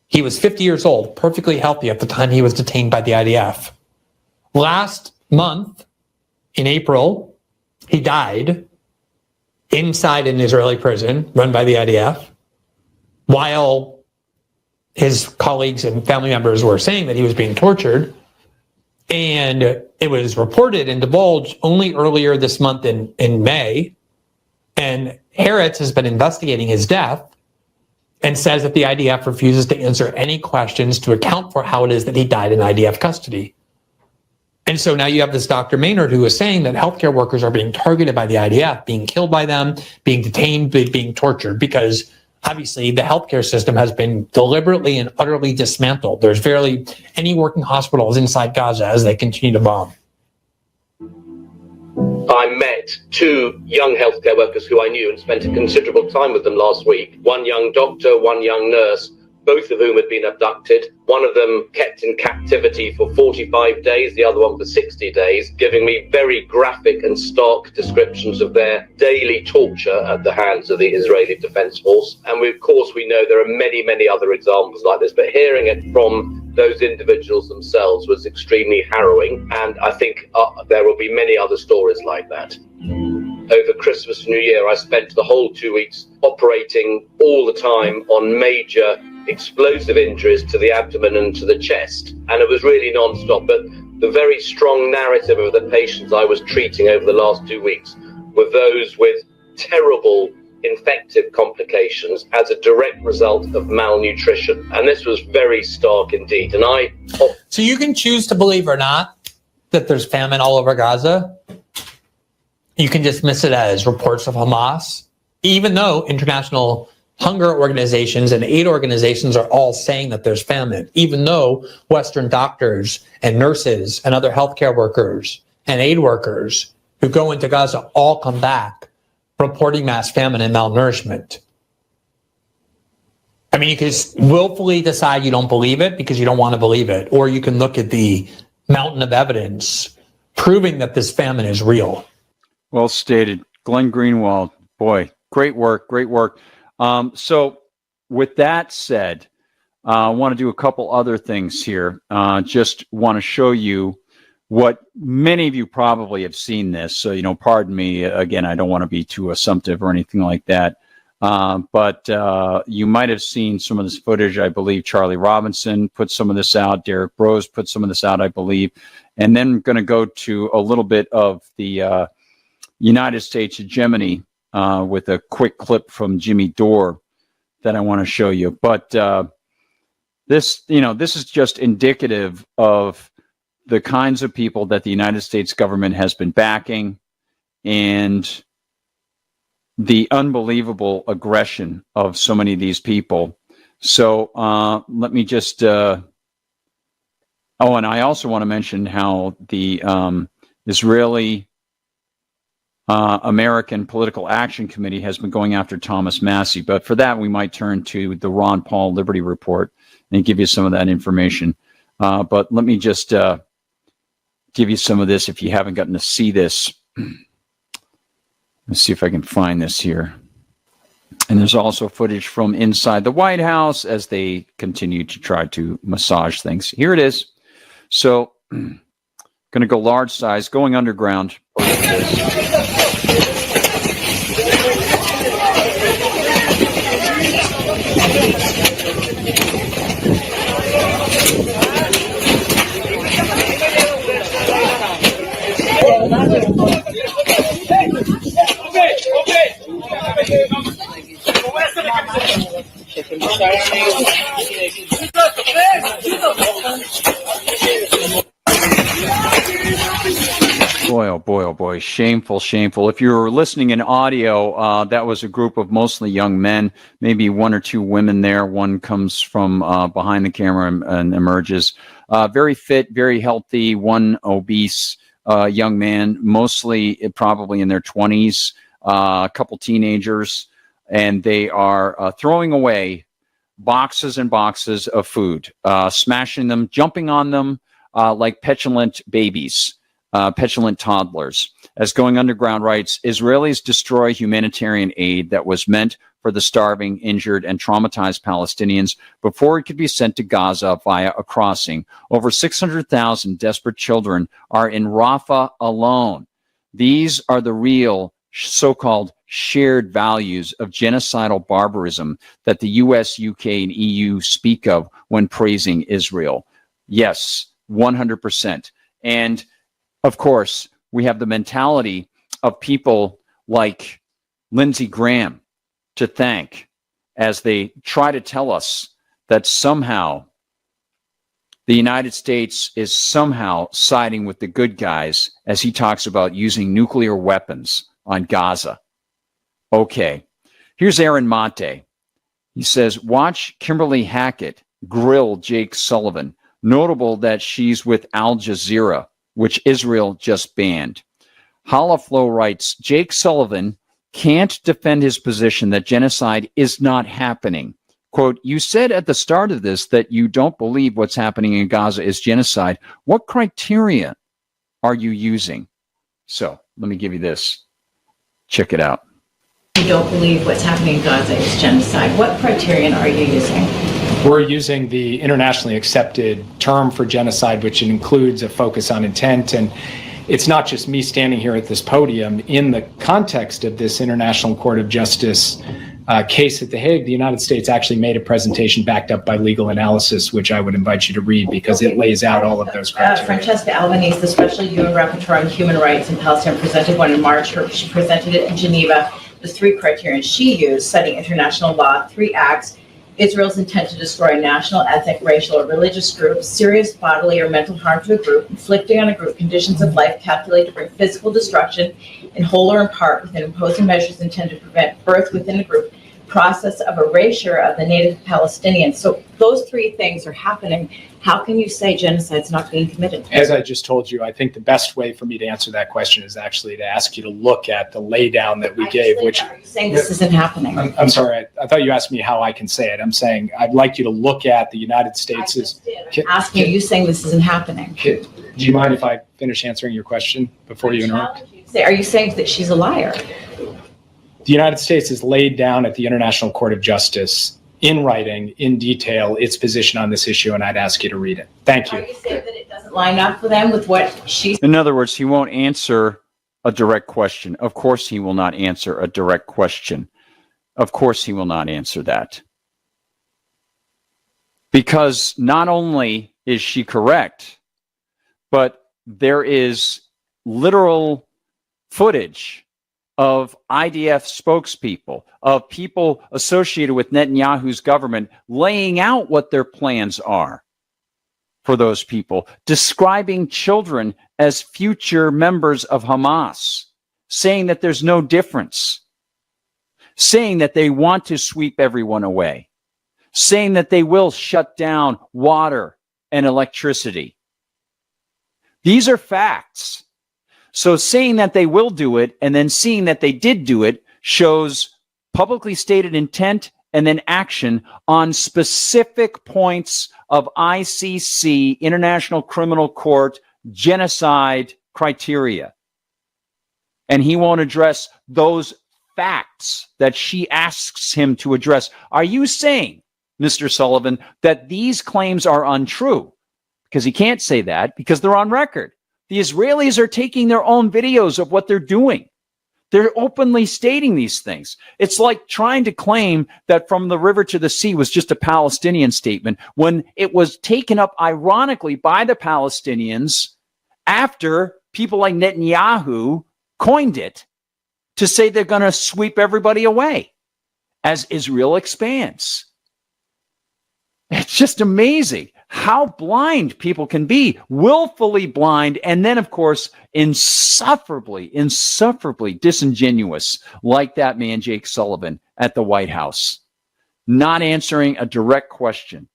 He was 50 years old, perfectly healthy at the time he was detained by the IDF. Last month, in April, he died inside an Israeli prison run by the IDF, while his colleagues and family members were saying that he was being tortured. And it was reported and divulged only earlier this month in May. And Haaretz has been investigating his death and says that the IDF refuses to answer any questions to account for how it is that he died in IDF custody. And so now you have this Dr. Maynard who is saying that healthcare workers are being targeted by the IDF, being killed by them, being detained, being tortured, because obviously the healthcare system has been deliberately and utterly dismantled. There's barely any working hospitals inside Gaza as they continue to bomb. I met two young healthcare workers who I knew and spent a considerable time with them last week. One young doctor, one young nurse, both of whom had been abducted. One of them kept in captivity for 45 days, the other one for 60 days, giving me very graphic and stark descriptions of their daily torture at the hands of the Israeli Defense Force. And of course, we know there are many, many other examples like this, but hearing it from those individuals themselves was extremely harrowing. And I think there will be many other stories like that. Over Christmas and New Year, I spent the whole 2 weeks operating all the time on major explosive injuries to the abdomen and to the chest. And it was really non-stop. But the very strong narrative of the patients I was treating over the last 2 weeks were those with terrible infective complications as a direct result of malnutrition. And this was very stark indeed. And So you can choose to believe or not that there's famine all over Gaza. You can dismiss it as reports of Hamas, even though international hunger organizations and aid organizations are all saying that there's famine, even though Western doctors and nurses and other healthcare workers and aid workers who go into Gaza all come back reporting mass famine and malnourishment. I mean, you can willfully decide you don't believe it because you don't want to believe it, or you can look at the mountain of evidence proving that this famine is real. Well stated. Glenn Greenwald, boy, great work, great work. So with that said, I want to do a couple other things here. Just want to show you what many of you probably have seen this. So, pardon me. Again, I don't want to be too assumptive or anything like that. But you might have seen some of this footage. I believe Charlie Robinson put some of this out. Derek Brose put some of this out, I believe. And then I'm going to go to a little bit of the United States hegemony with a quick clip from Jimmy Dore that I want to show you. But this is just indicative of the kinds of people that the United States government has been backing and the unbelievable aggression of so many of these people. So let me just... and I also want to mention how the Israeli American Political Action Committee has been going after Thomas Massie. But for that, we might turn to the Ron Paul Liberty Report and give you some of that information. But let me just give you some of this if you haven't gotten to see this. Let's see if I can find this here. And there's also footage from inside the White House as they continue to try to massage things. Here it is. So, going to go large size, going underground. Boy, oh boy, oh boy. Shameful, shameful. If you're listening in audio, that was a group of mostly young men, maybe one or two women there. One comes from behind the camera and emerges. Very fit, very healthy, one obese young man, mostly probably in their 20s, a couple teenagers, and they are throwing away boxes and boxes of food, smashing them, jumping on them like petulant babies. Petulant toddlers. As Going Underground writes, Israelis destroy humanitarian aid that was meant for the starving, injured, and traumatized Palestinians before it could be sent to Gaza via a crossing. Over 600,000 desperate children are in Rafah alone. These are the real so-called shared values of genocidal barbarism that the US, UK, and EU speak of when praising Israel. Yes, 100%. And of course, we have the mentality of people like Lindsey Graham to thank as they try to tell us that somehow the United States is somehow siding with the good guys as he talks about using nuclear weapons on Gaza. Okay, here's Aaron Monte. He says, watch Kimberly Hackett grill Jake Sullivan. Notable that she's with Al Jazeera, which Israel just banned. Holoflow writes, Jake Sullivan can't defend his position that genocide is not happening. Quote, you said at the start of this that you don't believe what's happening in Gaza is genocide. What criteria are you using? So let me give you this. Check it out. You don't believe what's happening in Gaza is genocide. What criterion are you using? We're using the internationally accepted term for genocide, which includes a focus on intent. And it's not just me standing here at this podium. In the context of this International Court of Justice case at The Hague, the United States actually made a presentation backed up by legal analysis, which I would invite you to read because it lays out all of those criteria. Francesca Albanese, the Special UN Rapporteur on Human Rights in Palestine, presented one in March. She presented it in Geneva. The three criteria she used, citing international law, 3 acts: Israel's intent to destroy a national, ethnic, racial, or religious group, serious bodily or mental harm to a group, inflicting on a group conditions of life calculated to bring physical destruction in whole or in part within imposing measures intended to prevent birth within a group, process of erasure of the native Palestinians. So those 3 things are happening. How can you say genocide's not being committed? As I just told you, I think the best way for me to answer that question is actually to ask you to look at the laydown that we gave, which... Are you saying this isn't happening? I'm sorry. I thought you asked me how I can say it. I'm saying I'd like you to look at the United States' Asking, are you saying this isn't happening? Do you mind if I finish answering your question before you interrupt? Are you saying that she's a liar? The United States has laid down at the International Court of Justice in writing, in detail, its position on this issue, and I'd ask you to read it. Thank you. Are you saying that it doesn't line up for them with what she's... In other words, he won't answer a direct question. Of course he will not answer a direct question. Of course he will not answer that. Because not only is she correct, but there is literal footage of IDF spokespeople, of people associated with Netanyahu's government, laying out what their plans are for those people, describing children as future members of Hamas, saying that there's no difference, saying that they want to sweep everyone away, saying that they will shut down water and electricity. These are facts. So saying that they will do it and then seeing that they did do it shows publicly stated intent and then action on specific points of ICC, International Criminal Court, genocide criteria. And he won't address those facts that she asks him to address. Are you saying, Mr. Sullivan, that these claims are untrue? Because he can't say that because they're on record. The Israelis are taking their own videos of what they're doing. They're openly stating these things. It's like trying to claim that from the river to the sea was just a Palestinian statement when it was taken up ironically by the Palestinians after people like Netanyahu coined it to say they're going to sweep everybody away as Israel expands. It's just amazing how blind people can be, willfully blind, and then, of course, insufferably disingenuous, like that man, Jake Sullivan, at the White House, not answering a direct question.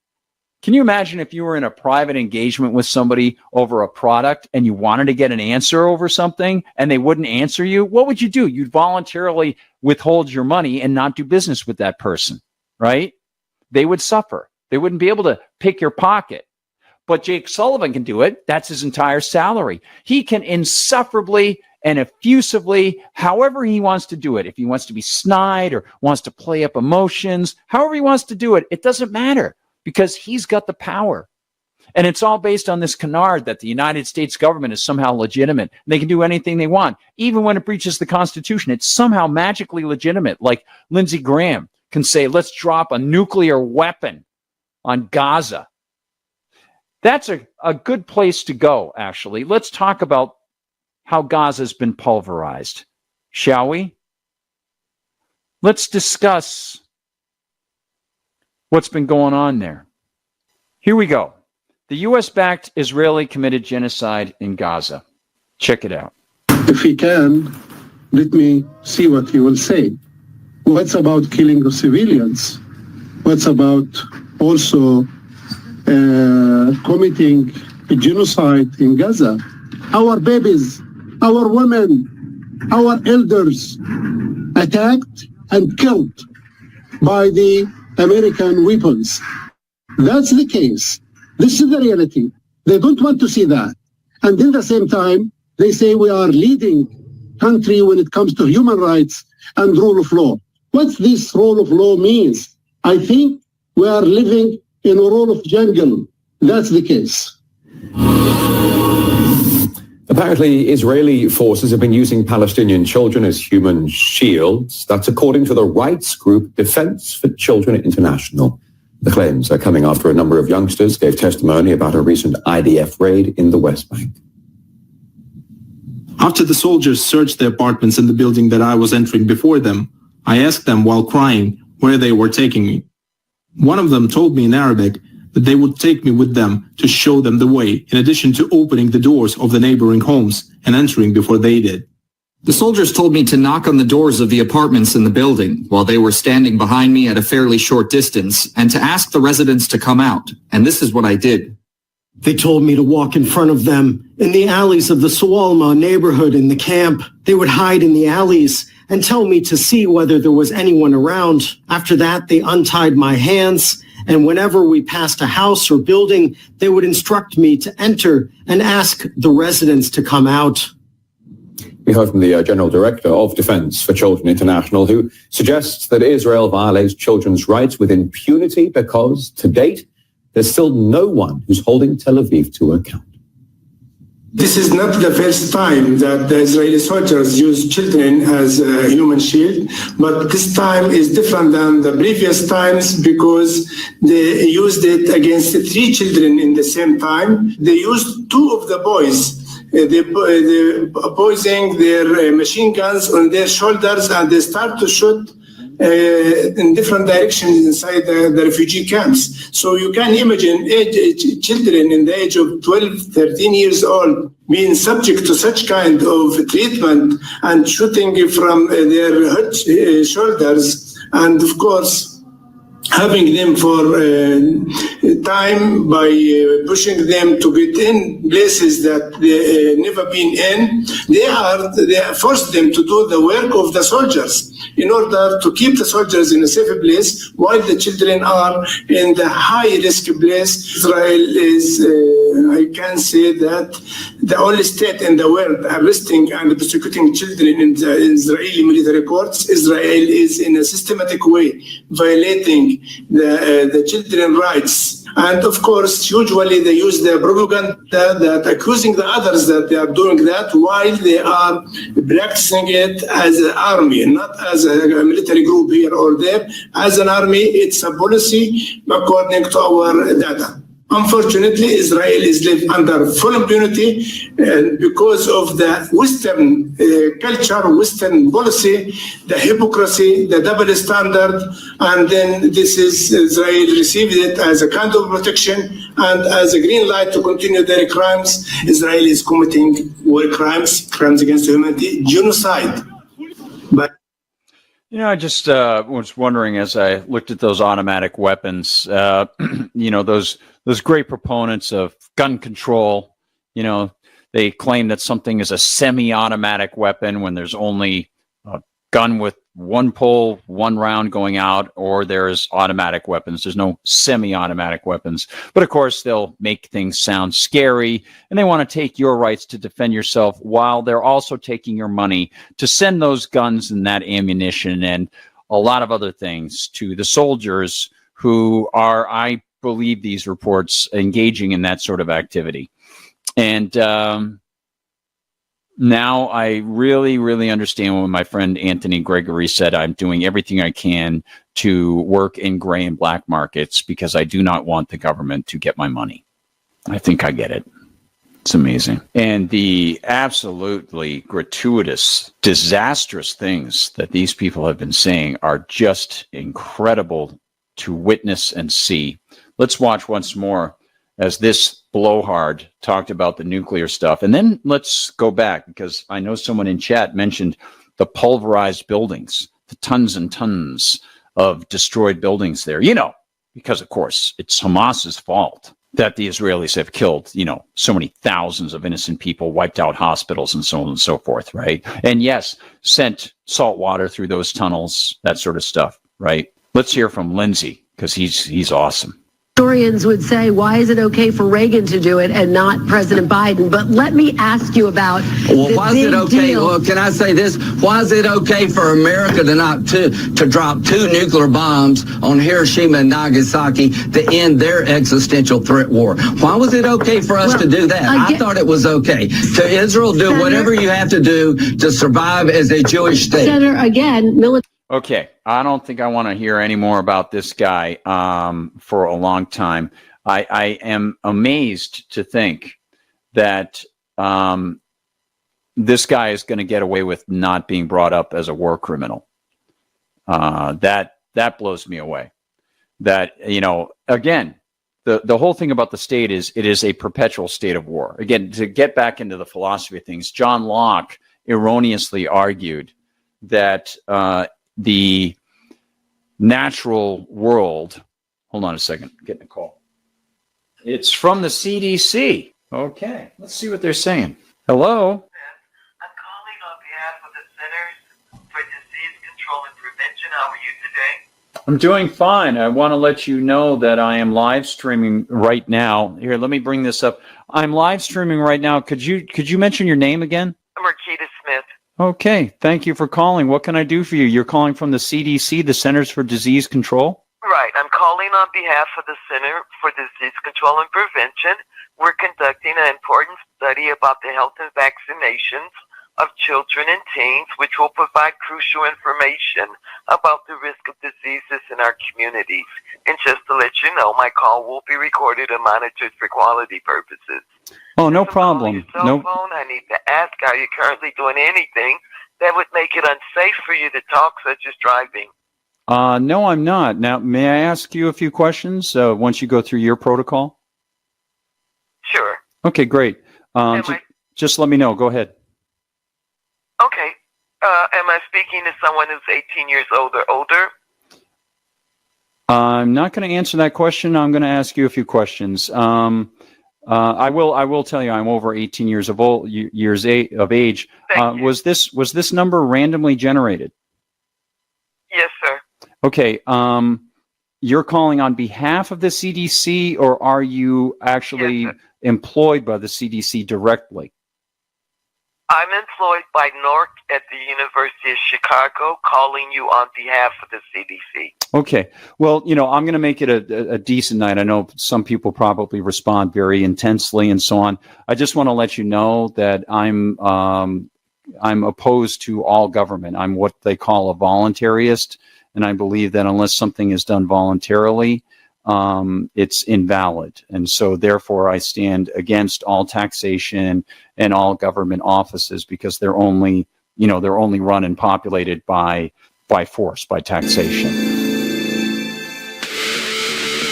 Can you imagine if you were in a private engagement with somebody over a product and you wanted to get an answer over something and they wouldn't answer you? What would you do? You'd voluntarily withhold your money and not do business with that person, right? They would suffer. They wouldn't be able to pick your pocket. But Jake Sullivan can do it. That's his entire salary. He can insufferably and effusively, however he wants to do it, if he wants to be snide or wants to play up emotions, however he wants to do it, it doesn't matter because he's got the power. And it's all based on this canard that the United States government is somehow legitimate. They can do anything they want. Even when it breaches the Constitution, it's somehow magically legitimate. Like Lindsey Graham can say, let's drop a nuclear weapon on Gaza. That's a good place to go, actually. Let's talk about how Gaza's been pulverized, shall we? Let's discuss what's been going on there. Here we go. The U.S.-backed Israeli committed genocide in Gaza. Check it out. If he can, let me see what he will say. What's about killing of civilians? What's about also committing a genocide in Gaza? Our babies, our women, our elders attacked and killed by the American weapons. That's the case. This is the reality. They don't want to see that. And at the same time, they say we are leading country when it comes to human rights and rule of law. What this rule of law means, I think we are living in a rule of jungle. That's the case. Apparently, Israeli forces have been using Palestinian children as human shields. That's according to the rights group Defense for Children International. The claims are coming after a number of youngsters gave testimony about a recent IDF raid in the West Bank. After the soldiers searched the apartments in the building that I was entering before them, I asked them while crying where they were taking me. One of them told me in Arabic that they would take me with them to show them the way, in addition to opening the doors of the neighboring homes and entering before they did. The soldiers told me to knock on the doors of the apartments in the building while they were standing behind me at a fairly short distance and to ask the residents to come out. And this is what I did. They told me to walk in front of them in the alleys of the Sawalma neighborhood in the camp. They would hide in the alleys and tell me to see whether there was anyone around. After that, they untied my hands, and whenever we passed a house or building, they would instruct me to enter and ask the residents to come out. We heard from the General Director of Defense for Children International, who suggests that Israel violates children's rights with impunity because, to date, there's still no one who's holding Tel Aviv to account. This is not the first time that the Israeli soldiers use children as a human shield, but this time is different than the previous times because they used it against 3 children in the same time. They used 2 of the boys. They poising their machine guns on their shoulders and they start to shoot in different directions inside the refugee camps. So you can imagine children in the age of 12, 13 years old being subject to such kind of treatment and shooting from their shoulders. And of course, having them for time by pushing them to get in places that they never been in, they force them to do the work of the soldiers in order to keep the soldiers in a safe place while the children are in the high-risk place. Israel is, I can say that, the only state in the world arresting and prosecuting children in the Israeli military courts. Israel is in a systematic way violating the children's rights. And of course, usually they use the propaganda that accusing the others that they are doing that while they are practicing it as an army, not as a military group here or there. As an army, it's a policy according to our data. Unfortunately, Israel is lived under full impunity because of the Western culture, Western policy, the hypocrisy, the double standard, and then Israel received it as a kind of protection and as a green light to continue their crimes. Israel is committing war crimes, crimes against humanity, genocide. But I just was wondering as I looked at those automatic weapons, those great proponents of gun control, they claim that something is a semi-automatic weapon when there's only a gun with one pull, one round going out, or there's automatic weapons. There's no semi-automatic weapons. But of course, they'll make things sound scary, and they want to take your rights to defend yourself while they're also taking your money to send those guns and that ammunition and a lot of other things to the soldiers who are, I believe these reports, engaging in that sort of activity. And now I really, really understand what my friend Anthony Gregory said. I'm doing everything I can to work in gray and black markets because I do not want the government to get my money. I think I get it. It's amazing. And the absolutely gratuitous, disastrous things that these people have been saying are just incredible to witness and see. Let's watch once more as this blowhard talked about the nuclear stuff. And then let's go back, because I know someone in chat mentioned the pulverized buildings, the tons and tons of destroyed buildings there, because, of course, it's Hamas's fault that the Israelis have killed, so many thousands of innocent people, wiped out hospitals and so on and so forth, right? And yes, sent salt water through those tunnels, that sort of stuff, right? Let's hear from Lindsay, because he's awesome. Historians would say, why is it okay for Reagan to do it and not President Biden? But let me ask you about why is it okay? Well, can I say this? Why is it okay for America to drop 2 nuclear bombs on Hiroshima and Nagasaki to end their existential threat war? Why was it okay for us to do that? I thought it was okay. To Israel, do whatever you have to do to survive as a Jewish state. Senator, again, military. Okay, I don't think I want to hear any more about this guy for a long time. I am amazed to think that this guy is going to get away with not being brought up as a war criminal. That blows me away. That, again, the whole thing about the state is it is a perpetual state of war. Again, to get back into the philosophy of things, John Locke erroneously argued that the natural world, hold on a second, getting a call. It's from the CDC. Okay, let's see what they're saying. Hello? I'm calling on behalf of the Centers for Disease Control and Prevention. How are you today? I'm doing fine. I want to let you know that I am live streaming right now. Here, let me bring this up. I'm live streaming right now. Could you mention your name again? I'm Rakita Smith. Okay, thank you for calling. What can I do for you? You're calling from the CDC, the Centers for Disease Control? Right. I'm calling on behalf of the Center for Disease Control and Prevention. We're conducting an important study about the health and vaccinations of children and teens, which will provide crucial information about the risk of diseases in our communities. And just to let you know, my call will be recorded and monitored for quality purposes. Oh, no problem. Cell phone, I need to ask, are you currently doing anything that would make it unsafe for you to talk, such as driving? No, I'm not. Now, may I ask you a few questions once you go through your protocol? Sure. Okay, great. Just let me know. Go ahead. Okay. Am I speaking to someone who's 18 years old or older? I'm not going to answer that question. I'm going to ask you a few questions. I will tell you I'm over 18 years of age. Was this number randomly generated? Yes, sir. Okay. You're calling on behalf of the CDC, or are you actually employed by the CDC directly? I'm employed by NORC at the University of Chicago, calling you on behalf of the CDC. Okay. Well, I'm going to make it a decent night. I know some people probably respond very intensely and so on. I just want to let you know that I'm opposed to all government. I'm what they call a voluntarist, and I believe that unless something is done voluntarily, it's invalid. And so therefore I stand against all taxation and all government offices, because they're only run and populated by force, by taxation.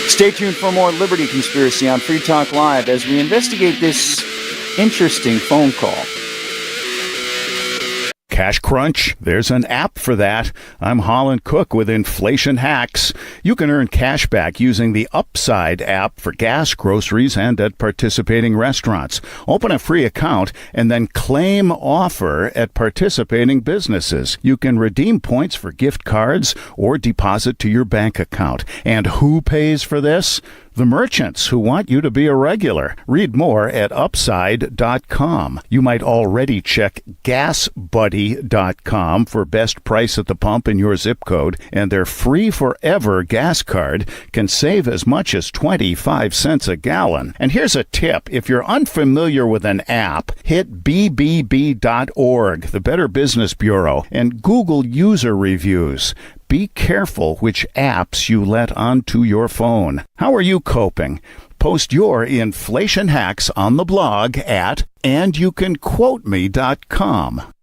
Stay tuned for more Liberty Conspiracy on Free Talk Live as we investigate this interesting phone call. Cash Crunch, there's an app for that. I'm Holland Cook with Inflation Hacks. You can earn cash back using the Upside app for gas, groceries, and at participating restaurants. Open a free account and then claim offer at participating businesses. You can redeem points for gift cards or deposit to your bank account. And who pays for this? The merchants who want you to be a regular. Read more at upside.com. You might already check gasbuddy.com for best price at the pump in your zip code, and their free forever gas card can save as much as 25 cents a gallon. And here's a tip. If you're unfamiliar with an app, hit bbb.org, the Better Business Bureau, and Google user reviews. Be careful which apps you let onto your phone. How are you coping? Post your inflation hacks on the blog at andyoucanquoteme.com.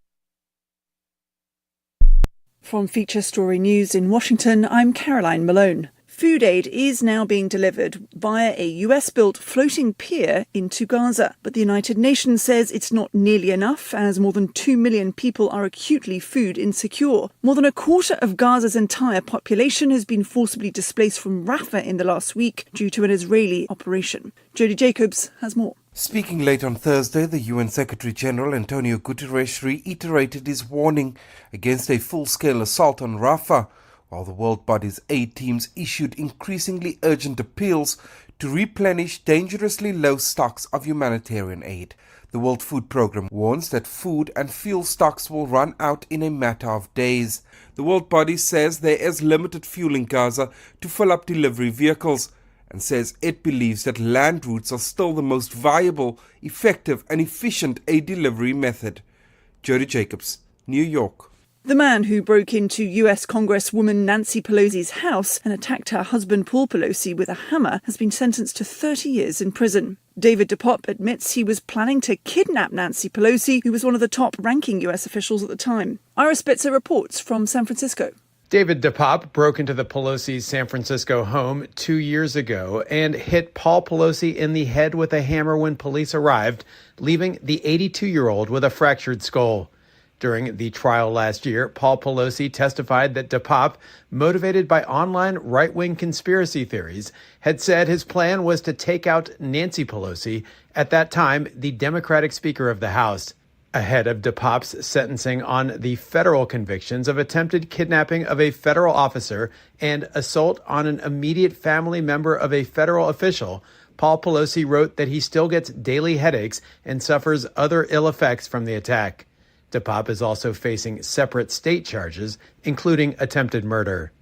From Feature Story News in Washington, I'm Caroline Malone. Food aid is now being delivered via a US-built floating pier into Gaza. But the United Nations says it's not nearly enough, as more than 2 million people are acutely food insecure. More than a quarter of Gaza's entire population has been forcibly displaced from Rafah in the last week due to an Israeli operation. Jody Jacobs has more. Speaking late on Thursday, the UN Secretary-General Antonio Guterres reiterated his warning against a full-scale assault on Rafah, while the world body's aid teams issued increasingly urgent appeals to replenish dangerously low stocks of humanitarian aid. The World Food Programme warns that food and fuel stocks will run out in a matter of days. The world body says there is limited fuel in Gaza to fill up delivery vehicles, and says it believes that land routes are still the most viable, effective and efficient aid delivery method. Jody Jacobs, New York. The man who broke into US Congresswoman Nancy Pelosi's house and attacked her husband Paul Pelosi with a hammer has been sentenced to 30 years in prison. David DePop admits he was planning to kidnap Nancy Pelosi, who was one of the top-ranking US officials at the time. Ira Spitzer reports from San Francisco. David DePop broke into the Pelosi's San Francisco home 2 years ago and hit Paul Pelosi in the head with a hammer when police arrived, leaving the 82-year-old with a fractured skull. During the trial last year, Paul Pelosi testified that DePop, motivated by online right-wing conspiracy theories, had said his plan was to take out Nancy Pelosi, at that time the Democratic Speaker of the House. Ahead of DePop's sentencing on the federal convictions of attempted kidnapping of a federal officer and assault on an immediate family member of a federal official, Paul Pelosi wrote that he still gets daily headaches and suffers other ill effects from the attack. DePop is also facing separate state charges, including attempted murder.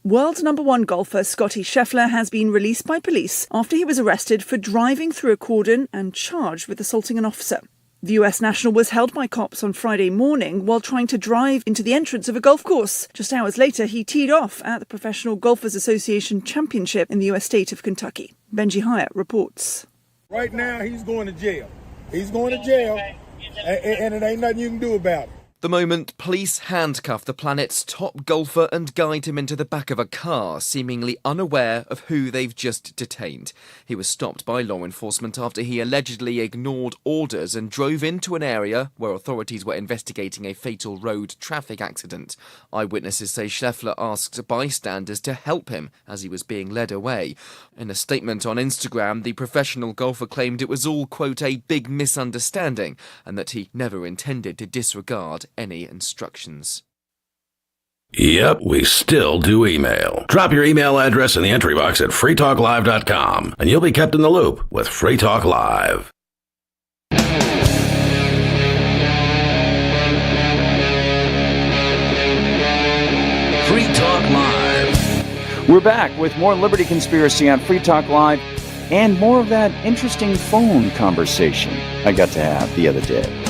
World number one golfer Scottie Scheffler has been released by police after he was arrested for driving through a cordon and charged with assaulting an officer. The US national was held by cops on Friday morning while trying to drive into the entrance of a golf course. Just hours later, he teed off at the Professional Golfers Association Championship in the US state of Kentucky. Benji Hyatt reports. Right now, he's going to jail. He's going to jail, and it ain't nothing you can do about it. The moment police handcuff the planet's top golfer and guide him into the back of a car, seemingly unaware of who they've just detained. He was stopped by law enforcement after he allegedly ignored orders and drove into an area where authorities were investigating a fatal road traffic accident. Eyewitnesses say Scheffler asked bystanders to help him as he was being led away. In a statement on Instagram, the professional golfer claimed it was all, quote, a big misunderstanding and that he never intended to disregard any instructions. Yep, we still do email. Drop your email address in the entry box at freetalklive.com and you'll be kept in the loop with Free Talk Live. Free Talk Live. We're back with more Liberty Conspiracy on Free Talk Live and more of that interesting phone conversation I got to have the other day.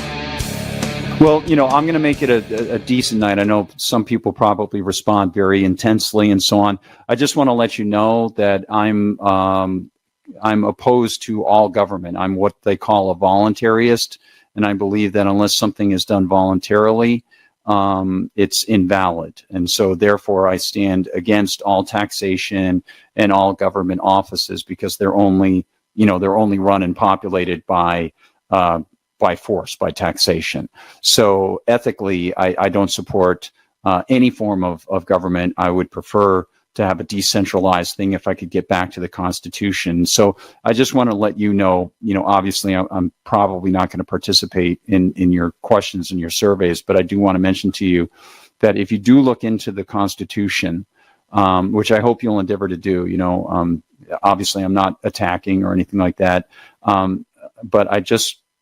Well, I'm going to make it a decent night. I know some people probably respond very intensely and so on. I just want to let you know that I'm opposed to all government. I'm what they call a voluntarist, and I believe that unless something is done voluntarily, it's invalid. And so therefore I stand against all taxation and all government offices, because they're only run and populated by force, by taxation. So ethically, I don't support any form of government. I would prefer to have a decentralized thing if I could get back to the Constitution. So I just want to let you know, obviously I'm probably not going to participate in your questions and your surveys, but I do want to mention to you that if you do look into the Constitution, which I hope you'll endeavor to do, obviously I'm not attacking or anything like that, but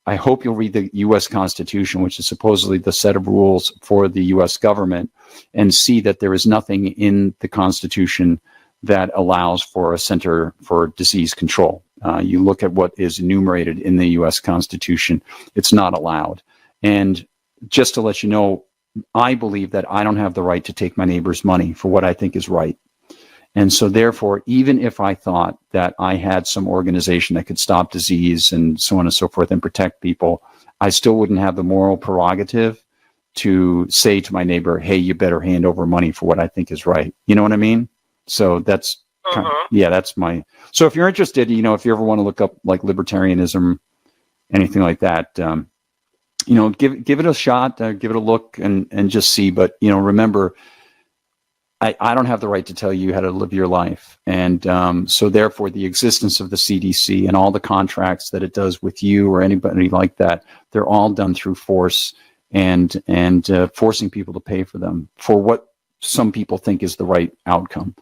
I hope you'll read the U.S. Constitution, which is supposedly the set of rules for the U.S. government, and see that there is nothing in the Constitution that allows for a Center for Disease Control. You look at what is enumerated in the U.S. Constitution, it's not allowed. And just to let you know, I believe that I don't have the right to take my neighbor's money for what I think is right. And so therefore, even if I thought that I had some organization that could stop disease and so on and so forth and protect people, I still wouldn't have the moral prerogative to say to my neighbor, hey, you better hand over money for what I think is right. You know what I mean? So that's, that's my, so if you're interested, if you ever want to look up like libertarianism, anything like that, give it a shot, give it a look and just see. But, remember, I don't have the right to tell you how to live your life. And so therefore, the existence of the CDC and all the contracts that it does with you or anybody like that, they're all done through force and forcing people to pay for them for what some people think is the right outcome.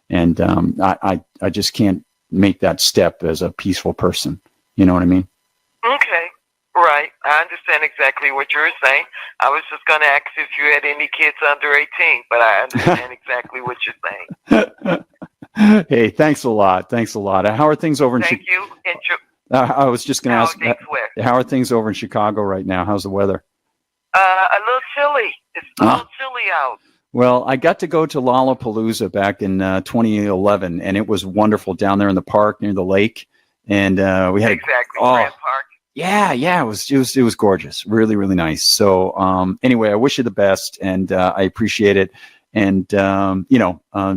And I just can't make that step as a peaceful person. You know what I mean? Okay. Right. I understand exactly what you're saying. I was just going to ask if you had any kids under 18, but I understand exactly what you're saying. Hey, thanks a lot. How are things over in Thank you. I was just going to ask, how are things over in Chicago right now? How's the weather? A little chilly. It's a little chilly out. Well, I got to go to Lollapalooza back in 2011, and it was wonderful down there in the park near the lake. And we had Grant Park. Yeah, it was gorgeous. Really, really nice. So anyway, I wish you the best, and I appreciate it. And,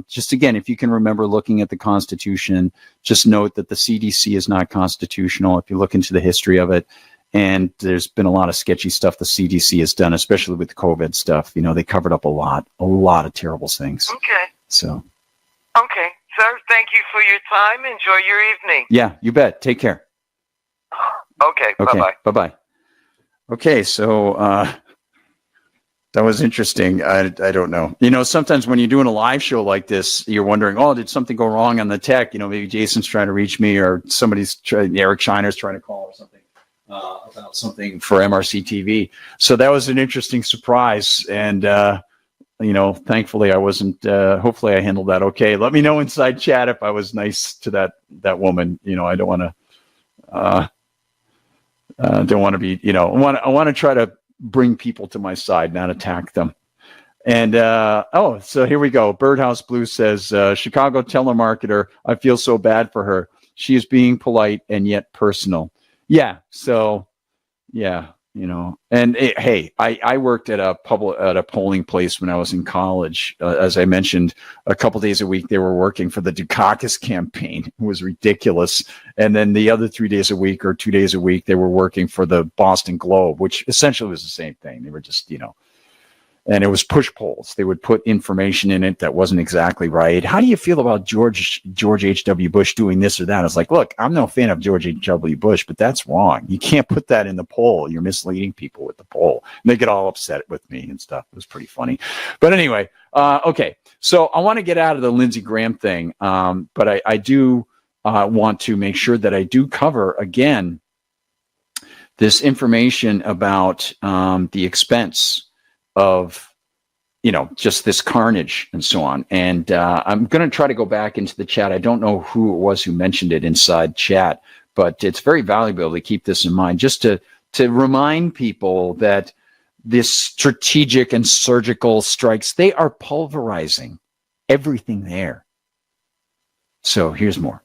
just again, if you can remember looking at the Constitution, just note that the CDC is not constitutional if you look into the history of it. And there's been a lot of sketchy stuff the CDC has done, especially with the COVID stuff. They covered up a lot of terrible things. Okay. So. Okay. Sir, thank you for your time. Enjoy your evening. Yeah, you bet. Take care. Okay. Bye-bye. Bye-bye. Okay, so that was interesting. I don't know. Sometimes when you're doing a live show like this, you're wondering, did something go wrong on the tech? Maybe Jason's trying to reach me, or Eric Shiner's trying to call or something about something for MRC TV. So that was an interesting surprise. And, thankfully I wasn't, hopefully I handled that okay. Let me know inside chat if I was nice to that woman. I don't want to be, I want to try to bring people to my side, not attack them. And, so here we go. Birdhouse Blue says, Chicago telemarketer, I feel so bad for her. She is being polite and yet personal. Yeah. So, yeah, and hey, I worked at a polling place when I was in college. As I mentioned, a couple days a week, they were working for the Dukakis campaign. It was ridiculous. And then the other 3 days a week or 2 days a week, they were working for the Boston Globe, which essentially was the same thing. They were just, and it was push polls. They would put information in it that wasn't exactly right. How do you feel about George H.W. Bush doing this or that? I was like, look, I'm no fan of George H.W. Bush, but that's wrong. You can't put that in the poll. You're misleading people with the poll. And they get all upset with me and stuff. It was pretty funny. But anyway, okay. So I want to get out of the Lindsey Graham thing, but I do want to make sure that I do cover, again, this information about the expense of, just this carnage and so on. And I'm going to try to go back into the chat. I don't know who it was who mentioned it inside chat, but it's very valuable to keep this in mind, just to remind people that this strategic and surgical strikes, they are pulverizing everything there. So here's more.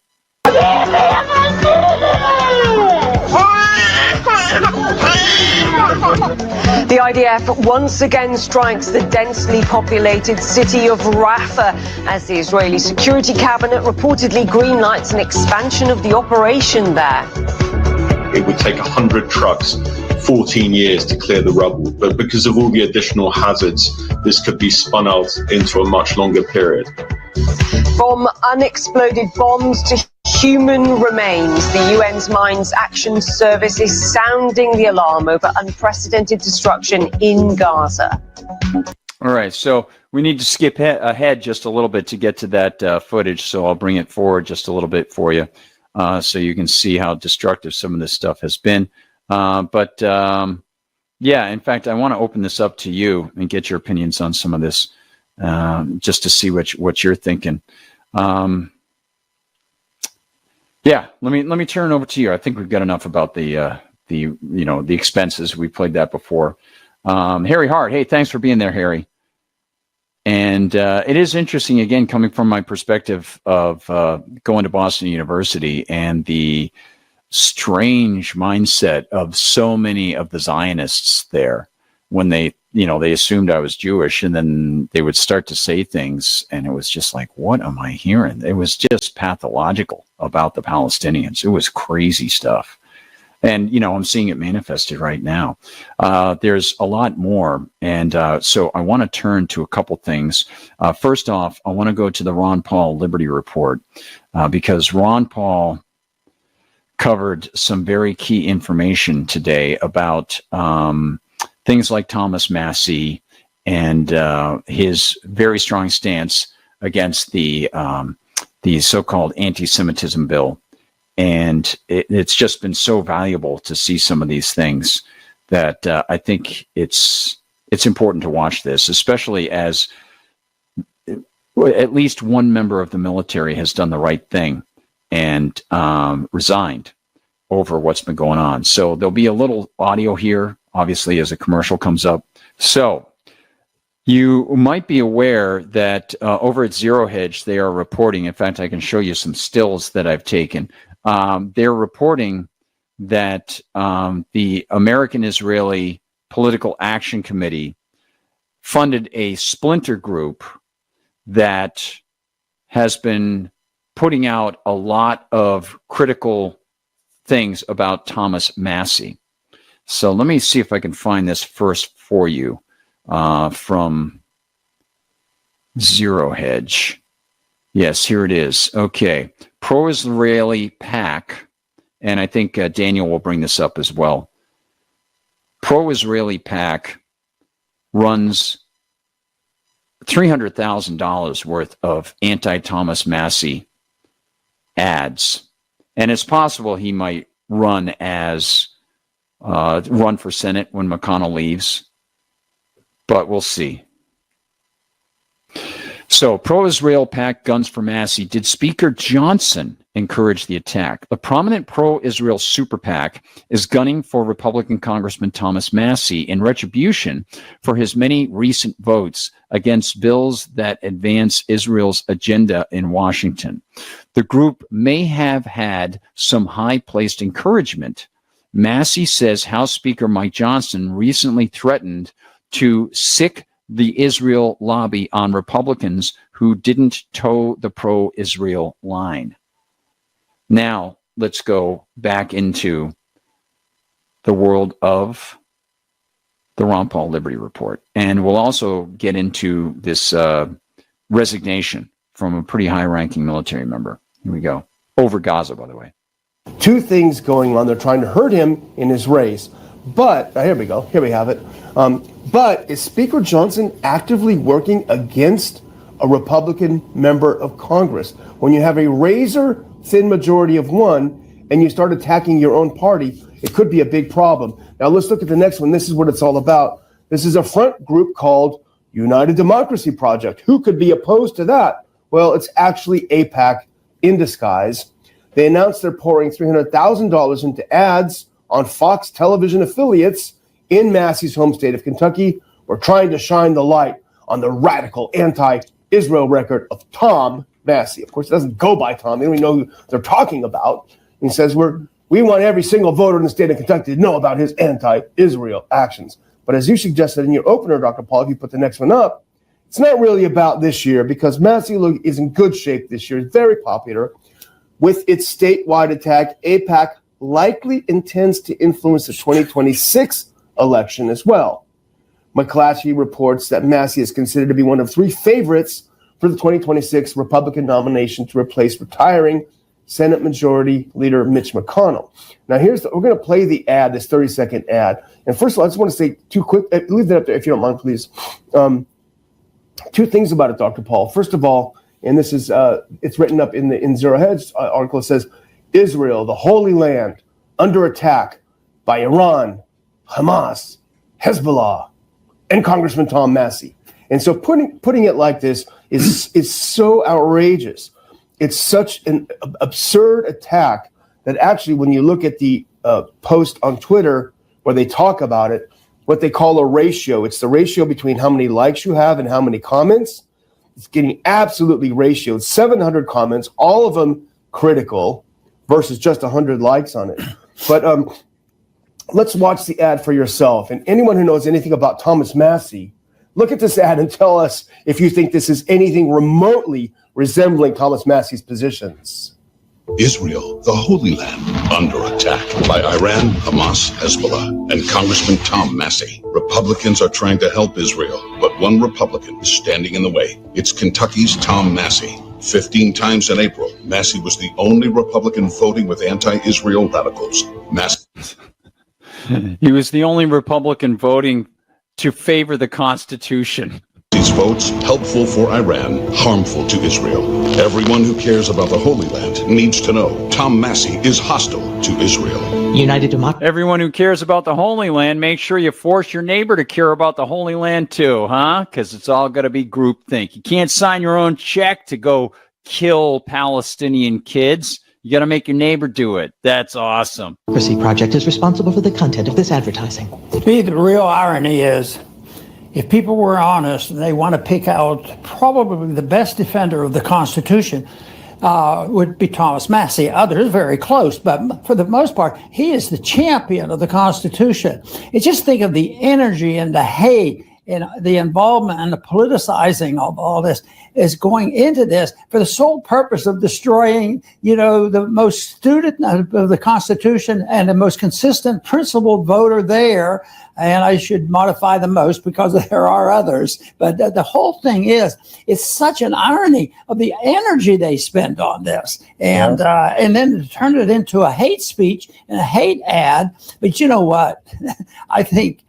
The IDF once again strikes the densely populated city of Rafah as the Israeli Security Cabinet reportedly greenlights an expansion of the operation there. It would take 100 trucks, 14 years to clear the rubble, but because of all the additional hazards, this could be spun out into a much longer period. From unexploded bombs to human remains, the UN's Mines Action Service is sounding the alarm over unprecedented destruction in Gaza. All right, so we need to skip ahead just a little bit to get to that footage, so I'll bring it forward just a little bit for you so you can see how destructive some of this stuff has been. Yeah, in fact, I want to open this up to you and get your opinions on some of this just to see what you're thinking. Yeah, let me turn it over to you. I think we've got enough about the expenses. We played that before. Harry Hart, hey, thanks for being there, Harry. And it is interesting, again, coming from my perspective of going to Boston University and the strange mindset of so many of the Zionists there when they assumed I was Jewish, and then they would start to say things, and it was just like, what am I hearing? It was just pathological about the Palestinians. It was crazy stuff. And, I'm seeing it manifested right now. There's a lot more. And so I want to turn to a couple things. First off, I want to go to the Ron Paul Liberty Report because Ron Paul covered some very key information today about things like Thomas Massie and his very strong stance against the so-called anti-Semitism bill. And it's just been so valuable to see some of these things that I think it's important to watch this, especially as at least one member of the military has done the right thing and resigned over what's been going on. So there'll be a little audio here, obviously, as a commercial comes up. So you might be aware that over at Zero Hedge, they are reporting, in fact, I can show you some stills that I've taken. They're reporting that the American-Israeli Political Action Committee funded a splinter group that has been putting out a lot of critical things about Thomas Massie. So let me see if I can find this first for you from Zero Hedge. Yes, here it is. Okay. Pro-Israeli PAC, and I think Daniel will bring this up as well. Pro-Israeli PAC runs $300,000 worth of anti-Thomas Massie ads. And it's possible he might run for Senate when McConnell leaves, but we'll see. So, pro-Israel PAC Guns for Massie. Did Speaker Johnson encourage the attack? The prominent pro-Israel super PAC is gunning for Republican Congressman Thomas Massie in retribution for his many recent votes against bills that advance Israel's agenda in Washington. The group may have had some high-placed encouragement. Massie says House Speaker Mike Johnson recently threatened to sic the Israel lobby on Republicans who didn't toe the pro-Israel line. Now, let's go back into the world of the Ron Paul Liberty Report. And we'll also get into this resignation from a pretty high-ranking military member. Here we go. Over Gaza, by the way. Two things going on. They're trying to hurt him in his race. But, here we go. Here we have it. But is Speaker Johnson actively working against a Republican member of Congress? When you have a razor-thin majority of one and you start attacking your own party, it could be a big problem. Now let's look at the next one. This is what it's all about. This is a front group called United Democracy Project. Who could be opposed to that? Well, it's actually AIPAC in disguise. They announced they're pouring $300,000 into ads on Fox television affiliates in Massey's home state of Kentucky were trying to shine the light on the radical anti-Israel record of Tom Massey. Of course, it doesn't go by Tom. They don't even know who they're talking about. He says, we want every single voter in the state of Kentucky to know about his anti-Israel actions. But as you suggested in your opener, Dr. Paul, if you put the next one up, it's not really about this year because Massey is in good shape this year. It's very popular. With its statewide attack, AIPAC likely intends to influence the 2026 election as well. McClatchy reports that Massey is considered to be one of three favorites for the 2026 Republican nomination to replace retiring Senate Majority Leader Mitch McConnell. Now, we're going to play the ad, this 30-second ad. And first of all, I just want to say leave that up there if you don't mind, please. Two things about it, Dr. Paul. First of all, and this is it's written up in Zero Hedge article. It says, Israel, the Holy Land, under attack by Iran, Hamas, Hezbollah, and Congressman Tom Massey. And so putting it like this is so outrageous. It's such an absurd attack that actually, when you look at the post on Twitter where they talk about it, what they call a ratio, it's the ratio between how many likes you have and how many comments. It's getting absolutely ratioed. 700 comments, all of them critical, versus just 100 likes on it. But let's watch the ad for yourself. And anyone who knows anything about Thomas Massey, look at this ad and tell us if you think this is anything remotely resembling Thomas Massey's positions. Israel, the Holy Land, under attack by Iran, Hamas, Hezbollah, and Congressman Tom Massey. Republicans are trying to help Israel, but one Republican is standing in the way. It's Kentucky's Tom Massey. 15 times in April, Massey was the only Republican voting with anti-Israel radicals. He was the only Republican voting to favor the Constitution. These votes, helpful for Iran, harmful to Israel. Everyone who cares about the Holy Land needs to know Tom Massey is hostile to Israel. United Democracy. Everyone who cares about the Holy Land, make sure you force your neighbor to care about the Holy Land too, huh? Because it's all going to be groupthink. You can't sign your own check to go kill Palestinian kids. You got to make your neighbor do it. That's awesome. Democracy Project is responsible for the content of this advertising. The real irony is, if people were honest and they want to pick out probably the best defender of the Constitution, would be Thomas Massey. Others very close, but for the most part, he is the champion of the Constitution. And just think of the energy and the hate and the involvement and the politicizing of all this is going into this for the sole purpose of destroying, the most student of the Constitution and the most consistent principled voter there. And I should modify the most because there are others. But the whole thing it's such an irony of the energy they spend on this. And then to turn it into a hate speech and a hate ad. But you know what? I think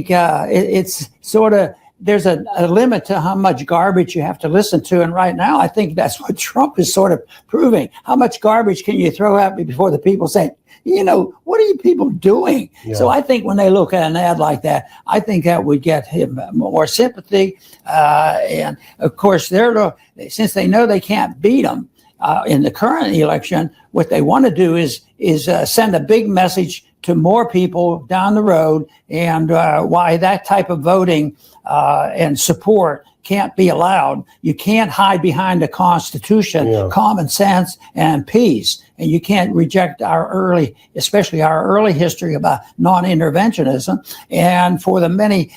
it's sort of, there's a limit to how much garbage you have to listen to. And right now, I think that's what Trump is sort of proving. How much garbage can you throw at me before the people say, what are you people doing? Yeah. So I think when they look at an ad like that, I think that would get him more sympathy. And of course, since they know they can't beat him in the current election, what they want to do is send a big message to more people down the road, and why that type of voting and support can't be allowed. You can't hide behind the Constitution, common sense, and peace. And you can't reject especially our early history about non-interventionism. And for the many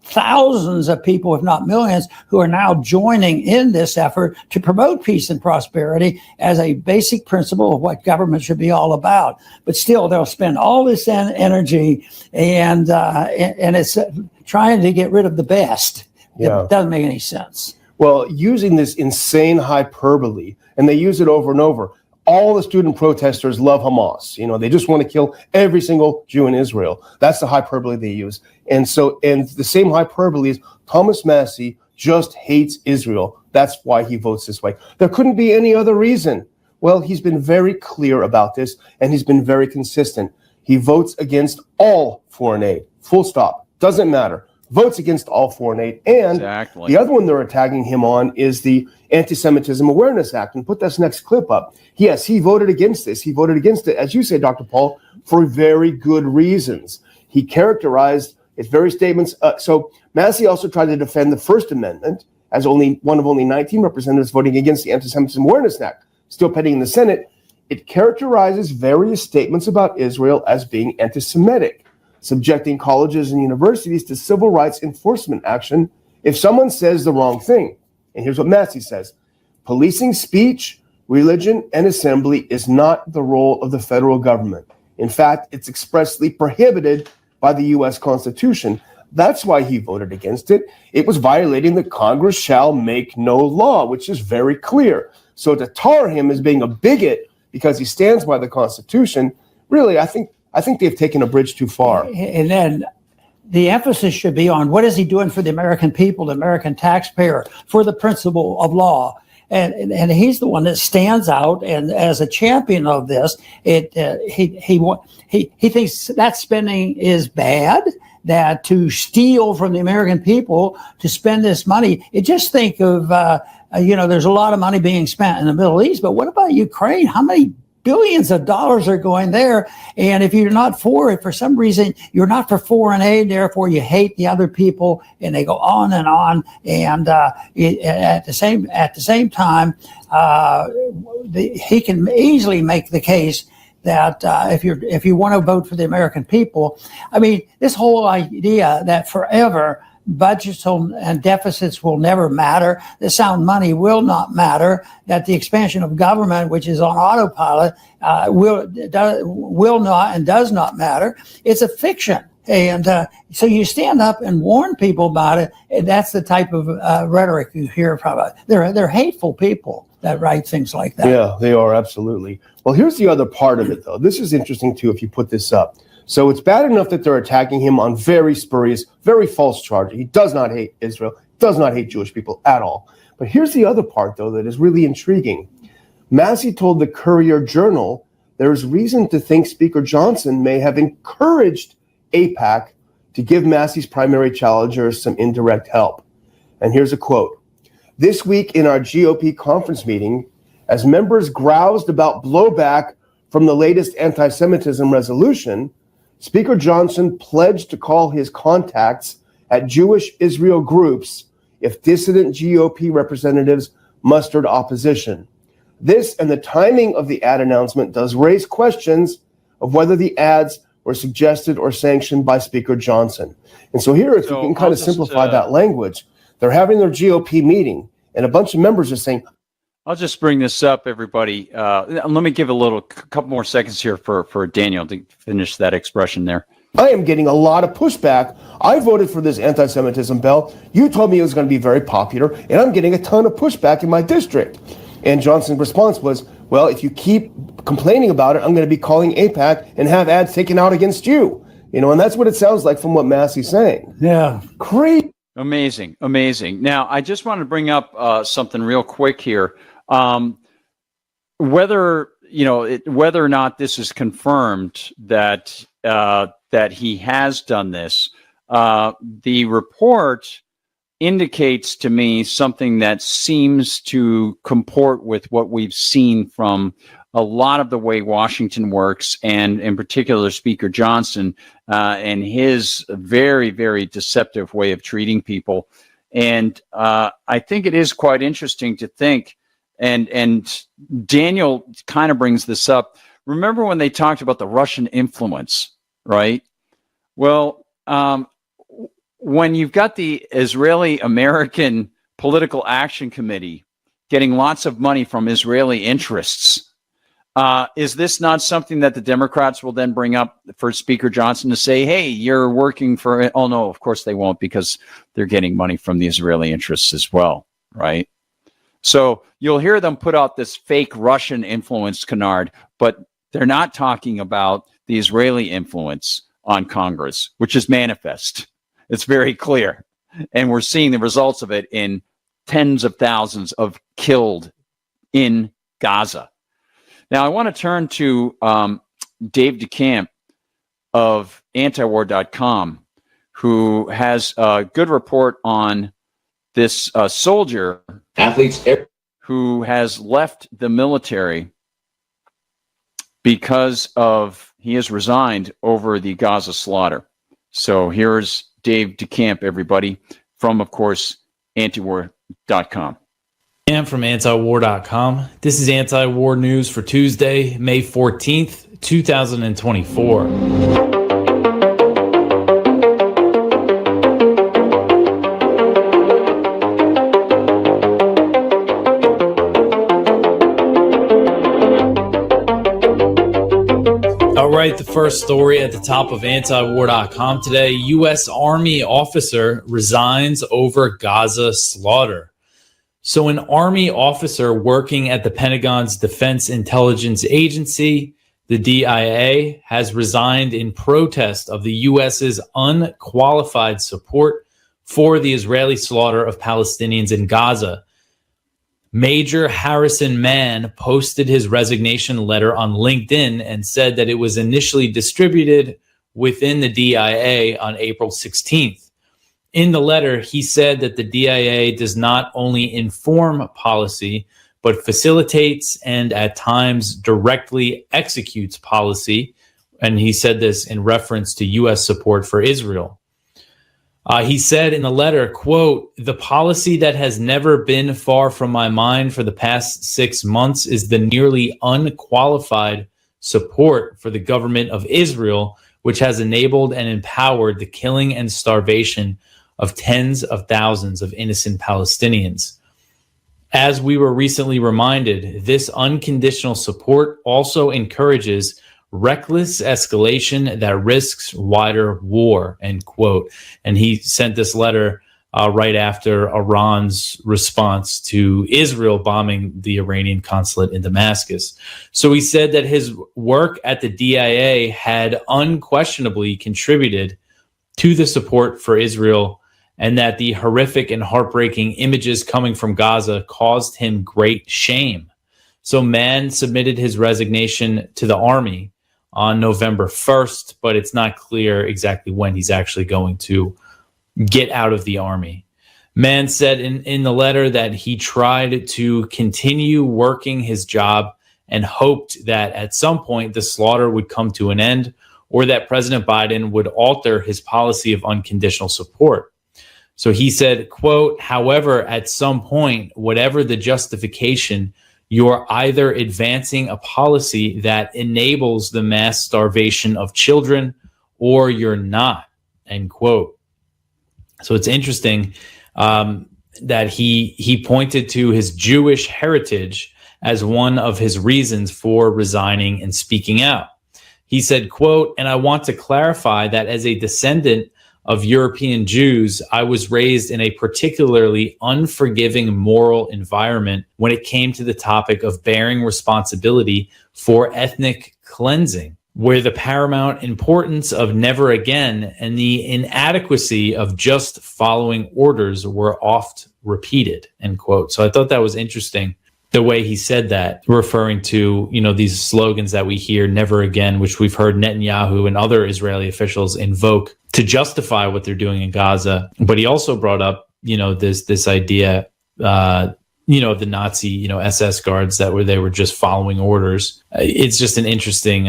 thousands of people, if not millions, who are now joining in this effort to promote peace and prosperity as a basic principle of what government should be all about. But still, they'll spend all this energy and it's trying to get rid of the best. Yeah. It doesn't make any sense. Well, using this insane hyperbole, and they use it over and over. All the student protesters love Hamas. They just want to kill every single Jew in Israel. That's the hyperbole they use. And the same hyperbole is Thomas Massey just hates Israel. That's why he votes this way. There couldn't be any other reason. Well, he's been very clear about this, and he's been very consistent. He votes against all foreign aid. Full stop. Doesn't matter. Votes against all foreign aid. And exactly. The other one they're attacking him on is the Anti-Semitism Awareness Act. And put this next clip up. Yes, he voted against this. He voted against it, as you say, Dr. Paul, for very good reasons. He characterized its very statements. So Massey also tried to defend the First Amendment as only one of only 19 representatives voting against the Anti-Semitism Awareness Act, still pending in the Senate. It characterizes various statements about Israel as being anti-Semitic, subjecting colleges and universities to civil rights enforcement action if someone says the wrong thing. And here's what Massey says: policing speech, religion, and assembly is not the role of the federal government. In fact, it's expressly prohibited by the U.S. Constitution. That's why he voted against it. It was violating the Congress shall make no law, which is very clear. So to tar him as being a bigot because he stands by the Constitution, really, I think they've taken a bridge too far. And then the emphasis should be on what is he doing for the American people, the American taxpayer, for the principle of law. And he's the one that stands out, and as a champion of this, he thinks that spending is bad, that to steal from the American people to spend this money. You just think of there's a lot of money being spent in the Middle East, but what about Ukraine? How many billions of dollars are going there? And if you're not for it, for some reason, you're not for foreign aid, therefore you hate the other people, and they go on and on. And at the same time, he can easily make the case that if you want to vote for the American people, I mean, this whole idea that forever budgets and deficits will never matter, the sound money will not matter, that the expansion of government, which is on autopilot, will not and does not matter. It's a fiction. And so you stand up and warn people about it, and that's the type of rhetoric you hear from it. They're hateful people that write things like that. Yeah, they are, absolutely. Well, here's the other part of it, though. This is interesting, too, if you put this up. So it's bad enough that they're attacking him on very spurious, very false charges. He does not hate Israel, does not hate Jewish people at all. But here's the other part, though, that is really intriguing. Massey told the Courier-Journal there's reason to think Speaker Johnson may have encouraged AIPAC to give Massey's primary challenger some indirect help. And here's a quote. This week in our GOP conference meeting, as members groused about blowback from the latest anti-Semitism resolution, Speaker Johnson pledged to call his contacts at Jewish Israel groups if dissident GOP representatives mustered opposition. This and the timing of the ad announcement does raise questions of whether the ads were suggested or sanctioned by Speaker Johnson. And so here, if you can kind of simplify that language, they're having their GOP meeting, and a bunch of members are saying, I'll just bring this up, everybody. Let me give a couple more seconds here for Daniel to finish that expression there. I am getting a lot of pushback. I voted for this anti-Semitism bill. You told me it was going to be very popular, and I'm getting a ton of pushback in my district. And Johnson's response was, well, if you keep complaining about it, I'm going to be calling AIPAC and have ads taken out against you. And that's what it sounds like from what Massey's saying. Yeah. Great. Amazing. Now, I just want to bring up something real quick here. Whether or not this is confirmed that he has done this, the report indicates to me something that seems to comport with what we've seen from a lot of the way Washington works, and in particular Speaker Johnson and his very, very deceptive way of treating people. And I think it is quite interesting to think, and Daniel kind of brings this up. Remember when they talked about the Russian influence, right? Well, when you've got the Israeli-American Political Action Committee getting lots of money from Israeli interests, is this not something that the Democrats will then bring up for Speaker Johnson to say, hey, you're working for... Oh, no, of course they won't, because they're getting money from the Israeli interests as well, right? So you'll hear them put out this fake Russian influence canard, but they're not talking about the Israeli influence on Congress, which is manifest. It's very clear. And we're seeing the results of it in tens of thousands of killed in Gaza. Now, I want to turn to Dave DeCamp of antiwar.com, who has a good report on this soldier who has left the military because he has resigned over the Gaza slaughter. So here's Dave DeCamp, everybody, from, of course, antiwar.com. And from antiwar.com. This is anti-war news for Tuesday, May 14th, 2024. All right, the first story at the top of antiwar.com today. U.S. Army officer resigns over Gaza slaughter. So an Army officer working at the Pentagon's Defense Intelligence Agency, the DIA, has resigned in protest of the U.S.'s unqualified support for the Israeli slaughter of Palestinians in Gaza. Major Harrison Mann posted his resignation letter on LinkedIn and said that it was initially distributed within the DIA on April 16th. In the letter, he said that the DIA does not only inform policy, but facilitates and at times directly executes policy. And he said this in reference to U.S. support for Israel. He said in the letter, quote, "The policy that has never been far from my mind for the past 6 months is the nearly unqualified support for the government of Israel, which has enabled and empowered the killing and starvation of tens of thousands of innocent Palestinians. As we were recently reminded, this unconditional support also encourages reckless escalation that risks wider war," end quote. And he sent this letter right after Iran's response to Israel bombing the Iranian consulate in Damascus. So he said that his work at the DIA had unquestionably contributed to the support for Israel, and that the horrific and heartbreaking images coming from Gaza caused him great shame. So Mann submitted his resignation to the Army on November 1st, but it's not clear exactly when he's actually going to get out of the Army. Mann said in the letter that he tried to continue working his job and hoped that at some point the slaughter would come to an end, or that President Biden would alter his policy of unconditional support. So he said, quote, "However, at some point, whatever the justification, you're either advancing a policy that enables the mass starvation of children, or you're not," end quote. So it's interesting that he pointed to his Jewish heritage as one of his reasons for resigning and speaking out. He said, quote, "And I want to clarify that as a descendant of European Jews, I was raised in a particularly unforgiving moral environment when it came to the topic of bearing responsibility for ethnic cleansing, where the paramount importance of never again and the inadequacy of just following orders were oft repeated," end quote. So I thought that was interesting, the way he said that, referring to, these slogans that we hear, never again, which we've heard Netanyahu and other Israeli officials invoke to justify what they're doing in Gaza. But he also brought up, this idea, the Nazi, SS guards they were just following orders. It's just an interesting,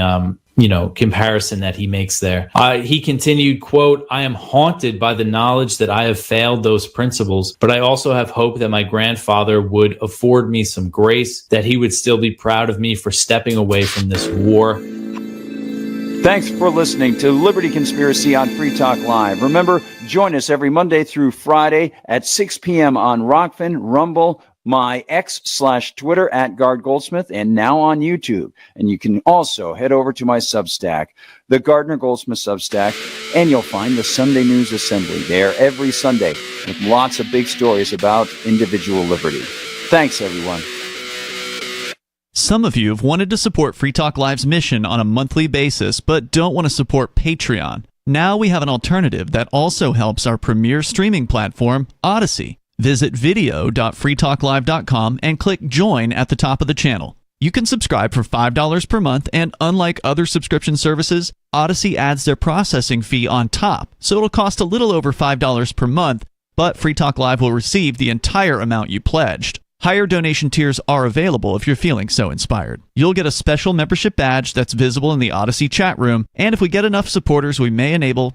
comparison that he makes there. He continued, quote, "I am haunted by the knowledge that I have failed those principles, but I also have hope that my grandfather would afford me some grace, that he would still be proud of me for stepping away from this war." Thanks for listening to Liberty Conspiracy on Free Talk Live. Remember, join us every Monday through Friday at 6 p.m. on Rockfin, Rumble, my X/Twitter at Gard Goldsmith, and now on YouTube. And you can also head over to my Substack, the Gardner Goldsmith Substack, and you'll find the Sunday News Assembly there every Sunday with lots of big stories about individual liberty. Thanks, everyone. Some of you have wanted to support Free Talk Live's mission on a monthly basis, but don't want to support Patreon. Now we have an alternative that also helps our premier streaming platform, Odyssey. Visit video.freetalklive.com and click join at the top of the channel. You can subscribe for $5 per month, and unlike other subscription services, Odyssey adds their processing fee on top, so it'll cost a little over $5 per month, but Free Talk Live will receive the entire amount you pledged. Higher donation tiers are available if you're feeling so inspired. You'll get a special membership badge that's visible in the Odyssey chat room, and if we get enough supporters, we may enable